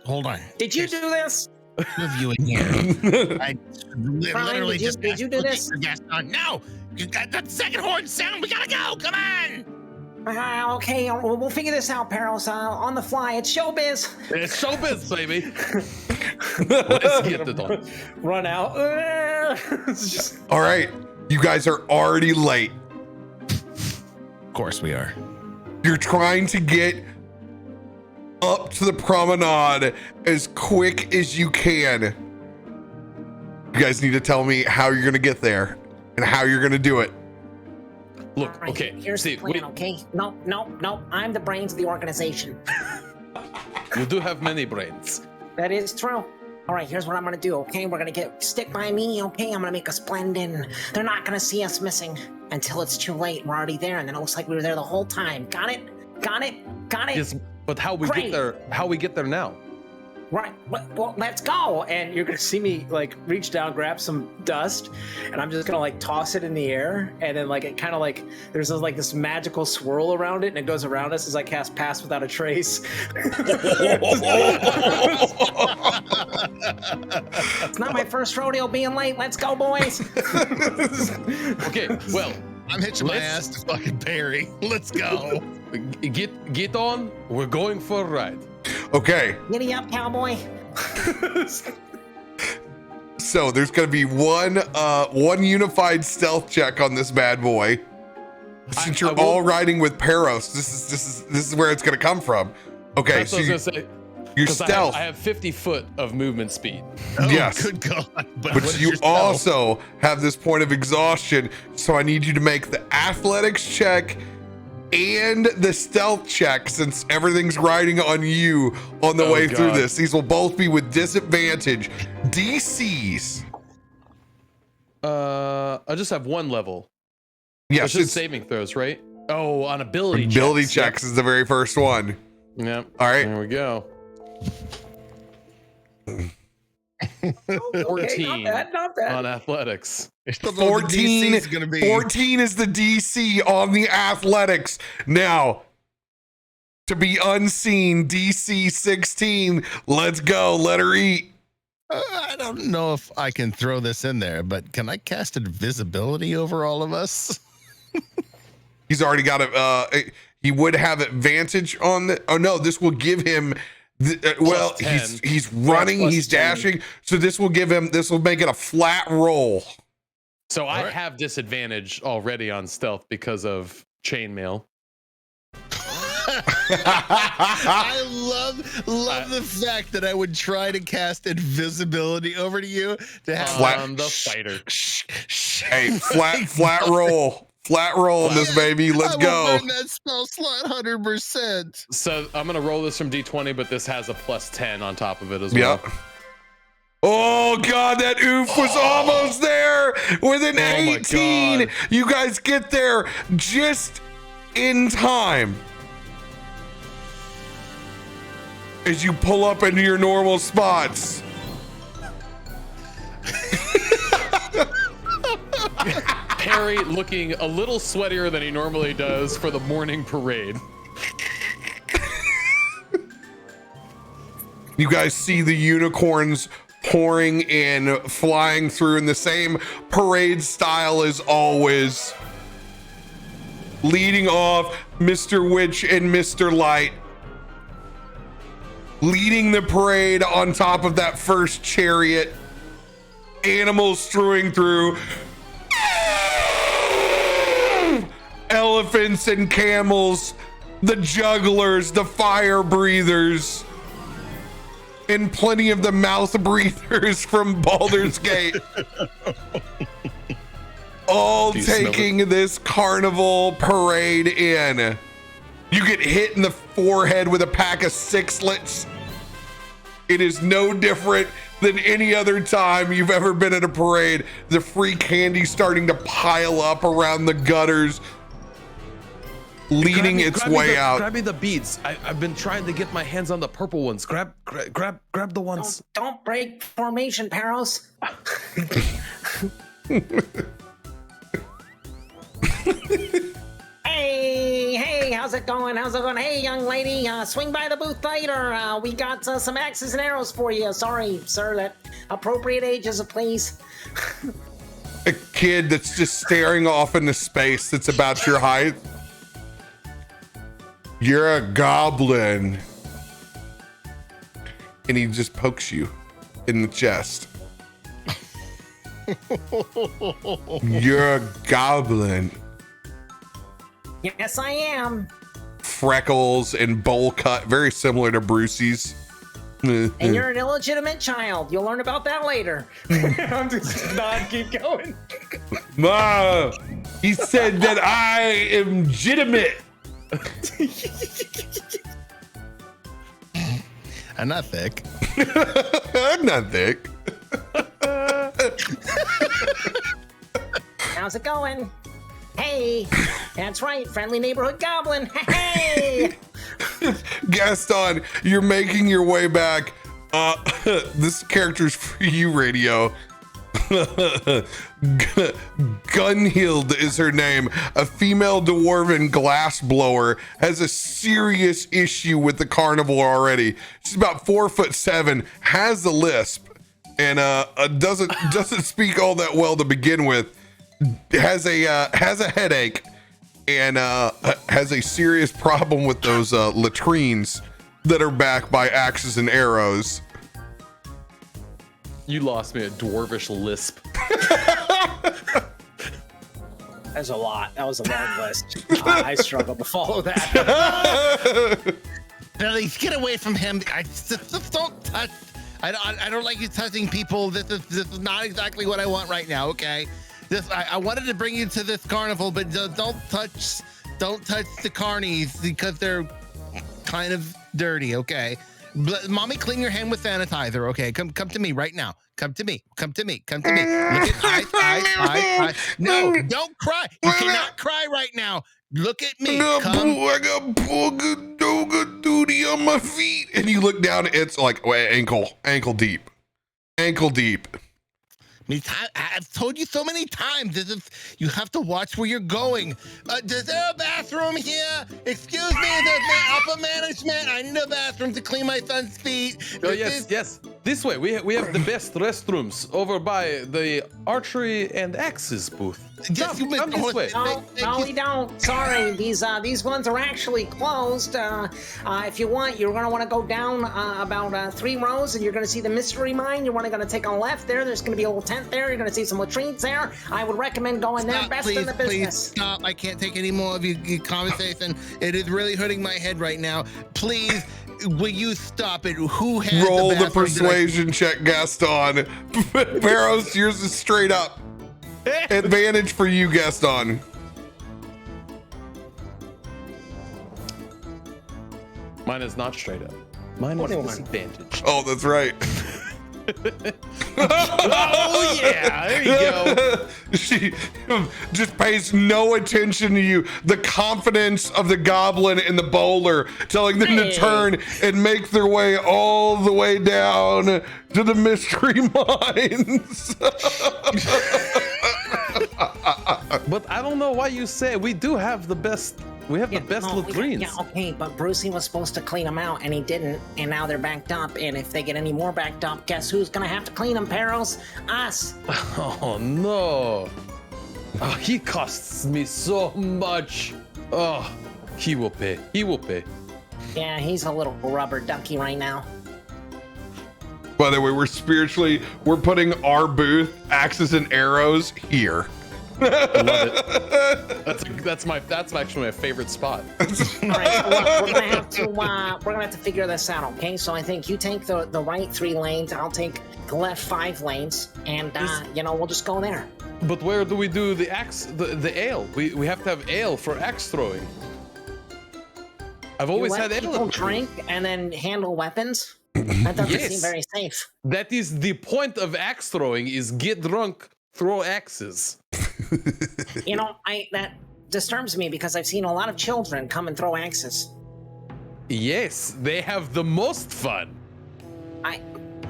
hold on. Did you do this? Two of you in here. I literally did you- just did you do looking this? for Gaston. No, you got that second horn sound. We gotta go. Come on. Okay, we'll figure this out, Perros. On the fly. It's showbiz. It's showbiz, baby. Let's get it on. Run out. It's just All right, you guys are already late. Of course we are. You're trying to get up to the promenade as quick as you can. You guys need to tell me how you're gonna get there and how you're gonna do it. Look, All right, okay. Here's the plan, okay? No. I'm the brains of the organization. You do have many brains. That is true. All right, here's what I'm gonna do, okay? We're gonna stick by me, okay? I'm gonna make us blend in. They're not gonna see us missing until it's too late. We're already there, and then it looks like we were there the whole time. Got it? Yes, but how we get Great. there? How we get there now? Right. Well, let's go. and you're gonna see me like reach down, grab some dust, and I'm just gonna like toss it in the air, and then like it kind of like there's this magical swirl around it, and it goes around us as I cast Pass Without a Trace. It's not my first rodeo being late. Let's go, boys. Okay, well, I'm hitching my Let's- ass to fucking Perry. Let's go. get on. We're going for a ride. Okay, Giddy up, cowboy. so there's gonna be one unified stealth check on this bad boy. Since you're I will- all riding with Perros, this is where it's gonna come from. Okay, That's so what I was gonna say. your 'Cause stealth, I have 50 foot of movement speed. Oh, Yes. Good God. But what but is you your stealth? also have this point of exhaustion. So I need you to make the athletics check and the stealth check, since everything's riding on you on the Oh, way through God. this. These will both be with disadvantage. DCs. I just have one level. Yes, It's just it's saving throws, right? Oh, on ability ability checks. checks is the very first one. Yep. All right. There we go. 14 not bad. on athletics. 14 is going to be 14 is the DC on the athletics. Now, to be unseen, DC 16. Let's go. Let her eat. I don't know if I can throw this in there, but can I cast invisibility over all of us? He's already got a. He would have advantage on the. Oh no, this will give him. Well, 10. he's running, plus he's 10. dashing. So this will give him. This will make it a flat roll. So I have disadvantage already on stealth because of chainmail. I love the fact that I would try to cast invisibility over to you to have The fighter. Hey, flat roll. Flat roll on this baby. Let's go. Burn that spell slot 100%. So I'm gonna roll this from D20, but this has a plus 10 on top of it as well. Yep. Oh God, that oof was almost there with an 18. You guys get there just in time. As you pull up into your normal spots. Perry looking a little sweatier than he normally does for the morning parade. You guys see the unicorns pouring in, flying through in the same parade style as always. Leading off, Mr. Witch and Mr. Light. Leading the parade on top of that first chariot. Animals strewing through. Elephants and camels. The jugglers, the fire breathers. And plenty of the mouth breathers from Baldur's Gate. All taking this carnival parade in. You get hit in the forehead with a pack of sixlets. It is no different than any other time you've ever been at a parade. The free candy starting to pile up around the gutters, leading its way out. Grab me the beads. I've been trying to get my hands on the purple ones. Grab the ones. Don't break formation, Perros. Hey, how's it going? Hey, young lady, swing by the booth later. We got some axes and arrows for you. Sorry, sir, that appropriate ages, please. A kid that's just staring off into space that's about your height. You're a goblin. And he just pokes you in the chest. You're a goblin. Yes, I am. Freckles and bowl cut, very similar to Brucie's. And you're an illegitimate child. You'll learn about that later. I'm just not keep going. Ma, he said that I am legitimate. I'm not thick. I'm not thick. How's it going? Hey, that's right, friendly neighborhood goblin. Hey! Gaston, you're making your way back. This character's for you, Radio. Gunhild is her name. A female dwarven glassblower has a serious issue with the carnival already. She's about 4'7", has a lisp, and doesn't speak all that well to begin with. Has a headache, and has a serious problem with those latrines that are backed by axes and arrows. You lost me at dwarvish lisp. That's a lot. That was a long list. I struggle to follow that. Billy, get away from him. Don't touch. I don't like you touching people. This is not exactly what I want right now. Okay. I wanted to bring you to this carnival, but don't touch the carnies because they're kind of dirty. Okay. Mommy, clean your hand with sanitizer. Okay. Come to me right now. Come to me. Look at eyes. No, don't cry. You cannot cry right now. Look at me. I got booga duty on my feet. And you look down, it's like ankle deep. ankle deep. I've told you so many times. You have to watch where you're going. Is there a bathroom here? Excuse me, there's upper management. I need a bathroom to clean my son's feet. Oh, yes. This way. We have the best restrooms over by the archery and axes booth. Yes, Come this way. No, we don't. Sorry, these ones are actually closed. If you want, you're gonna want to go down about 3 rows, and you're gonna see the mystery mine. You're gonna take a left there. There's gonna be a little tent there. You're gonna see some latrines there. I would recommend going there. Best in the business. Please stop. I can't take any more of your conversation. It is really hurting my head right now. Please, will you stop it? Who has Roll the bathroom persuasion check, Gaston. Perros, yours is straight up. Advantage for you, Gaston. Mine is not straight up. Mine is disadvantage. Oh, that's right. Oh yeah, there you go. She just pays no attention to you. The confidence of the goblin and the bowler telling them to turn and make their way all the way down to the mystery mines. But I don't know why you say we do have the best. We have the best latrines. Yeah, okay, but Brucie was supposed to clean them out, and he didn't, and now they're backed up, and if they get any more backed up, guess who's gonna have to clean them, Perros? Us! Oh, no. Oh, he costs me so much. Oh, he will pay. He will pay. Yeah, he's a little rubber ducky right now. By the way, we're putting our booth, axes and arrows, here. Love it. That's actually my favorite spot. All right, look, we're gonna have to figure this out, okay? So I think you take the right 3 lanes, I'll take the left 5 lanes, and we'll just go there. But where do we do the axe, the ale? We have to have ale for axe throwing. I've always had ale. People drink and then handle weapons. That doesn't seem very safe. That is the point of axe throwing: is get drunk, throw axes. That disturbs me because I've seen a lot of children come and throw axes. Yes, they have the most fun.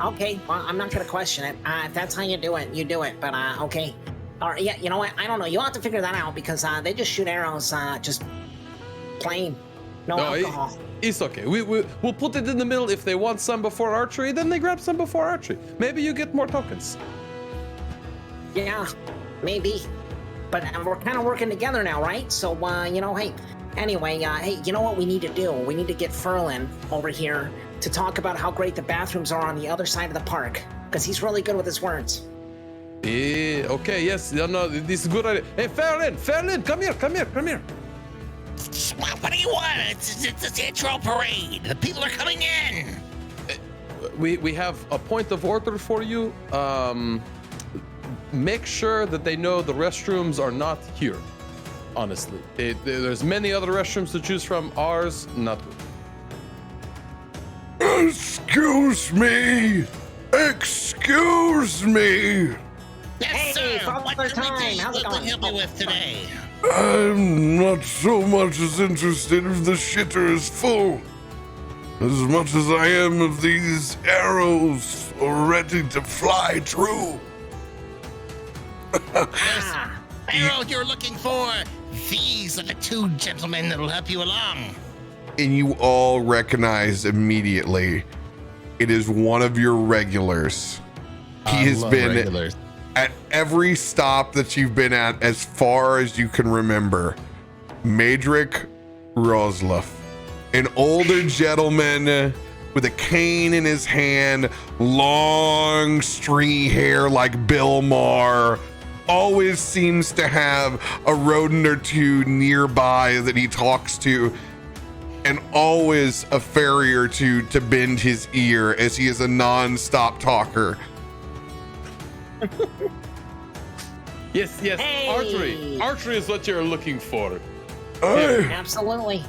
Okay, well, I'm not gonna question it. If that's how you do it, you do it. But okay. All right, yeah, you know what? I don't know. You'll have to figure that out because they just shoot arrows, just plain. No alcohol. It's okay. We'll put it in the middle. If they want some before archery, then they grab some before archery. Maybe you get more tokens. Yeah, maybe. But we're kind of working together now, right? So, hey. Anyway, hey, you know what we need to do? We need to get Ferlin over here to talk about how great the bathrooms are on the other side of the park. Because he's really good with his words. Okay, yes. No, this is a good idea. Hey, Ferlin, come here. What do you want? It's intro parade. The people are coming in. We have a point of order for you. Make sure that they know the restrooms are not here. Honestly, there's many other restrooms to choose from. Ours, not good. Excuse me. Yes, Hey, sir. What can How's it going? we help you with today? I'm not so much as interested if the shitter is full, as much as I am of these arrows ready to fly true. Arrow you're looking for. These are the 2 gentlemen that'll help you along. And you all recognize immediately it is one of your regulars. He has been regulars. At every stop that you've been at as far as you can remember. Madrick Rosloff, an older gentleman with a cane in his hand, long stringy hair like Bill Maher, always seems to have a rodent or 2 nearby that he talks to, and always a fairy or 2 to bend his ear, as he is a non-stop talker. Yes. Hey. Archery is what you're looking for. Absolutely.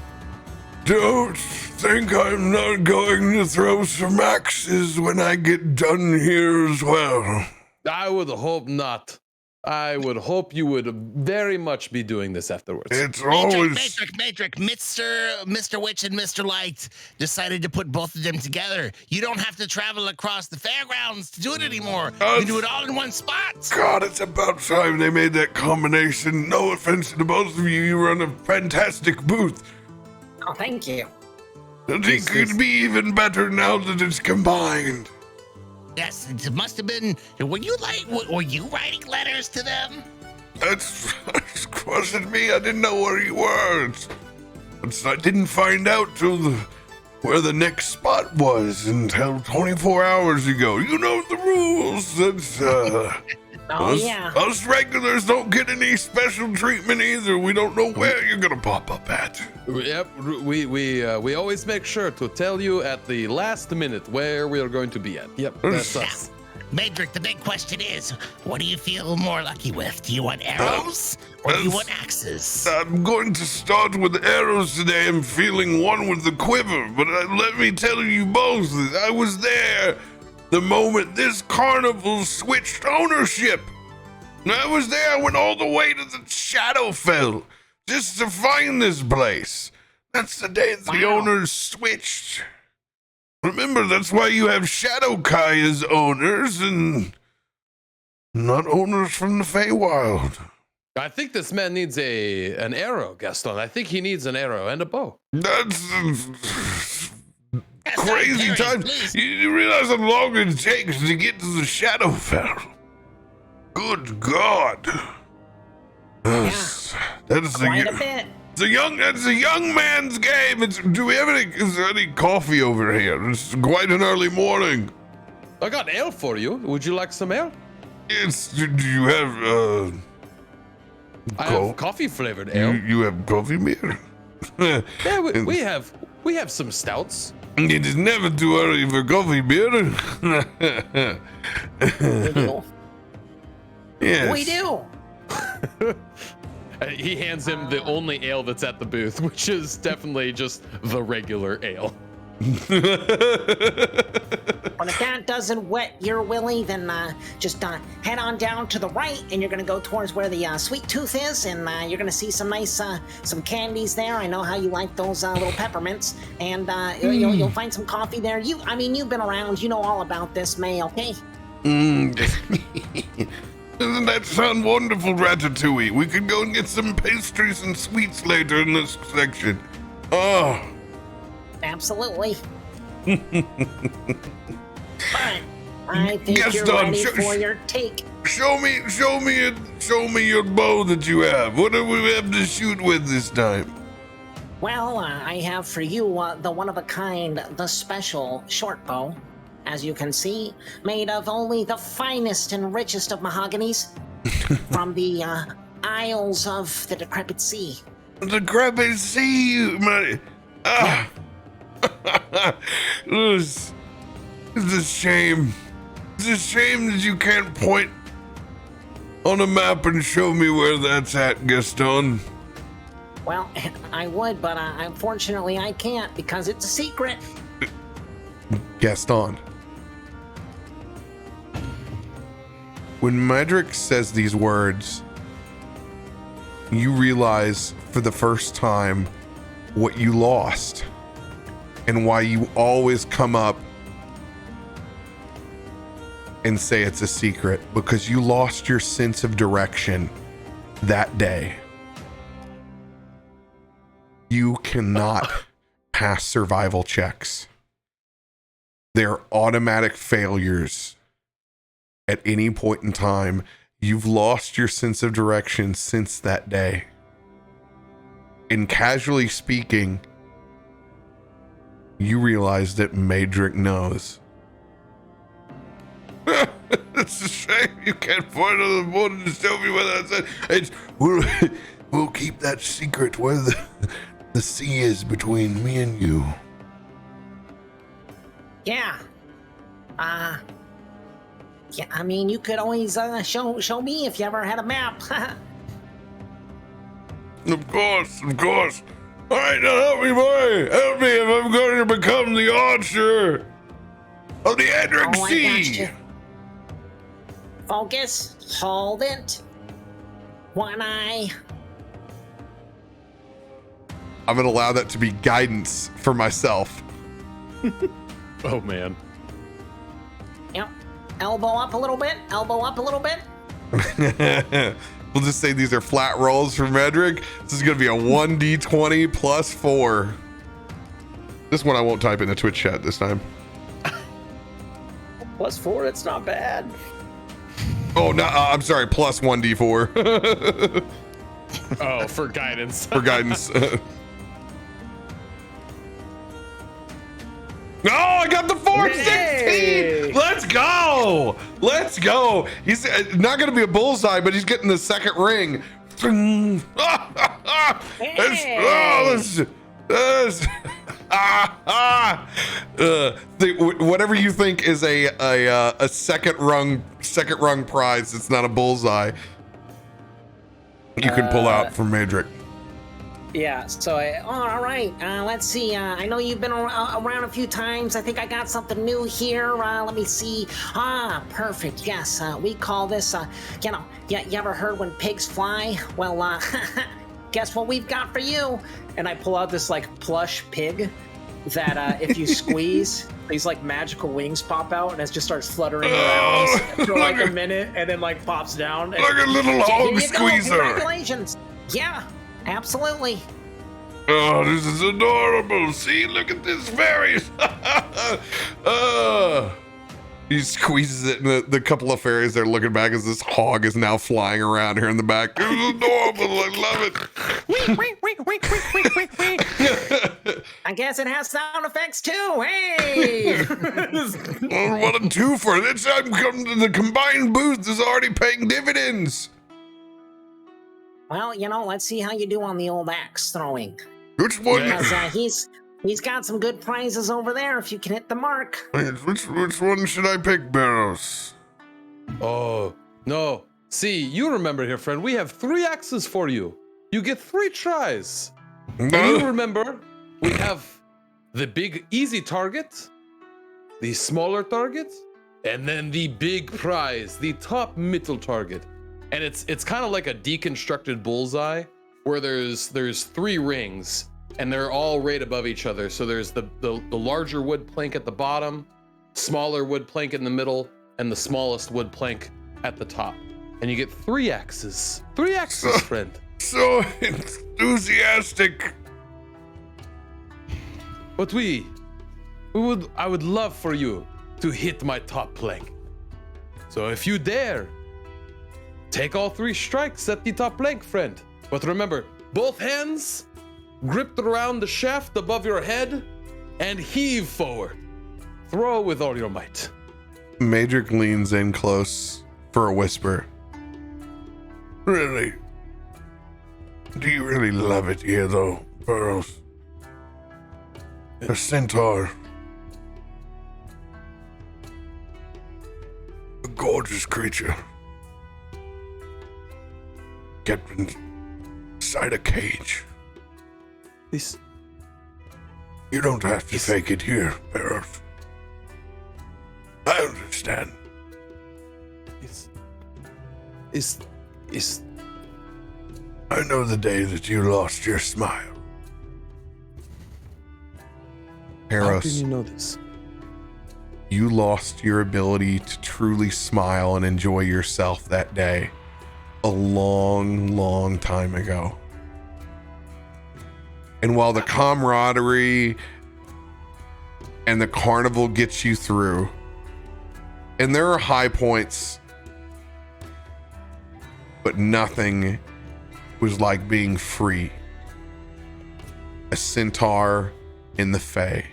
Don't think I'm not going to throw some axes when I get done here as well. I would hope not. I would hope you would very much be doing this afterwards. It's always Matrix, Mr. Witch and Mr. Light decided to put both of them together. You don't have to travel across the fairgrounds to do it anymore. You can do it all in one spot. God, it's about time they made that combination. No offense to both of you, you run a fantastic booth. Oh, thank you. It could be even better now that it's combined. Yes, it must have been. Were you writing letters to them? That wasn't me. I didn't know where you were. I didn't find out where the next spot was until 24 hours ago. You know the rules. That's us regulars don't get any special treatment either. We don't know where you're gonna pop up at. Yep, we always make sure to tell you at the last minute where we are going to be at. Yep, that's us. Matrix, the big question is, what do you feel more lucky with? Do you want arrows or do you want axes? I'm going to start with arrows today. I'm feeling one with the quiver, but let me tell you both, I was there the moment this carnival switched ownership. I was there. I went all the way to the Shadowfell just to find this place. That's the day the owners switched. Remember, that's why you have Shadowkai as owners and not owners from the Feywild. I think this man needs an arrow, Gaston. I think he needs an arrow and a bow. That's crazy times. You realize how long it takes to get to the Shadowfell? Good God. That's Quite a bit. It's a young man's game. Do we have any coffee over here? It's quite an early morning. I got ale for you. Would you like some ale? Do you have I have coffee flavored ale. You have coffee beer? Yeah, we have some stouts. It is never too early for coffee beer. Yes. We do. He hands him the only ale that's at the booth, which is definitely just the regular ale. But if that doesn't wet your willy, then just head on down to the right, and you're gonna go towards where the sweet tooth is, and you're gonna see some nice some candies there. I know how you like those little peppermints, and you'll find some coffee there. You've been around, you know all about this, May. Okay. Doesn't that sound wonderful, Ratatouille? We could go and get some pastries and sweets later in this section. Oh. Absolutely. But I think Gaston, you're ready for your take. Show me your bow that you have. What do we have to shoot with this time? Well, I have for you the one-of-a-kind, the special short bow. As you can see, made of only the finest and richest of mahoganies from the Isles of the Decrepit Sea. The Decrepit Sea, It's a shame. It's a shame that you can't point on a map and show me where that's at, Gaston. Well, I would, but unfortunately I can't because it's a secret. Gaston. When Medric says these words, you realize for the first time what you lost and why you always come up and say it's a secret, because you lost your sense of direction that day. You cannot pass survival checks. They're automatic failures. At any point in time, you've lost your sense of direction since that day. And casually speaking, you realize that Madrick knows. It's a shame you can't point on the board and show me where that's at. We'll keep that secret where the sea is between me and you. Yeah. Yeah, I mean, you could always show me if you ever had a map. Of course. All right, now help me, boy. Help me if I'm going to become the archer of the Edric Sea. Focus. Hold it. One eye. I'm gonna allow that to be guidance for myself. Oh man. Yep. Elbow up a little bit. Elbow up a little bit. We'll just say these are flat rolls for Medric. This is gonna be a 1d20 plus 4. This one I won't type in the Twitch chat this time. +4, it's not bad. Oh no, I'm sorry, plus 1d4 Oh, for guidance. for guidance. No, I got the 416. Hey! Let's go. Let's go. He's not going to be a bullseye, but he's getting the second ring. Whatever you think is a second rung prize, it's not a bullseye. You can pull out from Madrick. Yeah, so all right, let's see. I know you've been around a few times. I think I got something new here. Let me see. Perfect. Yes, we call this, you ever heard when pigs fly? Well, guess what we've got for you? And I pull out this like plush pig that if you squeeze, these like magical wings pop out and it just starts fluttering around for like a minute and then like pops down. And, Like a little hog here you go. squeezer. Congratulations. Yeah. Absolutely. Oh, this is adorable. See, look at this fairies. He squeezes it, and the couple of fairies that are looking back as this hog is now flying around here in the back. It's adorable. I love it. I guess it has sound effects too. Hey! Oh, what a twofer. This time the combined boost is already paying dividends. Well, let's see how you do on the old axe throwing. Which one? Because he's got some good prizes over there if you can hit the mark. Which one should I pick, Perros? Oh, no. See, you remember here, friend. We have 3 axes for you. You get 3 tries. And you remember, we have the big easy target, the smaller target, and then the big prize, the top middle target. And it's kind of like a deconstructed bullseye where there's 3 rings and they're all right above each other. So there's the larger wood plank at the bottom, smaller wood plank in the middle, and the smallest wood plank at the top. And you get 3 axes. 3 axes, friend. So enthusiastic. But I would love for you to hit my top plank. So if you dare, take all 3 strikes at the top plank, friend. But remember, both hands gripped around the shaft above your head and heave forward. Throw with all your might. Madrick leans in close for a whisper. Really? Do you really love it here, though, Perros? A centaur. A gorgeous creature. Kept inside a cage. This You don't have to fake it here, Perros. I understand. is I know the day that you lost your smile. how can Perros, you know this? you lost your ability to truly smile and enjoy yourself that day a long, long time ago. And while the camaraderie and the carnival gets you through, and there are high points, but nothing was like being free. A centaur in the Fae.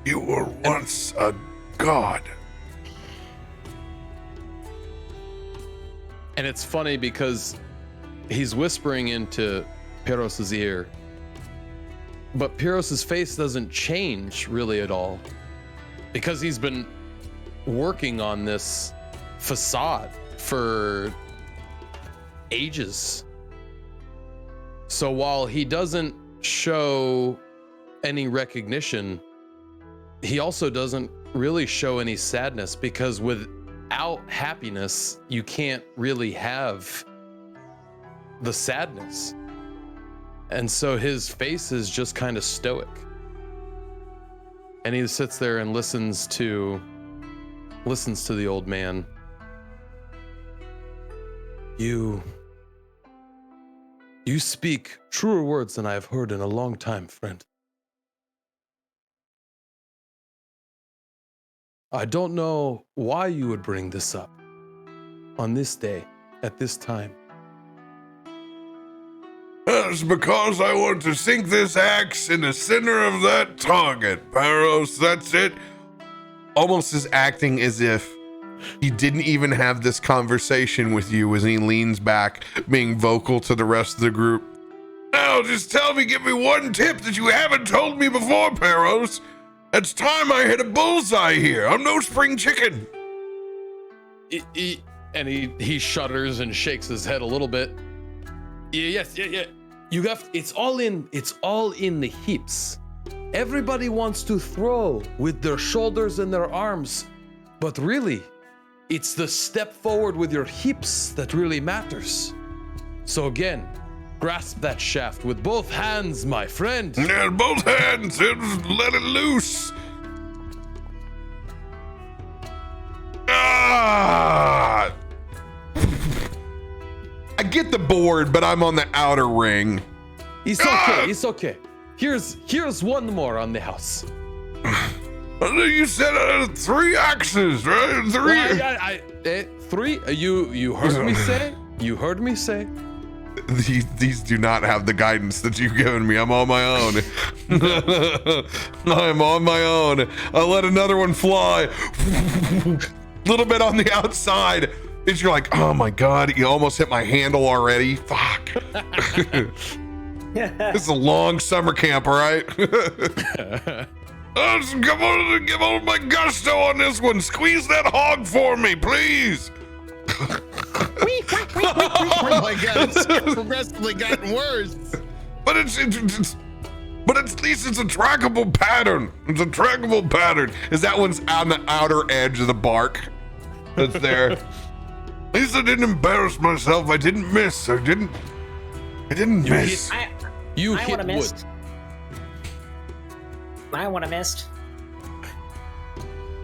You were once a god. And it's funny because he's whispering into Perros' ear, but Perros' face doesn't change really at all because he's been working on this facade for ages. So while he doesn't show any recognition, he also doesn't really show any sadness, because without happiness, you can't really have the sadness. And so his face is just kind of stoic. And he sits there and listens to the old man. You speak truer words than I have heard in a long time, friend. I don't know why you would bring this up on this day, at this time. It's because I want to sink this axe in the center of that target, Perros. That's it. Almost is acting as if he didn't even have this conversation with you as he leans back, being vocal to the rest of the group. Now, just tell me, give me one tip that you haven't told me before, Perros. It's time I hit a bullseye here. I'm no spring chicken. He shudders and shakes his head a little bit. Yeah. You have, it's all in the hips. Everybody wants to throw with their shoulders and their arms, but really, it's the step forward with your hips that really matters. So again, grasp that shaft with both hands, my friend. Yeah, both hands, let it loose. Ah! I get the board, but I'm on the outer ring. It's okay. It's okay. Here's one more on the house. You said 3 axes, right? 3. 3. You heard me say. You heard me say. These do not have the guidance that you've given me. I'm on my own. I'm on my own. I let another one fly. Little bit on the outside. And you're like, oh my God, you almost hit my handle already. Fuck. This is a long summer camp, all right? Come on, give on my gusto on this one. Squeeze that hog for me, please. Oh my God, it's progressively gotten worse. But but at least it's a trackable pattern. It's a trackable pattern. Is that one's on the outer edge of the bark that's there? At least I didn't embarrass myself. I didn't miss. I didn't miss. I hit would have wood. missed. I would have missed.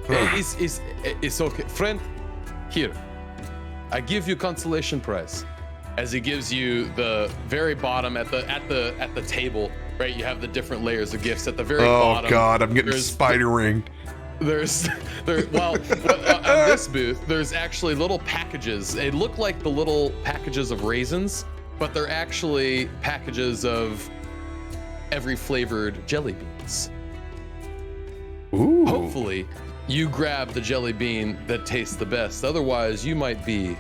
It's okay, friend. Here, I give you consolation prize. As he gives you the very bottom at the table, right? You have the different layers of gifts at the very bottom. Oh God, I'm getting spider ringed. On this booth, there's actually little packages. They look like the little packages of raisins, but they're actually packages of every flavored jelly beans. Ooh. Hopefully, you grab the jelly bean that tastes the best. Otherwise, you might be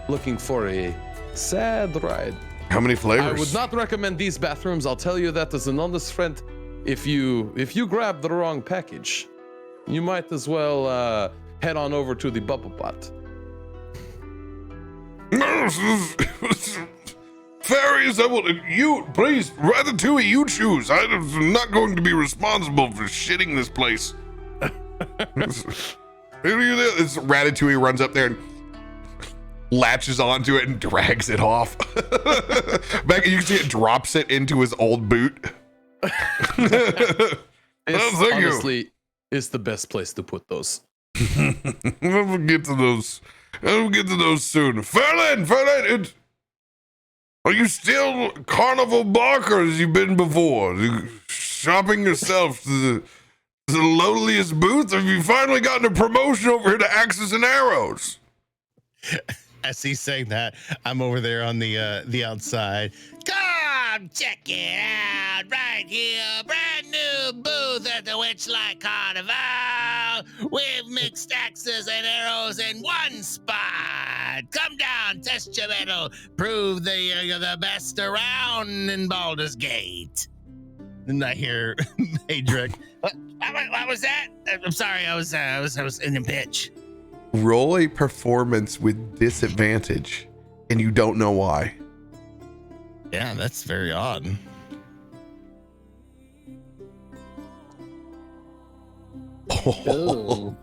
looking for a sad ride. How many flavors? I would not recommend these bathrooms. I'll tell you that as an honest friend. If you grab the wrong package, you might as well head on over to the bubble pot. Fairies, you please, Ratatouille, you choose. I'm not going to be responsible for shitting this place. This Ratatouille runs up there and latches onto it and drags it off. Back, you can see it drops it into his old boot. Honestly, it's the best place to put those. We'll get to those. We'll get to those soon. Ferlin, are you still carnival barker as you've been before? Shopping yourself to the lowliest booth? Have you finally gotten a promotion over here to axes and arrows? As he's saying that, I'm over there on the outside. Come check it out right here. Brand new booth at the Witchlight Carnival. We've mixed axes and arrows in one spot. Come down, test your metal. Prove that you're the best around in Baldur's Gate. And I hear Madrick. What was that? I'm sorry, I was in a pitch. Roll a performance with disadvantage, and you don't know why. Yeah, that's very odd. Ooh.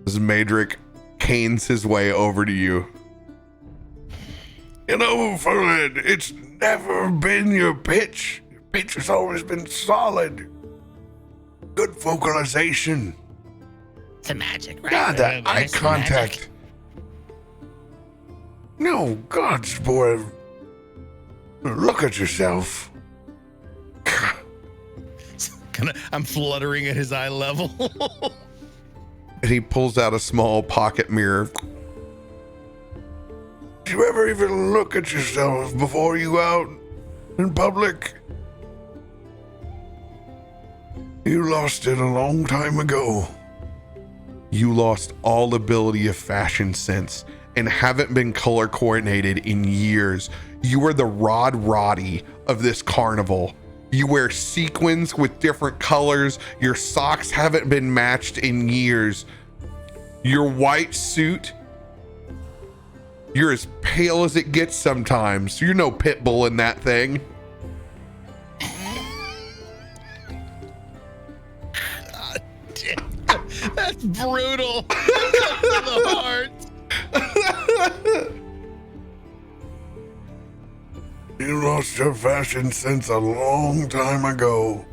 As Madrick canes his way over to you. You know, Ferlin, it's never been your pitch. Your pitch has always been solid. Good vocalization. It's a magic, right? God, that eye It's the contact. No, gods, boy. Look at yourself. I'm fluttering at his eye level. And he pulls out a small pocket mirror. Do you ever even look at yourself before you go out in public? You lost it a long time ago. You lost all ability of fashion sense and haven't been color coordinated in years. You are the Rod Roddy of this carnival. You wear sequins with different colors. Your socks haven't been matched in years. Your white suit, you're as pale as it gets sometimes. You're no pit bull in that thing. God damn. That's brutal. To the heart. You lost your fashion sense a long time ago.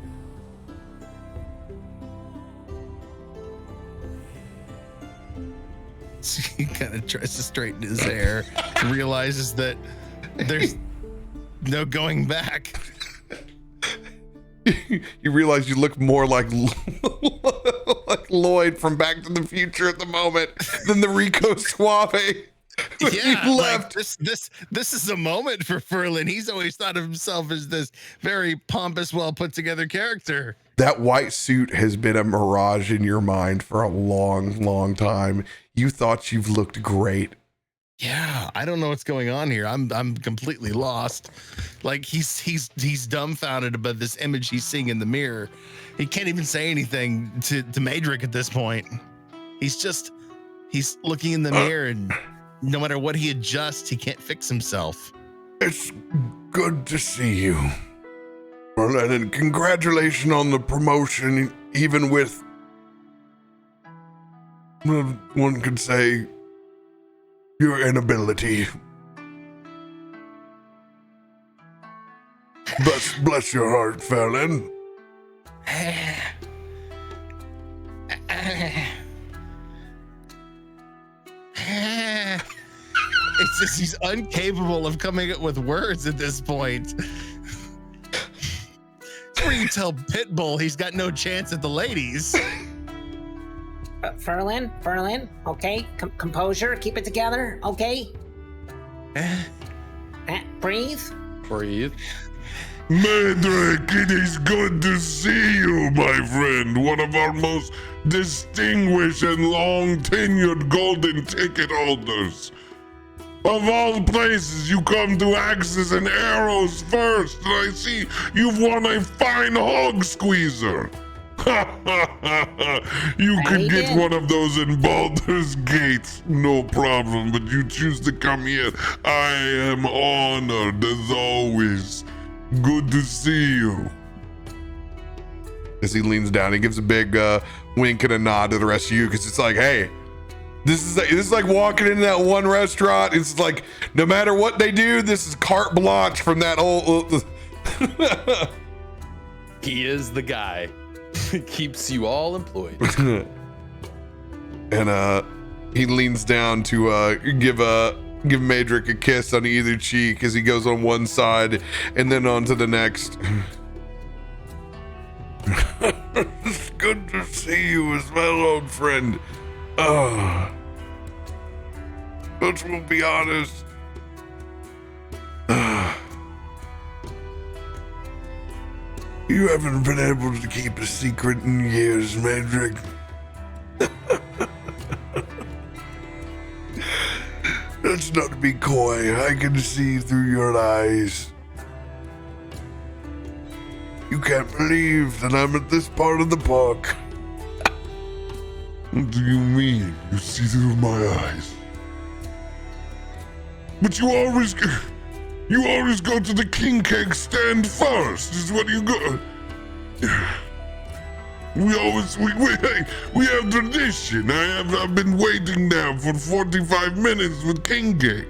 He kind of tries to straighten his hair, realizes that there's no going back. You realize you look more like like Lloyd from Back to the Future at the moment than the Rico Suave. Yeah, You like left. this is a moment for Ferlin. He's always thought of himself as this very pompous, well put together character. That white suit has been a mirage in your mind for a long, long time. You thought you've looked great. Yeah, I don't know what's going on here. I'm completely lost. Like he's dumbfounded about this image he's seeing in the mirror. He can't even say anything to Madrick at this point. He's looking in the mirror, and no matter what he adjusts, he can't fix himself. It's good to see you. Ferlin, and congratulations on the promotion, even with, well, one could say, your inability. Bless your heart, Ferlin. It's just he's incapable of coming up with words at this point. It's where you tell Pitbull he's got no chance at the ladies. Ferlin, okay? Composure, keep it together, okay? Breathe. Breathe. Madrick, it is good to see you, my friend. One of our most distinguished and long-tenured golden ticket holders. Of all places, you come to Axes and Arrows first, and I see you've won a fine hog squeezer. You could get one of those in Baldur's Gate, no problem, but you choose to come here. I am honored, as always. Good to see you. As he leans down, he gives a big wink and a nod to the rest of you, because it's like, hey, this is like walking into that one restaurant. It's like, no matter what they do, this is carte blanche from that whole. He is the guy. Keeps you all employed. And he leans down to give Madrick a kiss on either cheek as he goes on one side and then on to the next. It's good to see you as well, old friend. But we'll be honest. You haven't been able to keep a secret in years, Madrick. That's not to be coy. I can see through your eyes. You can't believe that I'm at this part of the park. What do you mean? You see through my eyes? But you always go to the king cake stand first. Is what you go. We have tradition. I've been waiting now for 45 minutes with king cake.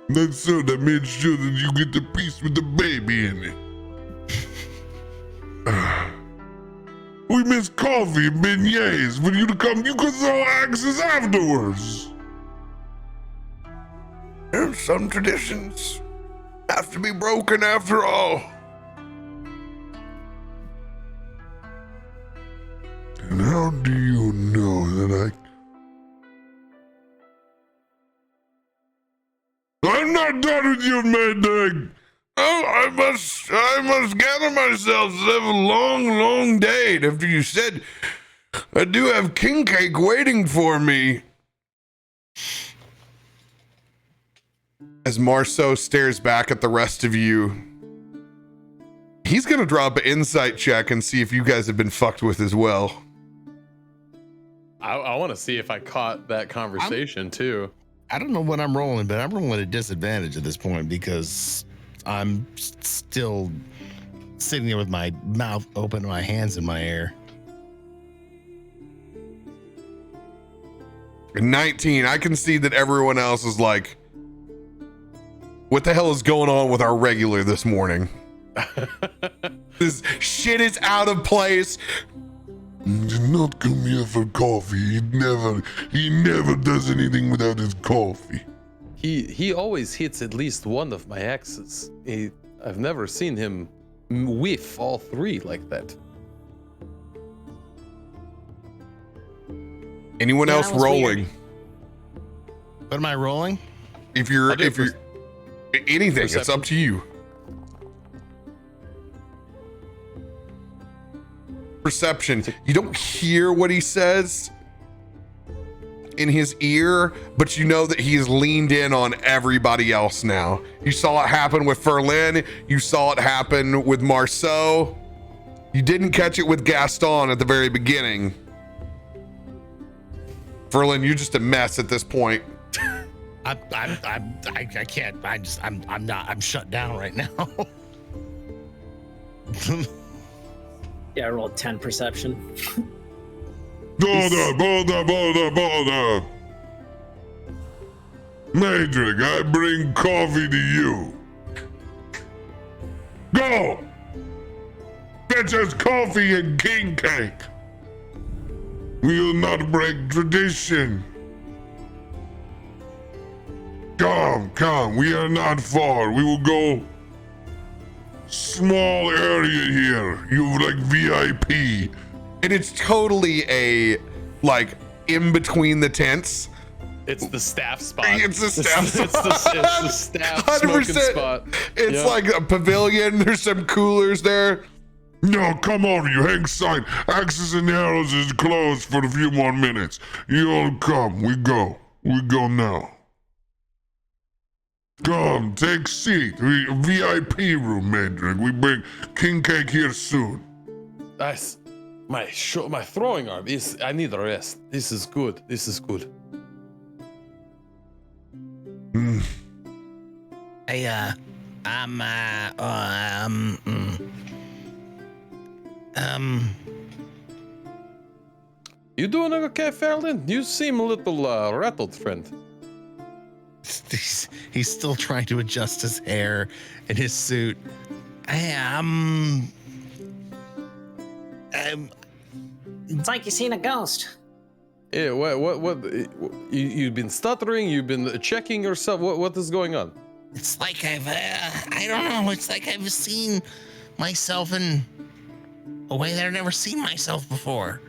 That's so that made sure that you get the piece with the baby in it. We miss coffee and beignets. For you to come, you could throw axes afterwards. Some traditions have to be broken after all. And how do you know that I'm not done with you, Maydag. Oh, I must gather myself. This is a long day. After you said, I do have king cake waiting for me. As Marceau stares back at the rest of you, he's gonna drop an insight check and see if you guys have been fucked with as well. I want to see if I caught that conversation too. I don't know what I'm rolling, but I'm rolling at a disadvantage at this point because I'm still sitting there with my mouth open and my hands in my air. 19. I can see that everyone else is like, what the hell is going on with our regular this morning? This shit is out of place. He did not come here for coffee. He never does anything without his coffee. He always hits at least one of my axes. I've never seen him whiff all three like that. Anyone else rolling? weird. What am I rolling? If you're anything, it's Perception. up to you. Perception. You don't hear what he says in his ear, but you know that he's leaned in on everybody else now. You saw it happen with Ferlin. You saw it happen with Marceau. You didn't catch it with Gaston at the very beginning. Ferlin, you're just a mess at this point. I can't. I'm shut down right now. Yeah, I rolled 10 perception. Hold up. Madrig, I bring coffee to you. Go! Fetch us coffee and king cake. We will not break tradition. Come, we are not far. We will go small area here. You like VIP. And it's totally a, like, in between the tents. It's the staff spot. It's the staff It's the staff smoking 100%. spot. It's Yeah. like a pavilion. There's some coolers there. No, come on, you hang sign. Axes and arrows is closed for a few more minutes. You all come. We go now. Come, take seat. VIP room, Madrig. We bring king cake here soon. Nice. My throwing arm is. I need a rest. This is good. You doing okay, Ferlin? You seem a little rattled, friend. He's still trying to adjust his hair and his suit. It's like you seen a ghost. Yeah. What? You've been stuttering. You've been checking yourself. What is going on? It's like I don't know. It's like I've seen myself in a way that I've never seen myself before.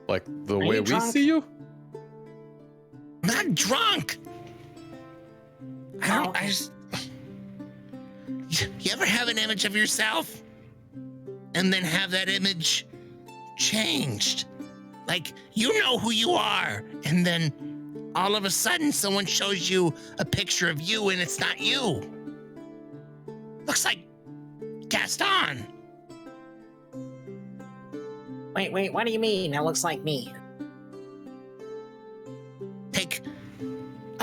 Like the Are way you we drunk? see you? I'm not drunk. I just. You ever have an image of yourself and then have that image changed? Like, you know who you are, and then all of a sudden someone shows you a picture of you and it's not you. Looks like Gaston. Wait, what do you mean? It looks like me. Take.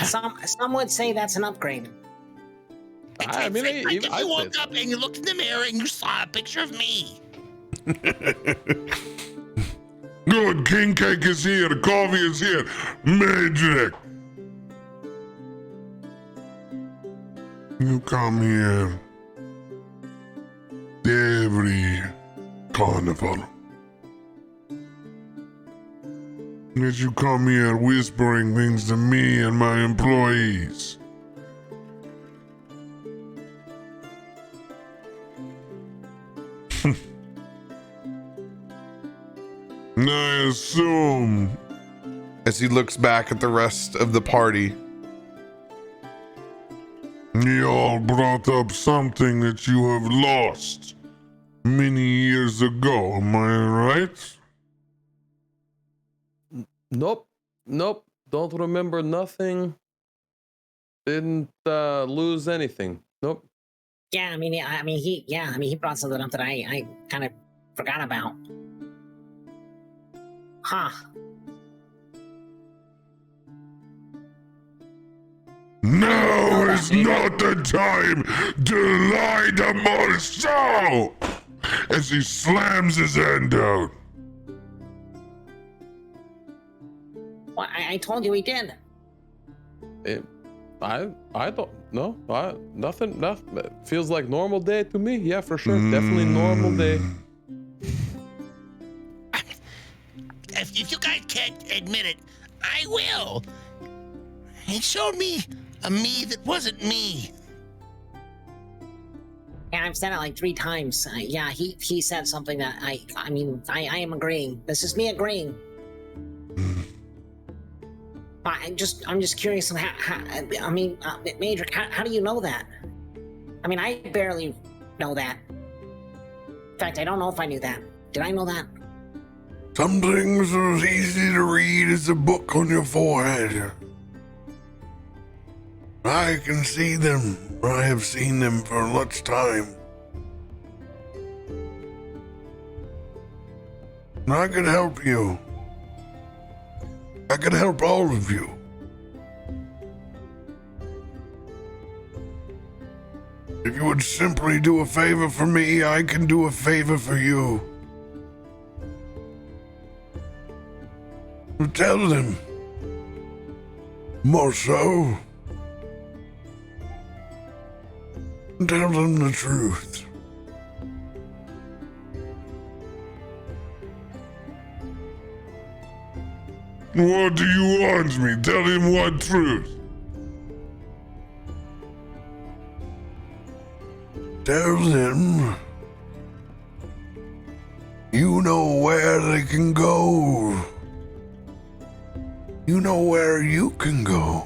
Some would say that's an upgrade. I mean, Like if I'd you say woke so. up and you looked in the mirror and you saw a picture of me. Good, king cake is here. The coffee is here. Madrig. You come here every carnival. Yet you come here whispering things to me and my employees. I assume, As he looks back at the rest of the party, you all brought up something that you have lost many years ago, am I right? Nope. Don't remember nothing. Didn't lose anything. Nope. Yeah, he brought something up that I kind of forgot about. Huh. Now is not the time to lie to Marceau! As he slams his hand down. Well, I told you he did. I don't know. Nothing. It feels like normal day to me. Yeah, for sure. Definitely normal day. If you guys can't admit it, I will. He showed me a me that wasn't me. Yeah, I've said it like 3 times. Yeah, he said something that I am agreeing. This is me agreeing. I'm just curious on Major, how do you know that? I mean, I barely know that. In fact, I don't know if I knew that. Did I know that? Some things are as easy to read as a book on your forehead. I can see them. I have seen them for much time. And I can help you. I can help all of you. If you would simply do a favor for me, I can do a favor for you. Tell them, Marceau. Tell them the truth. What do you want me? Tell him what truth? Tell them you know where they can go. You know where you can go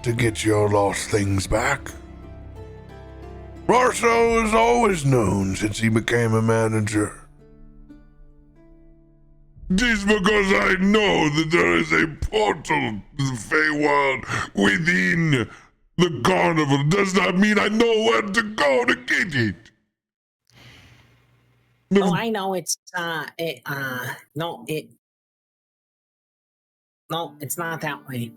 to get your lost things back. Marceau has always known since he became a manager. Just because I know that there is a portal to the Feywild within the carnival does not mean I know where to go to get it. Oh, I know. No, it's not that way.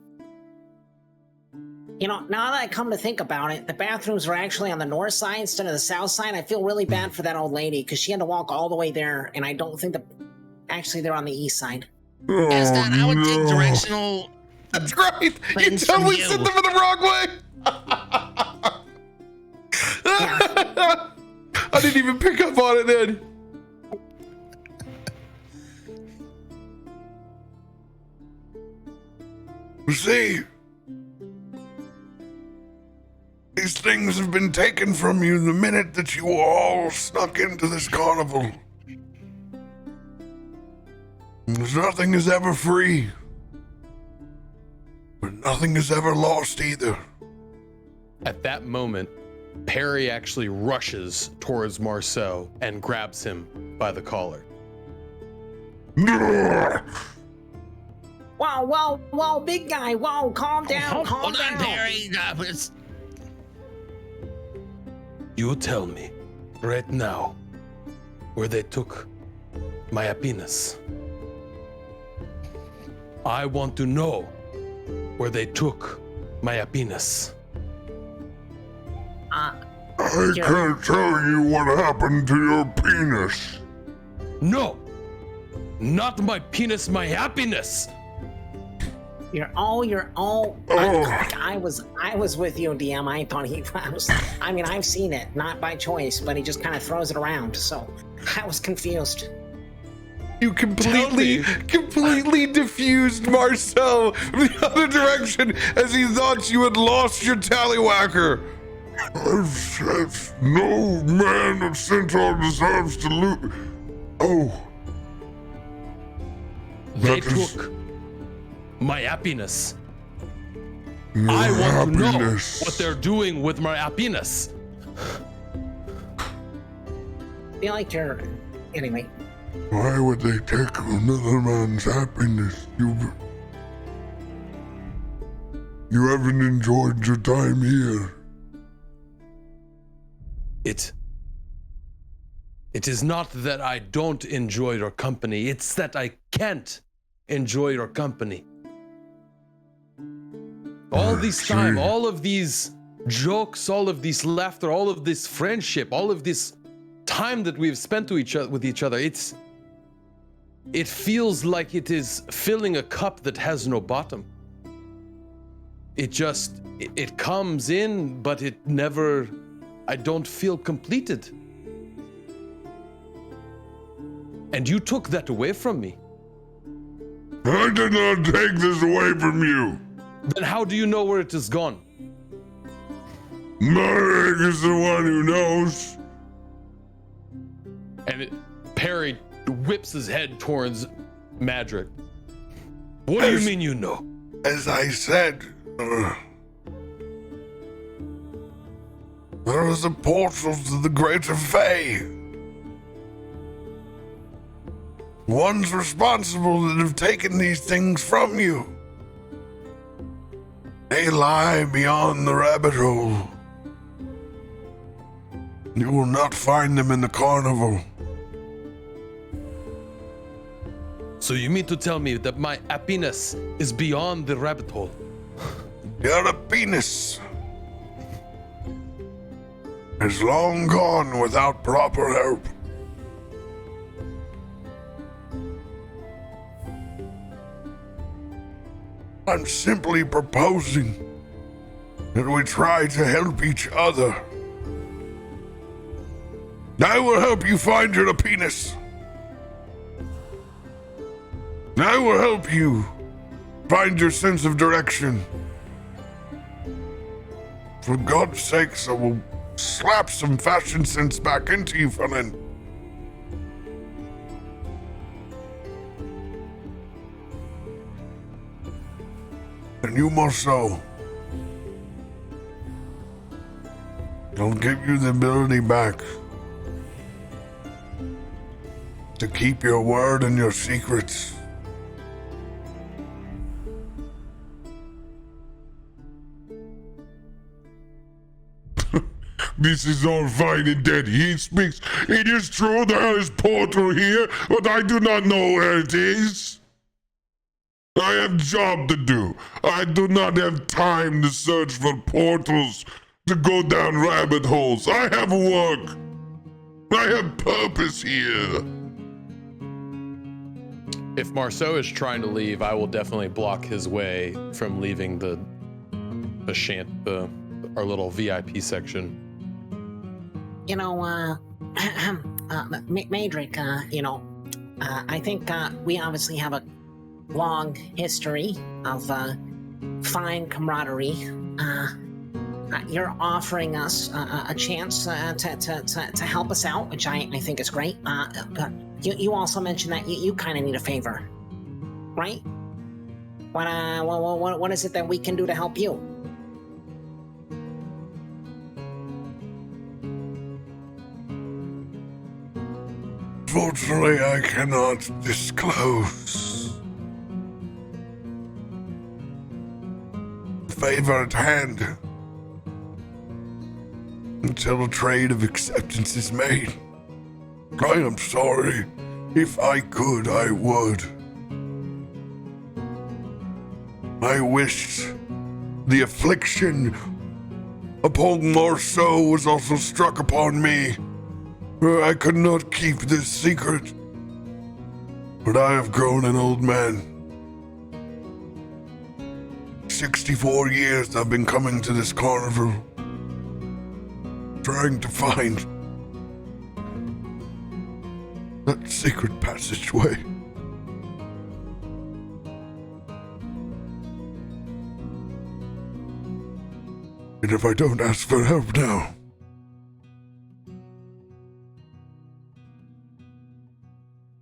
You know, now that I come to think about it, the bathrooms are actually on the north side instead of the south side. I feel really bad for that old lady because she had to walk all the way there, and I don't think actually they're on the east side. Gaston, I would take directional. That's right. You Things totally from sent you. them in the wrong way. I didn't even pick up on it then. You see, these things have been taken from you the minute that you all snuck into this carnival. Nothing is ever free, but nothing is ever lost either. At that moment, Perry actually rushes towards Marceau and grabs him by the collar. Whoa, big guy. Whoa, calm down, calm Hold down. on, Perry. You tell me right now where they took my happiness. I want to know where they took my happiness. I can't tell you what happened to your penis. No, not my penis, my happiness. I was with you, DM. I thought I've seen it, not by choice, but he just kind of throws it around. So I was confused. You completely diffused Marceau from the other direction as he thought you had lost your tallywhacker. No man of Centaur deserves to lose. Oh. They That is- took my happiness. Your I want to know happiness. what they're doing with my happiness. I feel like you're. Anyway. Why would they take another man's happiness? You haven't enjoyed your time here. It is not that I don't enjoy your company. It's that I can't enjoy your company. All this time, all of these jokes, all of this laughter, all of this friendship, all of this time that we've spent with each other, it feels like it is filling a cup that has no bottom. It comes in, but it never, I don't feel completed. And you took that away from me. I did not take this away from you. Then how do you know where it has gone? Marek is the one who knows. And Perry whips his head towards Madrick. What do you mean you know? As I said, there was a portal to the Greater Fae. One's responsible that have taken these things from you. They lie beyond the rabbit hole. You will not find them in the carnival. So you mean to tell me that my happiness is beyond the rabbit hole? Your penis is long gone without proper help. I'm simply proposing that we try to help each other. I will help you find your penis. I will help you find your sense of direction. For God's sakes, I will slap some fashion sense back into you, Ferlin. And you, Marceau, I'll give you the ability back to keep your word and your secrets. This is all fine and dandy. He speaks. It is true there is portal here, but I do not know where it is. I have job to do. I do not have time to search for portals, to go down rabbit holes. I have work. I have purpose here. If Marceau is trying to leave, I will definitely block his way from leaving our little VIP section. You know, Madrick, I think we obviously have a long history of fine camaraderie. You're offering us a chance to help us out, which I think is great. You also mentioned that you kind of need a favor, right? What is it that we can do to help you? Unfortunately, I cannot disclose. Favor at hand until a trade of acceptance is made. I am sorry. If I could, I would. I wished the affliction upon Marceau was also struck upon me. I could not keep this secret, but I have grown an old man. 64 years I've been coming to this carnival, trying to find that secret passageway. And if I don't ask for help now,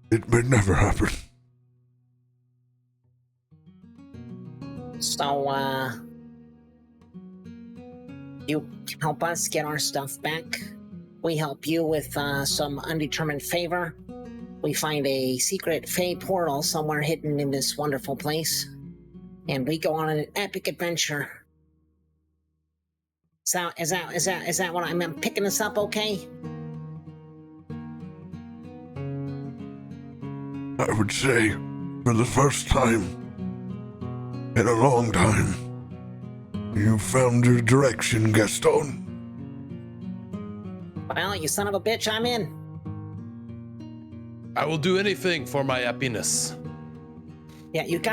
it may never happen. So, you help us get our stuff back. We help you with some undetermined favor. We find a secret Fey portal somewhere hidden in this wonderful place. And we go on an epic adventure. So, is that what I'm picking this up okay? I would say, for the first time in a long time, you found your direction, Gaston. Well, you son of a bitch, I'm in. I will do anything for my happiness. Yeah, you're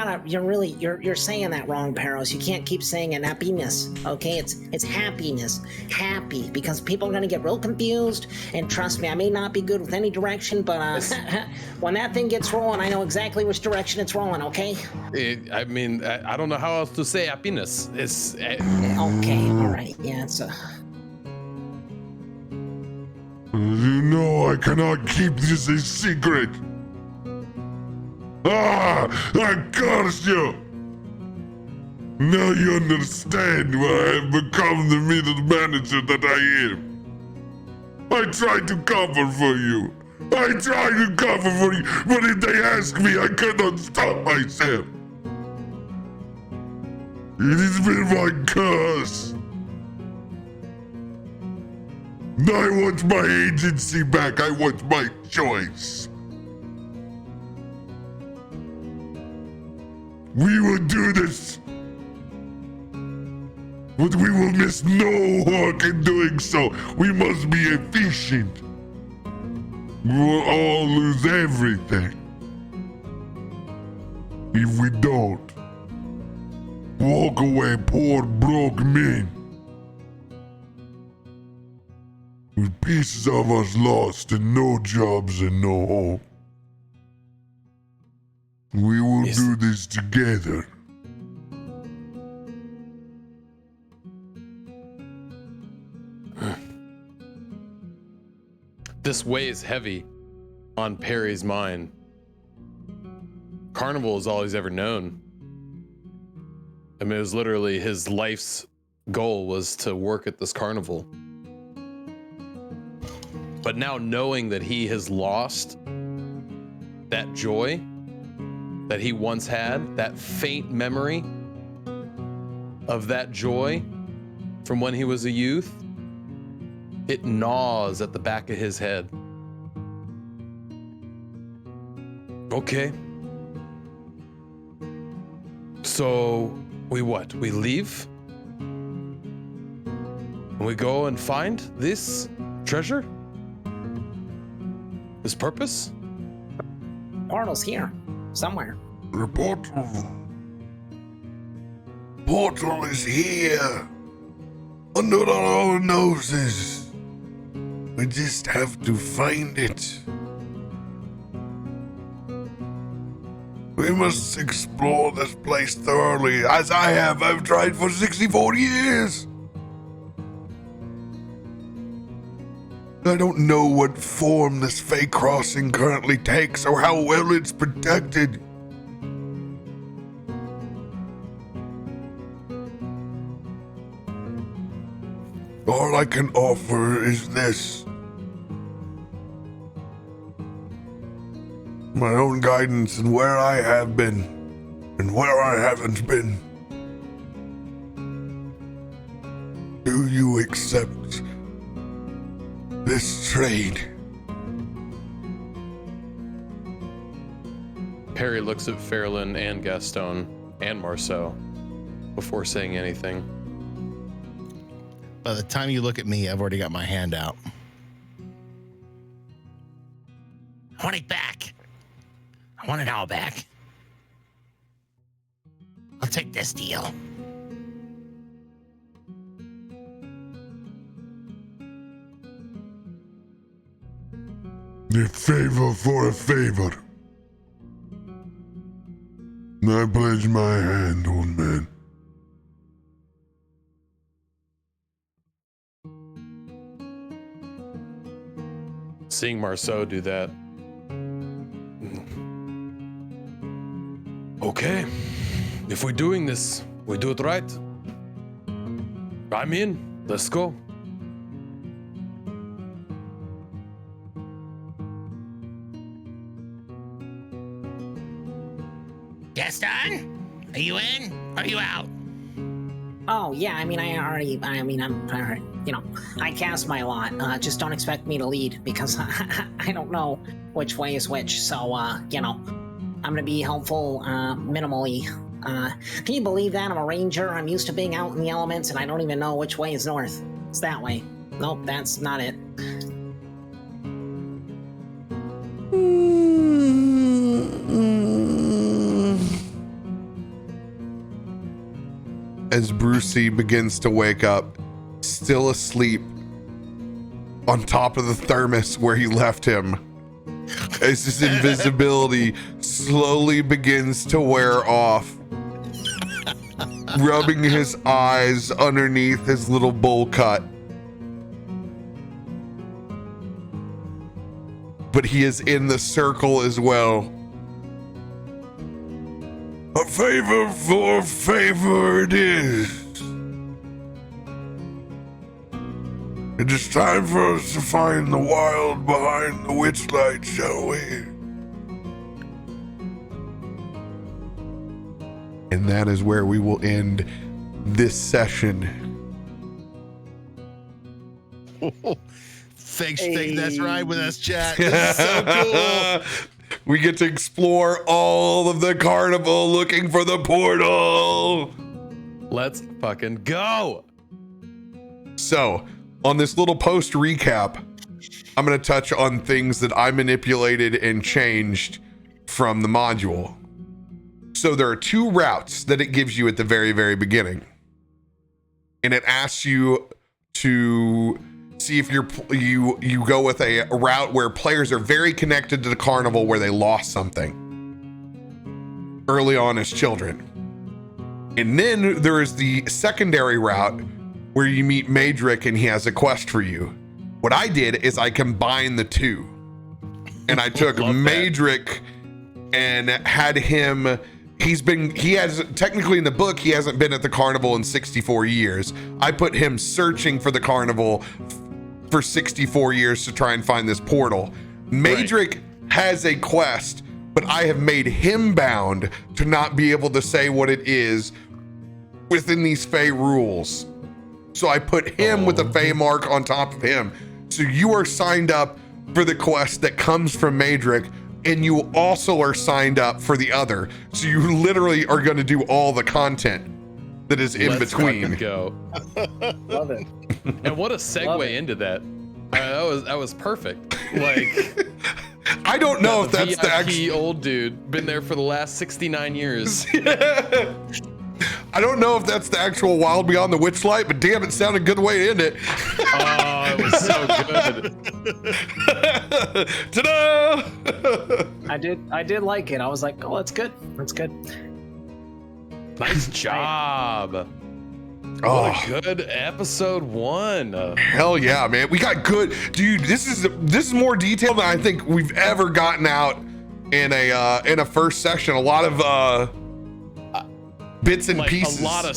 saying that wrong, Perros. You can't keep saying an happiness, okay? It's happiness. Happy, because people are gonna get real confused, and trust me, I may not be good with any direction, but when that thing gets rolling, I know exactly which direction it's rolling, okay? I mean, I don't know how else to say happiness. It's... Okay, alright, yeah, it's You know I cannot keep this a secret. Ah! I curse you! Now you understand why I have become the middle manager that I am. I try to cover for you. I try to cover for you, but if they ask me, I cannot stop myself. It has been my curse. I want my agency back. I want my choice. We will do this, but we will miss no work in doing so. We must be efficient. We will all lose everything if we don't. Walk away, poor broke men, with pieces of us lost and no jobs and no home. We will do this together. This weighs heavy on Perry's mind. Carnival is all he's ever known. I mean, it was literally his life's goal was to work at this carnival. But now knowing that he has lost that joy that he once had, that faint memory of that joy from when he was a youth, it gnaws at the back of his head. Okay. So, we what? We leave? And we go and find this treasure? This purpose? portal's here. Somewhere. The portal is here. Under our noses. We just have to find it. We must explore this place thoroughly, as I have. I've tried for 64 years. I don't know what form this Fey crossing currently takes or how well it's protected. All I can offer is this. My own guidance in where I have been and where I haven't been. Do you accept this trade? Perry looks at Ferlin and Gaston and Marceau before saying anything. By the time you look at me, I've already got my hand out. I want it back. I want it all back. I'll take this deal. A favor for a favor. I pledge my hand, old man. Seeing Marceau do that. Okay. If we're doing this, we do it right. I'm in. Let's go. Gaston, are you in? Or are you out? Oh yeah, I cast my lot. Just don't expect me to lead because I don't know which way is which. So I'm gonna be helpful minimally. Can you believe that? I'm a ranger. I'm used to being out in the elements, and I don't even know which way is north. It's that way. Nope, that's not it. As Brucie begins to wake up, still asleep, on top of the thermos where he left him, as his invisibility slowly begins to wear off, rubbing his eyes underneath his little bowl cut. But he is in the circle as well. A favor for a favor it is. It is time for us to find the wild behind the witchlight, shall we? And that is where we will end this session. Thanks for taking this ride with us, chat. This is so cool. We get to explore all of the carnival looking for the portal. Let's fucking go. So, on this little post recap, I'm going to touch on things that I manipulated and changed from the module. So there are two routes that it gives you at the very, very beginning. And it asks you to see if you go with a route where players are very connected to the carnival where they lost something early on as children. And then there is the secondary route where you meet Madrick and he has a quest for you. What I did is I combined the two. And I took Madrick and had him, he has technically in the book, he hasn't been at the carnival in 64 years. I put him searching for the carnival for 64 years to try and find this portal. Madrick has a quest, but I have made him bound to not be able to say what it is within these Fey rules. So I put him with a Fey mark on top of him. So you are signed up for the quest that comes from Madrick, and you also are signed up for the other. So you literally are going to do all the content that is in between. Go. Love it. And what a segue into that. That was perfect. Like, I don't know if that's VIP the actual old dude, been there for the last 69 years. I don't know if that's the actual Wild Beyond the Witchlight, but damn, it sounded a good way to end it. Oh, it was so good. Ta-da! I did like it. I was like, oh, that's good. That's good. Nice job. Oh, What a good episode 1. hell yeah, man. We got good, dude. This is more detailed than I think we've ever gotten out in a first session. A lot of bits and pieces. A lot of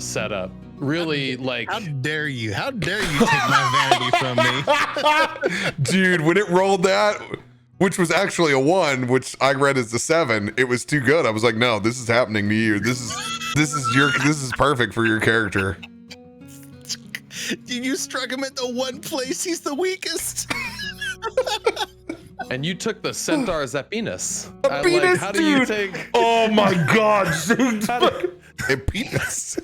setup. Really, like, How dare you? How dare you take my vanity from me? Dude, when it rolled that, which was actually a 1, which I read as a 7, it was too good. I was like, no, this is happening to you. This is perfect for your character. You struck him at the one place he's the weakest. and you took the Centaur Zapinus. Zapinus, How do you dude. take? Oh my god, dude. How Penis.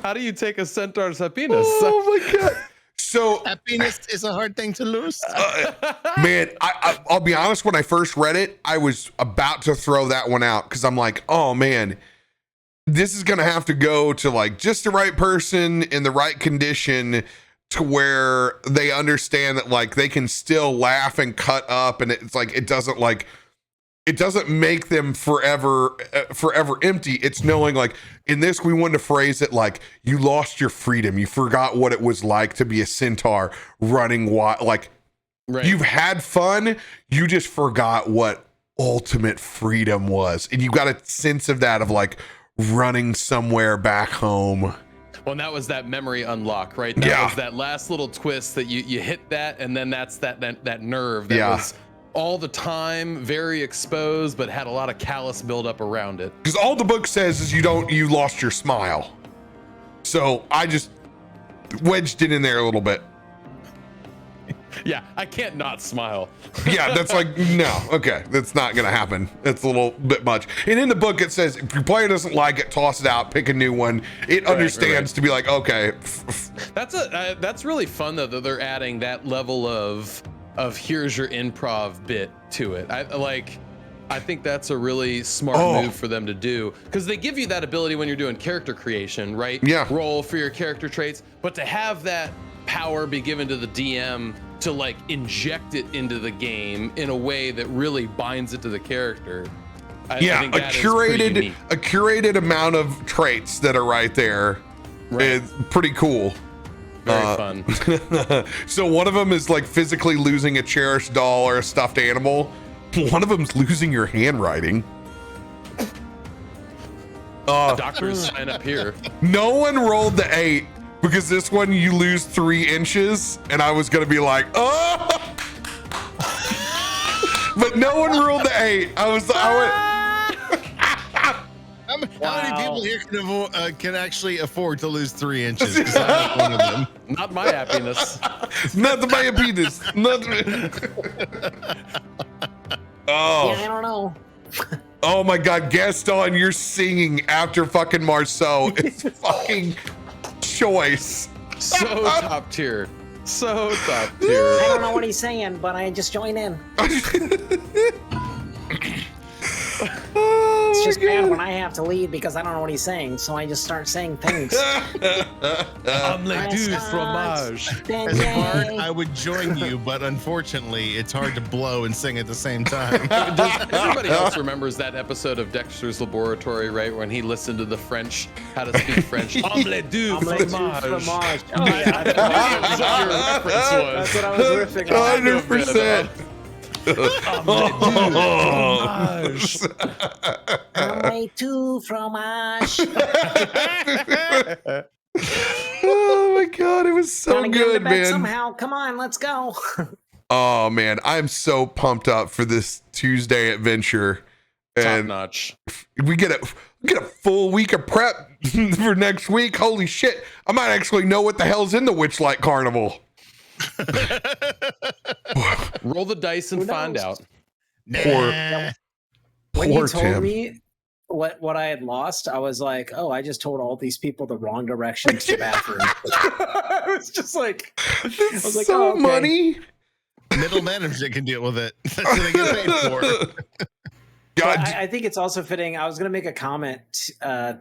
How do you take a Centaur Zapinus? Oh my god. So Happiness is a hard thing to lose. man, I'll be honest, when I first read it, I was about to throw that one out because I'm like, oh man, this is gonna have to go to like just the right person in the right condition to where they understand that like they can still laugh and cut up, and it's like it doesn't make them forever empty. It's knowing like in this, we wanted to phrase it like you lost your freedom, you forgot what it was like to be a centaur running wild. Like you've had fun, you just forgot what ultimate freedom was, and you got a sense of that, of like running somewhere back home. Well, and that was that memory unlock, right? That was that last little twist that you hit that, and then that's that nerve that was all the time very exposed, but had a lot of callus buildup around it. Because all the book says is you lost your smile. So I just wedged it in there a little bit. Yeah, I can't not smile. Yeah, that's like, no, okay, that's not gonna happen. That's a little bit much. And in the book it says if your player doesn't like it, toss it out, pick a new one. It understands to be like, okay. That's really fun though, that they're adding that level of here's your improv bit to it. I think that's a really smart move for them to do, because they give you that ability when you're doing character creation, right? Yeah. Roll for your character traits, but to have that power be given to the DM to like inject it into the game in a way that really binds it to the character. I think that a curated amount of traits that are right there is pretty cool. Very fun. So one of them is like physically losing a cherished doll or a stuffed animal. One of them's losing your handwriting. Doctors sign up here. No one rolled the 8 because this one you lose 3 inches, and I was gonna be like, oh, but no one rolled the 8. How many people here can actually afford to lose 3 inches? 'Cause I'm one of them. Not my happiness. Not the my penis. Oh. Yeah, I don't know. Oh my God, Gaston, you're singing after fucking Marceau. It's fucking choice. So top tier. So top tier. I don't know what he's saying, but I just join in. It's just bad when I have to lead because I don't know what he's saying, so I just start saying things. Omelette du fromage. As a bard, I would join you, but unfortunately, it's hard to blow and sing at the same time. Everybody else remembers that episode of Dexter's Laboratory, right? When he listened to the French, how to speak French. Omelette du fromage. Oh, yeah. That's what your reference was. That's what I was riffing on. 100%. Omelette du fromage. Oh my God, it was so Gotta get good, it back man. somehow. Come on, let's go. Oh man, I'm so pumped up for this Tuesday adventure. Top And notch. we get a full week of prep for next week. Holy shit. I might actually know what the hell's in the Witchlight Carnival. Roll the dice and find out. When Poor you told Tim. me what I had lost, I was like, oh, I just told all these people the wrong direction to the bathroom. I was just like, It's like, so oh, okay. money. Middle management can deal with it. That's what they get paid for. God, But I think it's also fitting. I was going to make a comment to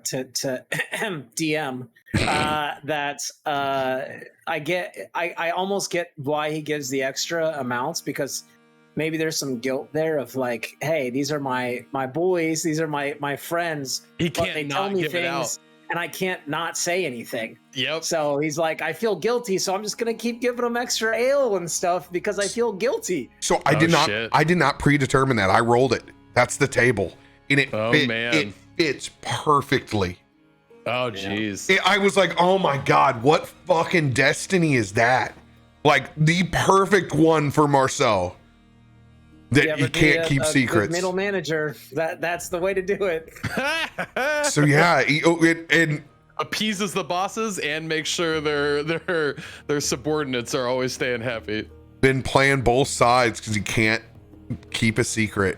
DM that I almost get why he gives the extra amounts, because maybe there's some guilt there of like, hey, these are my boys, these are my friends. He but can't they tell not me give it out. things, and I can't not say anything. Yep. So he's like, I feel guilty, so I'm just gonna keep giving them extra ale and stuff because I feel guilty. so I did not predetermine that. I rolled it. That's the table. And it fits perfectly. Oh, jeez. I was like, oh my God, what fucking destiny is that? Like the perfect one for Marceau. That you can't keep secrets. Middle manager, that's the way to do it. So yeah, and Appeases the bosses and makes sure their subordinates are always staying happy. been playing both sides because you can't keep a secret.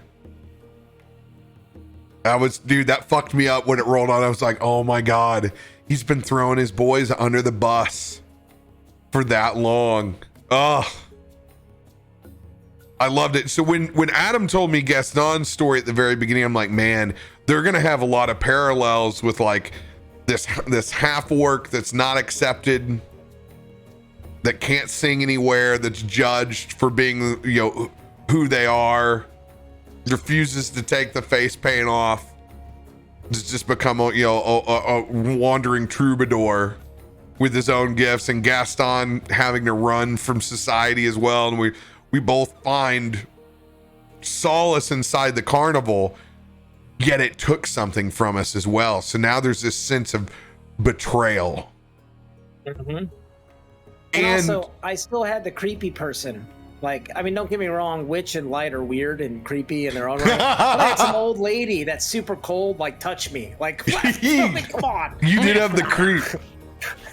That fucked me up when it rolled on. I was like, oh my God, he's been throwing his boys under the bus for that long. Ugh. I loved it. So when Adam told me Gaston's story at the very beginning, I'm like, man, they're gonna have a lot of parallels with like this half orc that's not accepted that can't sing anywhere, that's judged for being, who they are, refuses to take the face paint off, just become a wandering troubadour with his own gifts, and Gaston having to run from society as well. And we both find solace inside the carnival, yet it took something from us as well. So now there's this sense of betrayal. Mm-hmm. And also, I still had the creepy person. Like, I mean, don't get me wrong, Witch and Light are weird and creepy in their own right. But I had some old lady that's super cold, like, touch me. Like, what? Come on. You did have the creep.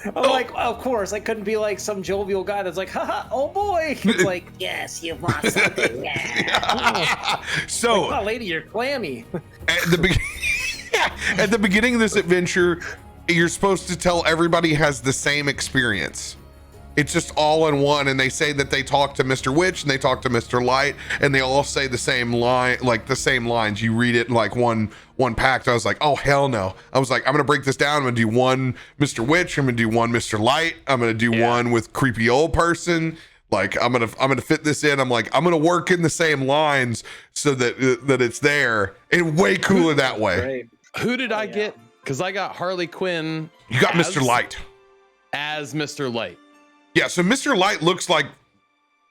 I'm like, of course, I couldn't be like some jovial guy that's like, haha, oh boy. It's like, Yes, you brought something. Yeah. So, like, oh, lady, you're clammy. at the beginning of this adventure, you're supposed to tell everybody has the same experience. It's just all in one, and they say that they talk to Mr. Witch and they talk to Mr. Light, and they all say the same line, like the same lines. You read it in like one pact. I was like, oh hell no. I was like, I'm gonna break this down. I'm gonna do one Mr. Witch, I'm gonna do one Mr. Light, I'm gonna do one with creepy old person. Like I'm gonna fit this in. I'm like, I'm gonna work in the same lines so that it's there, and way cooler that way. Great. Who did I get? Because I got Harley Quinn. You got Mr. Light as Mr. Light. Yeah, so Mr. Light looks like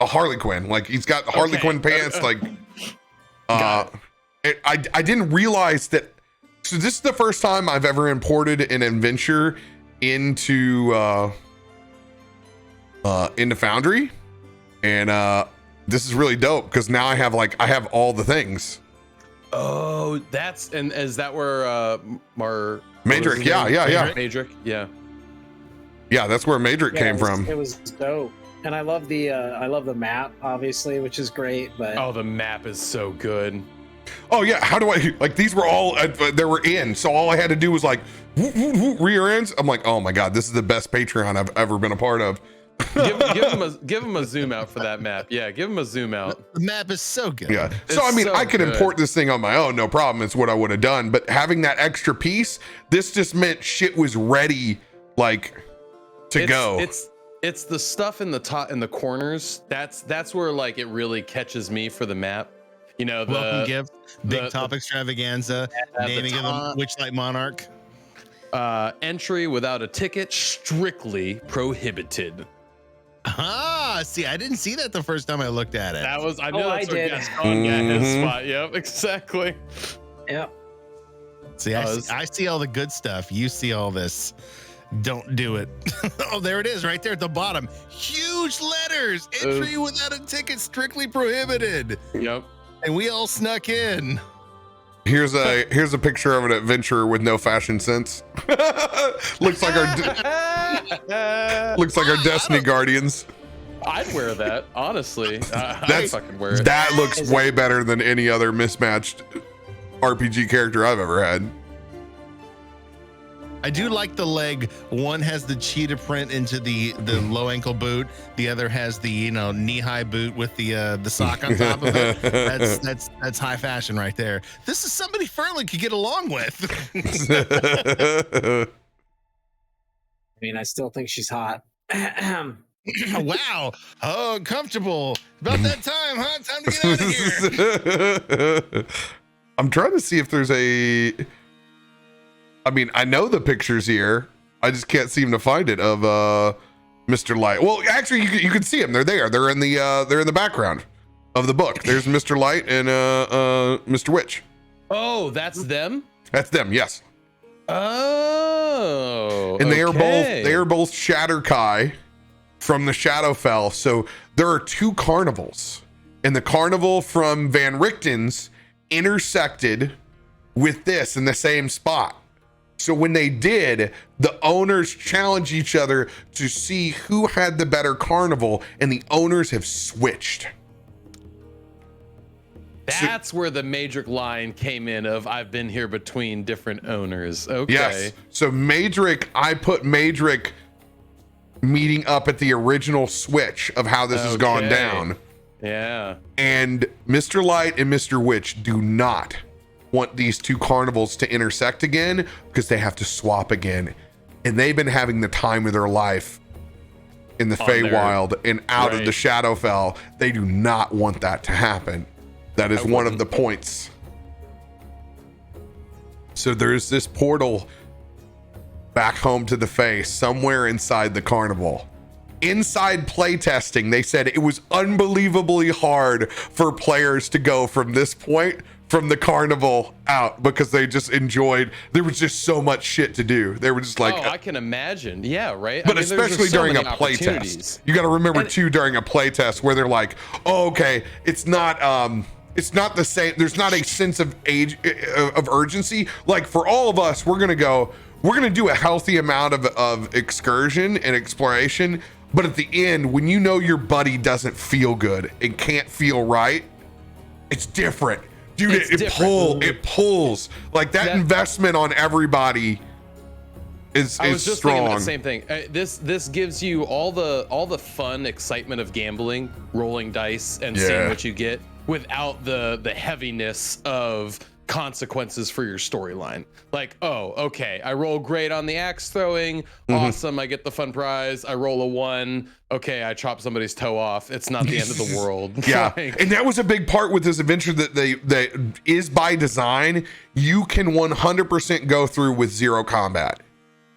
a Harley Quinn. Like he's got Harley Quinn pants. Like, I didn't realize that. So this is the first time I've ever imported an adventure into Foundry, and this is really dope because now I have all the things. Oh, is that where Madrick? Yeah. Madrick, yeah. Yeah, that's where Madrick came from. It was dope, and I love the map, obviously, which is great. But the map is so good. Oh yeah, how do I like? These were all they were in, so all I had to do was like rear ends. I'm like, oh my god, this is the best Patreon I've ever been a part of. give him a zoom out for that map. Yeah, give him a zoom out. The map is so good. Yeah. So I mean, I could import this thing on my own, no problem. It's what I would have done. But having that extra piece, this just meant shit was ready, like. Go. It's the stuff in the top in the corners. That's where like it really catches me for the map. The welcome gift, big top extravaganza, naming of the Witchlight Monarch. Entry without a ticket, strictly prohibited. See, I didn't see that the first time I looked at it. I know that's where Gaston got his spot. Yep, exactly. Yep. See, I see all the good stuff. You see all this. Don't do it. Oh, there it is right there at the bottom. Huge letters. Entry without a ticket strictly prohibited. Yep. And we all snuck in. Here's a picture of an adventurer with no fashion sense. looks like our Destiny Guardians. I'd wear that, honestly. I'd fucking wear it. That looks way better than any other mismatched RPG character I've ever had. I do like the leg. One has the cheetah print into the low ankle boot. The other has the knee high boot with the sock on top of it. That's high fashion right there. This is somebody Ferlin could get along with. I mean, I still think she's hot. Wow. Oh, comfortable. About that time, huh? Time to get out of here. I'm trying to see if there's a. I mean, I know the pictures here. I just can't seem to find it of Mr. Light. Well, actually, you can see them. They're there. They're in the background of the book. There's Mr. Light and Mr. Witch. Oh, that's them? That's them. Yes. Oh. And they are both Shatterkai from the Shadowfell. So there are two carnivals, and the carnival from Van Richten's intersected with this in the same spot. So when they did, the owners challenged each other to see who had the better carnival, and the owners have switched. That's where the Madrick line came in of I've been here between different owners. Okay. Yes. So Madrick, I put Madrick meeting up at the original switch of how this has gone down. Yeah. And Mr. Light and Mr. Witch do not want these two carnivals to intersect again because they have to swap again, and they've been having the time of their life. in the Feywild and out of the Shadowfell. They do not want that to happen. That is one of the points. So there's this portal back home to the Fae somewhere inside the carnival. Inside playtesting, they said it was unbelievably hard for players to go from this point from the carnival out because they just enjoyed, there was just so much shit to do. They were just like, I can imagine. Yeah, right. But especially during a playtest, you got to remember too, during a playtest where they're like, oh, okay, it's not the same. There's not a sense of urgency. Like for all of us, we're going to do a healthy amount of excursion and exploration. But at the end, when you know your buddy doesn't feel good and can't feel right, it's different. Dude, it pulls. Like that investment on everybody is strong. I was just thinking the same thing. This gives you all the fun excitement of gambling, rolling dice, and seeing what you get without the heaviness of consequences for your storyline. Like, oh, okay, I roll great on the axe throwing, awesome, I get the fun prize. I roll a 1, okay, I chop somebody's toe off. It's not the end of the world. Yeah, and that was a big part with this adventure that is by design. You can 100% go through with 0 combat.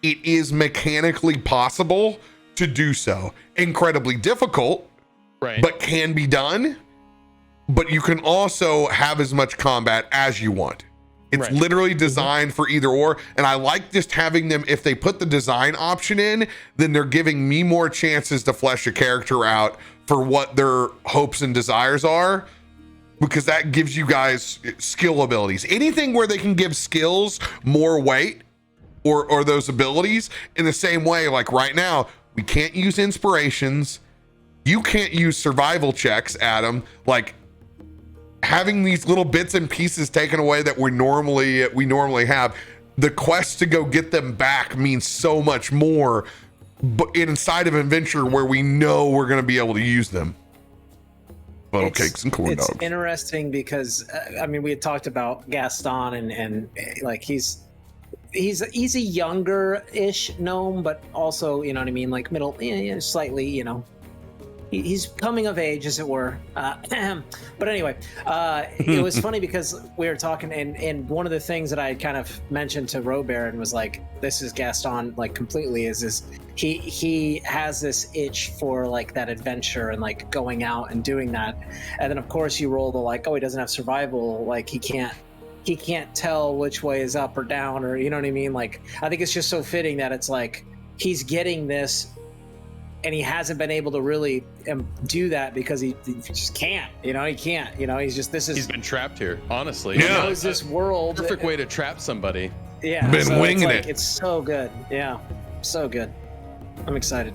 It is mechanically possible to do so. Incredibly difficult, but can be done. But you can also have as much combat as you want. It's literally designed for either or. And I like just having them, if they put the design option in, then they're giving me more chances to flesh a character out for what their hopes and desires are, because that gives you guys skill abilities. Anything where they can give skills more weight or those abilities in the same way. Like right now, we can't use inspirations. You can't use survival checks, Adam. Like, having these little bits and pieces taken away that we normally have, the quest to go get them back means so much more, but inside of adventure where we know we're going to be able to use them. Funnel cakes and corn dogs. It's interesting because I mean, we had talked about Gaston and like he's a younger-ish gnome, but also, you know what I mean, like middle, slightly, you know. He's coming of age, as it were. But anyway, it was funny because we were talking, and one of the things that I kind of mentioned to RoBear and was like, this is Gaston, like completely, is he has this itch for like that adventure and like going out and doing that. And then of course you roll the like, oh, he doesn't have survival, like he can't tell which way is up or down, or you know what I mean? Like, I think it's just so fitting that it's like he's getting this and he hasn't been able to really do that because he just can't, he can't, he's been trapped here, honestly. He knows this world. Perfect way to trap somebody. Yeah. Been winging it. It's so good. Yeah. So good. I'm excited.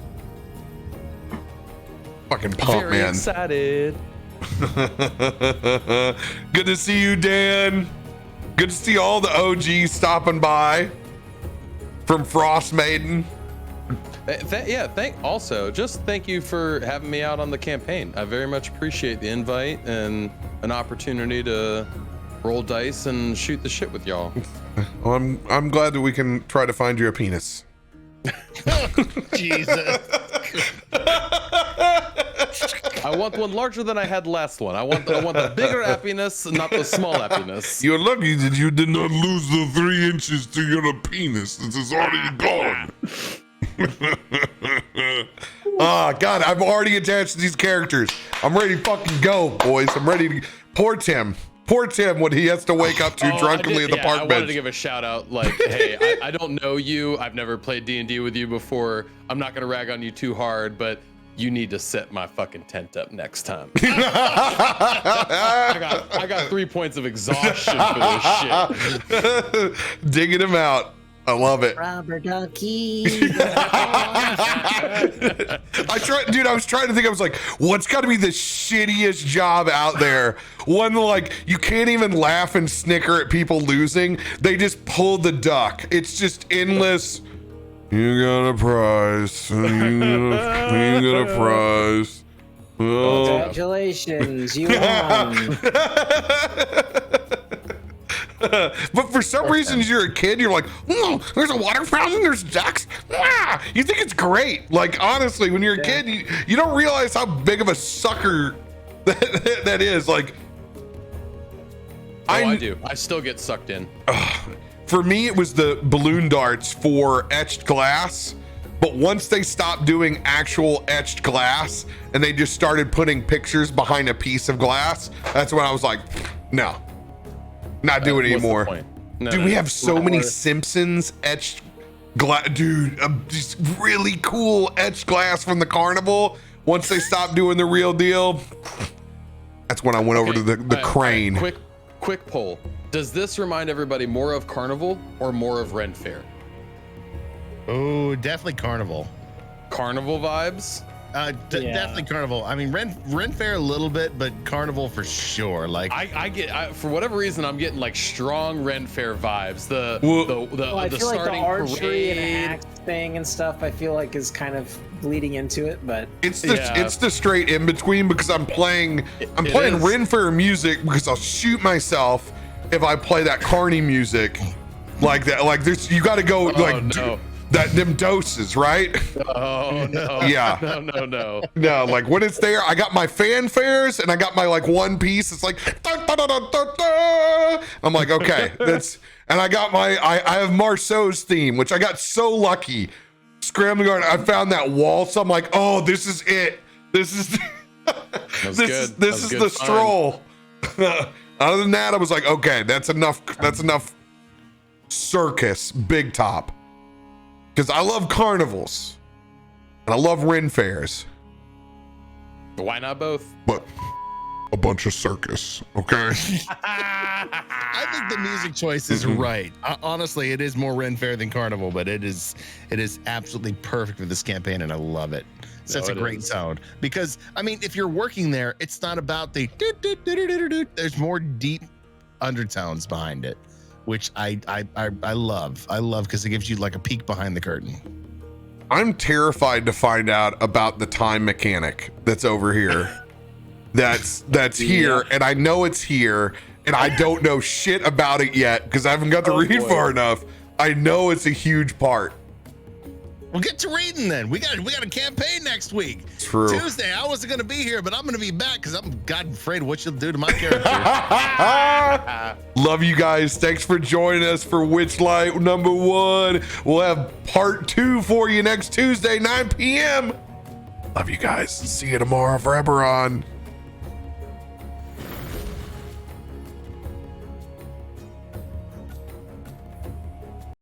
Fucking pump, Very man. Excited. Good to see you, Dan. Good to see all the OGs stopping by from Frost Maiden. Thank you for having me out on the campaign. I very much appreciate the invite and an opportunity to roll dice and shoot the shit with y'all. Well, I'm glad that we can try to find you a penis. Jesus. I want one larger than I had last one. I want the bigger happiness, not the small happiness. You're lucky that you did not lose the 3 inches to your penis. This is already gone. Oh God, I'm already attached to these characters. I'm ready to fucking go, boys. I'm ready to poor Tim when he has to wake up too drunkenly at the park bench. I wanted to give a shout out, like, hey, I don't know you. I've never played D&D with you before. I'm not gonna rag on you too hard, but you need to set my fucking tent up next time. I got 3 points of exhaustion for this shit. Digging him out. I love it. Rubber ducky. I was trying to think. I was like, what's got to be the shittiest job out there? One like you can't even laugh and snicker at people losing. They just pull the duck. It's just endless. You got a prize. You got a prize. Congratulations, you won. But for some reason, you're a kid, you're like, there's a water fountain, there's ducks. You think it's great. Like, honestly, when you're a kid, you don't realize how big of a sucker that is. Like, I do. I still get sucked in. For me, it was the balloon darts for etched glass. But once they stopped doing actual etched glass and they just started putting pictures behind a piece of glass, that's when I was like, no, not doing it anymore. Dude, we have so many Simpsons etched glass. Dude, just really cool etched glass from the carnival. Once they stopped doing the real deal, that's when I went over to the crane. Quick poll. Does this remind everybody more of Carnival or more of Ren Fair? Oh, definitely Carnival. Carnival vibes? Definitely Carnival. I mean, Ren Fair a little bit, but Carnival for sure. Like I get for whatever reason, I'm getting like strong Ren Fair vibes. I The feel like the starting archery parade. and axe thing and stuff, I feel like is kind of bleeding into it, but it's the straight in between because I'm playing is. Ren Fair music because I'll shoot myself if I play that Carney music like that. Like there's you got to go them doses, right? Oh no. Yeah. No. No, like when it's there, I got my fanfares and I got my like one piece. It's like da, da, da, da, da, da. I'm like, okay, that's and I got I have Marceau's theme, which I got so lucky. Scrambling on, I found that wall, so I'm like, oh, this is it. This is this is the stroll. Other than that, I was like, okay, that's enough. That's enough circus, big top. Because I love carnivals and I love Ren fairs. Why not both? But a bunch of circus, okay? I think the music choice is right. Honestly, it is more Ren Fair than Carnival, but it is absolutely perfect for this campaign, and I love it. Sets a great sound because I mean, if you're working there, it's not about the there's more deep undertones behind it, which I love. I love because it gives you like a peek behind the curtain. I'm terrified to find out about the time mechanic that's over here. That's here, and I know it's here, and I don't know shit about it yet because I haven't got to read far enough. I know it's a huge part. We'll get to reading then. We got a campaign next week. True. Tuesday. I wasn't gonna be here, but I'm gonna be back because I'm God afraid what you'll do to my character. Love you guys. Thanks for joining us for Witchlight #1. We'll have part 2 for you next Tuesday, 9 p.m. Love you guys. See you tomorrow for Eberron.